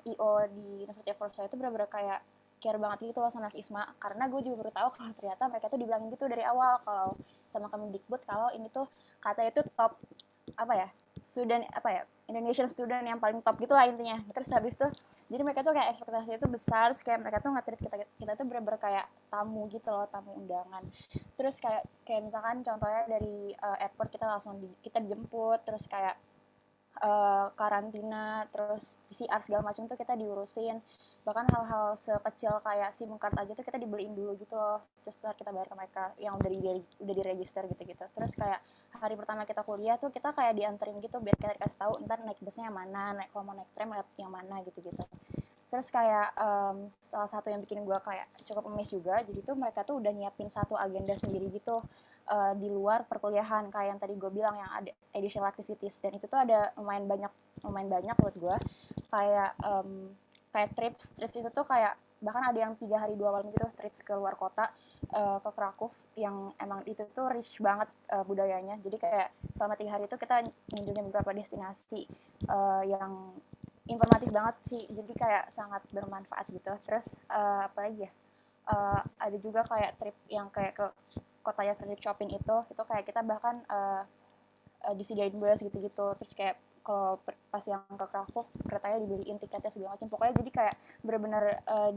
IO di University of Warsaw itu bener-bener kayak care banget gitu loh sama ISMA. Karena gue juga baru tahu kalau ternyata mereka tuh dibilangin gitu dari awal kalau sama Kemendikbud kalau ini tuh katanya itu top Indonesian student yang paling top gitu lah intinya. Terus habis itu jadi mereka tuh kayak ekspektasinya tuh besar, kayak mereka tuh nge-treat kita tuh bener-bener kayak tamu gitu loh, tamu undangan. Terus kayak misalkan contohnya dari airport kita dijemput, terus kayak karantina, terus PCR segala macam tuh kita diurusin. Bahkan hal-hal sekecil kayak SIM card aja tuh kita dibeliin dulu gitu loh. Terus kita bayar ke mereka yang udah di-register gitu-gitu. Terus kayak hari pertama kita kuliah tuh kita kayak dianterin gitu biar kita dikasih tahu ntar naik busnya yang mana, kalau mau naik tram yang mana gitu-gitu. Terus kayak salah satu yang bikin gue kayak cukup amazed juga, jadi tuh mereka tuh udah nyiapin satu agenda sendiri gitu di luar perkuliahan, kayak yang tadi gue bilang yang ada additional activities, dan itu tuh ada lumayan banyak menurut gue, kayak kayak trips itu tuh kayak bahkan ada yang 3 hari 2 malam gitu, trips ke luar kota, ke Krakow, yang emang itu tuh rich banget budayanya. Jadi kayak selama 3 hari itu kita ngunjungin beberapa destinasi yang informatif banget sih, jadi kayak sangat bermanfaat gitu. Terus apa lagi ya, ada juga kayak trip yang kayak ke kotanya Frederick Chopin itu kayak kita bahkan disediain bus gitu-gitu. Terus kayak kalau pas yang ke Krakow keretanya dibeliin tiketnya segala macam, pokoknya jadi kayak benar-benar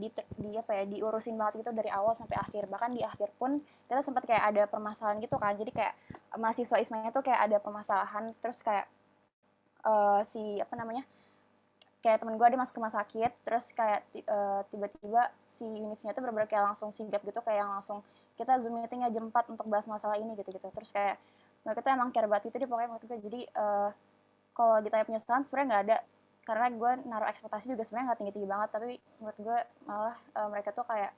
di apa ya, diurusin banget gitu dari awal sampai akhir. Bahkan di akhir pun kita sempat kayak ada permasalahan gitu kan, jadi kayak mahasiswa ISMA-nya tuh kayak ada permasalahan, terus kayak si apa namanya, kayak temen gue ada masuk rumah sakit, terus kayak tiba-tiba si unitnya tuh bener-bener kayak langsung sigap gitu, kayak yang langsung kita zoom meetingnya jam 4 untuk bahas masalah ini gitu-gitu. Terus kayak mereka tuh emang care banget itu deh pokoknya menurut gue. Jadi kalau ditanya penyesalan sebenarnya nggak ada, karena gue naruh ekspektasi juga sebenarnya nggak tinggi-tinggi banget, tapi menurut gue malah mereka tuh kayak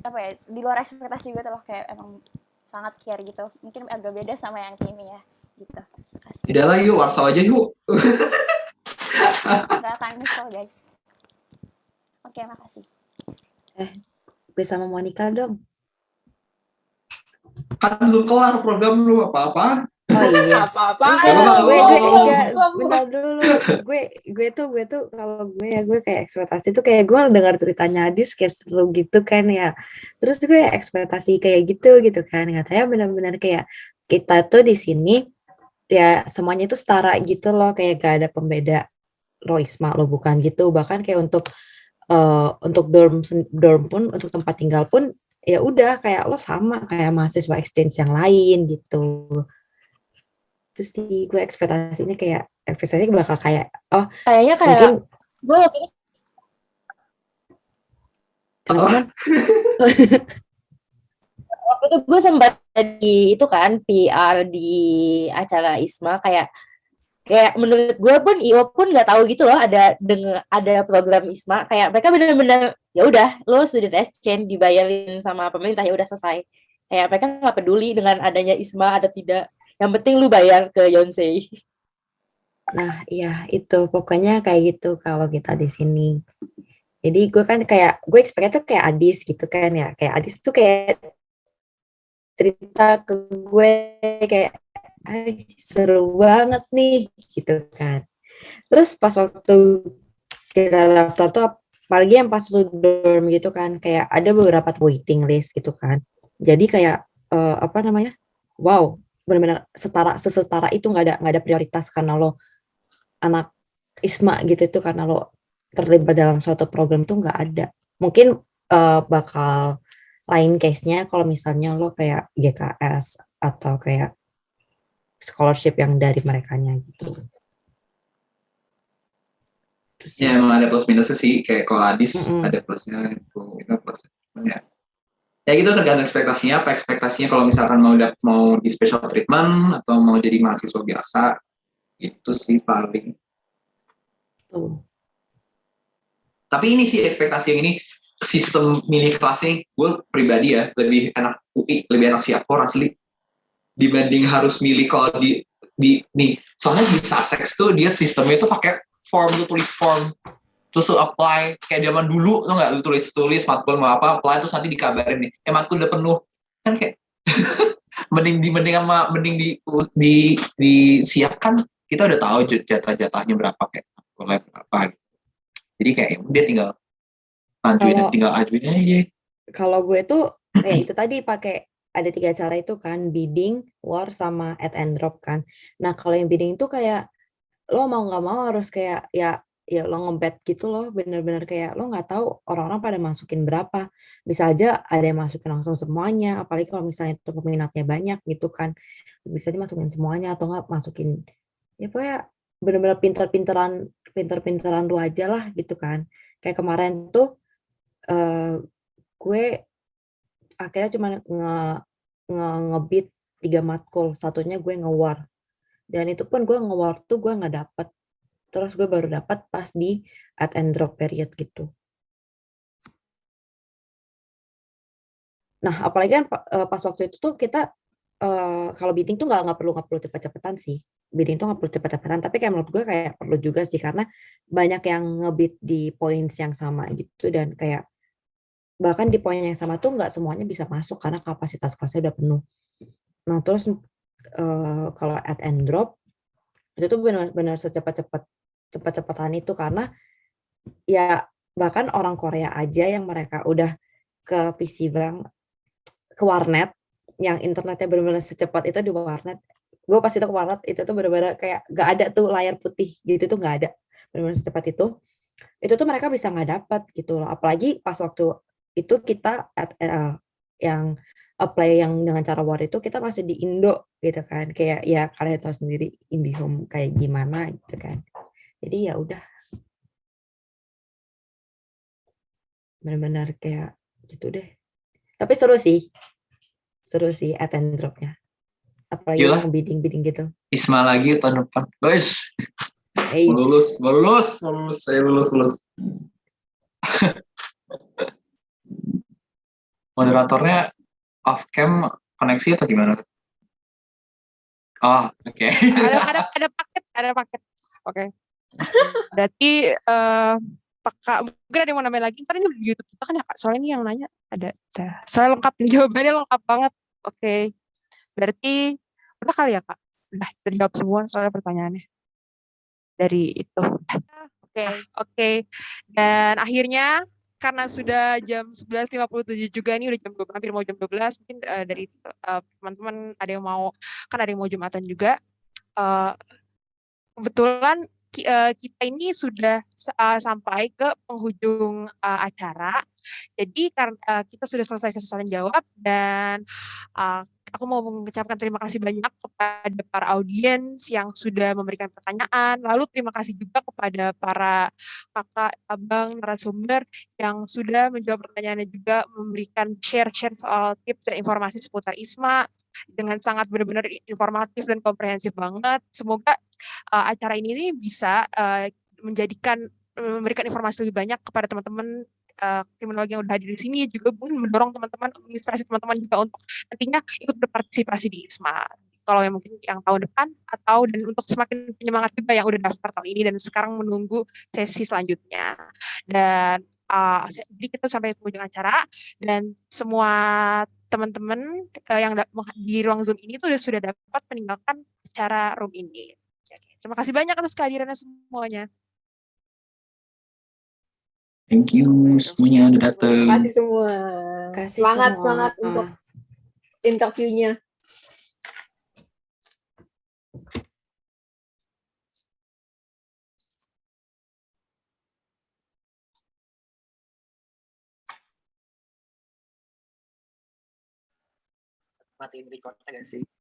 apa ya, di luar ekspektasi gue tuh loh, kayak emang sangat care gitu. Mungkin agak beda sama yang Kimi ya gitu. Makasih. Tidak lah, yuk Warsaw aja yuk. Nggak akan nyesel guys. Oke, makasih. Gue sama Monica dong. Kan belum kelar program lu apa-apa. Oh iya. Apa-apa. Bentar dulu. Gue tuh kalau gue kayak ekspektasi tuh kayak gue dengar ceritanya Adis kayak seru gitu kan ya. Terus gue ekspektasi kayak gitu kan. Katanya benar-benar kayak kita tuh di sini ya semuanya itu setara gitu loh, kayak gak ada pembeda lo ISMA lo bukan gitu. Bahkan kayak untuk dorm pun, untuk tempat tinggal pun ya udah kayak lo sama kayak mahasiswa exchange yang lain gitu. Terus sih gue ekspektasinya bakal kayak Kayaknya kayak mungkin gue lebih kenapa kan? waktu itu gue sempat jadi itu kan PR di acara ISMA, kayak menurut gue pun IO pun nggak tahu gitu loh ada program ISMA, kayak mereka benar-benar ya udah lo student exchange dibayarin sama pemerintah ya udah selesai, kayak mereka nggak peduli dengan adanya ISMA ada tidak, yang penting lu bayar ke Yonsei. Nah, iya itu pokoknya kayak gitu kalau kita di sini. Jadi gue kan kayak gue expect tuh kayak Adis gitu kan ya, kayak Adis tuh kayak cerita ke gue kayak seru banget nih gitu kan. Terus pas waktu kita daftar tuh apalagi yang pas dorm gitu kan, kayak ada beberapa waiting list gitu kan. Jadi kayak apa namanya? Wow, benar-benar sesetara itu, nggak ada prioritas karena lo anak ISMA gitu itu karena lo terlibat dalam suatu program tuh nggak ada. Mungkin bakal lain case-nya kalau misalnya lo kayak GKS atau kayak scholarship yang dari merekanya gitu. Terus Ya emang ada plus minusnya sih, kayak kalau Adis ada plusnya, itu plusnya. Ya gitu tergantung ekspektasinya, apa ekspektasinya kalau misalkan mau di special treatment atau mau jadi mahasiswa biasa, itu sih paling. Tapi ini sih ekspektasi yang ini, sistem milih kelasnya, gue pribadi ya lebih enak UI, lebih enak Siapor asli dibanding harus milih kalau di nih, soalnya di Sussex tuh dia sistemnya tuh pakai form, lu tulis form terus lu apply kayak zaman dulu, lo nggak, lu tulis matkul mau apa apply terus nanti dikabarin nih matkul udah penuh kan, kayak mending disiapkan, kita udah tahu jatahnya berapa, kayak berapa gitu. Jadi kayak dia tinggal ajuin aja. Kalau gue tuh kayak itu tadi pakai ada 3 cara itu kan, bidding, war, sama add and drop kan. Nah kalau yang bidding itu kayak lo mau nggak mau harus kayak ya lo ngebet gitu loh, bener-bener kayak lo nggak tahu orang-orang pada masukin berapa, bisa aja ada yang masukin langsung semuanya, apalagi kalau misalnya itu peminatnya banyak gitu kan, bisa dimasukin semuanya atau nggak masukin ya pokoknya bener-bener pinter-pinteran lu aja lah gitu kan. Kayak kemarin tuh gue akhirnya cuma ngebit 3 matkul, satunya gue ngewar, dan itu pun gue ngewar tuh gue nggak dapet Terus gue baru dapat pas di add and drop period gitu. Nah, apalagi kan pas waktu itu tuh kita kalau bidding tuh nggak perlu cepet-cepetan sih. Bidding tuh nggak perlu cepet-cepetan, tapi kayak menurut gue kayak perlu juga sih karena banyak yang ngebid di points yang sama gitu dan kayak bahkan di poin yang sama tuh nggak semuanya bisa masuk karena kapasitas kelasnya udah penuh. Nah, terus kalau add and drop itu tuh benar-benar cepat-cepatan itu karena ya bahkan orang Korea aja yang mereka udah ke PC Bank, ke warnet, yang internetnya benar-benar secepat itu di warnet. Gue pas itu ke warnet itu tuh benar-benar kayak gak ada tuh layar putih gitu tuh gak ada, benar-benar secepat itu. Itu tuh mereka bisa nggak dapat gitu loh. Apalagi pas waktu itu kita yang apply yang dengan cara war itu kita masih di Indo gitu kan. Kayak ya kalian tahu sendiri IndiHome kayak gimana gitu kan. Jadi ya udah benar-benar kayak gitu deh. Tapi seru sih add and drop-nya. Apalagi Gila, yang bidding gitu. ISMA lagi tahun depan. Guys, Eits. mau lulus, saya lulus. Moderatornya off cam koneksi atau gimana? Oh, oke. Ada paket. Oke. Berarti mungkin ada yang mau nambahin lagi. Ntar ini di YouTube kita kan ya Kak. Soalnya ini yang nanya ada. Soalnya lengkap nih jawabannya lengkap banget. Oke. Berarti udah kali ya Kak. Udah bisa dijawab semua soalnya pertanyaannya. Dari itu. Oke. Dan akhirnya karena sudah jam 11.57 juga, ini udah jam 12, hampir mau jam 12, mungkin dari teman-teman ada yang mau, kan ada yang mau Jumatan juga. Kebetulan kita ini sudah sampai ke penghujung acara. Jadi karena kita sudah selesai sesi saling jawab dan aku mau mengucapkan terima kasih banyak kepada para audiens yang sudah memberikan pertanyaan. Lalu terima kasih juga kepada para kakak, abang, narasumber yang sudah menjawab pertanyaannya juga, memberikan share soal tips dan informasi seputar ISMA dengan sangat benar-benar informatif dan komprehensif banget. Semoga acara ini nih bisa memberikan informasi lebih banyak kepada teman-teman kriminologi yang udah hadir di sini, juga mungkin mendorong teman-teman, menginspirasi teman-teman juga untuk nantinya ikut berpartisipasi di ISMA. Kalau yang mungkin yang tahun depan atau dan untuk semakin penyemangat juga yang udah daftar tahun ini dan sekarang menunggu sesi selanjutnya. Dan jadi kita sampai penghujung acara dan semua teman-teman yang di ruang Zoom ini tuh sudah dapat meninggalkan acara room ini. Terima kasih banyak atas kehadirannya semuanya. Thank you semuanya udah datang. Terima kasih semua. Kasih Semangat semua. untuk interviewnya. Matiin record-nya nggak sih?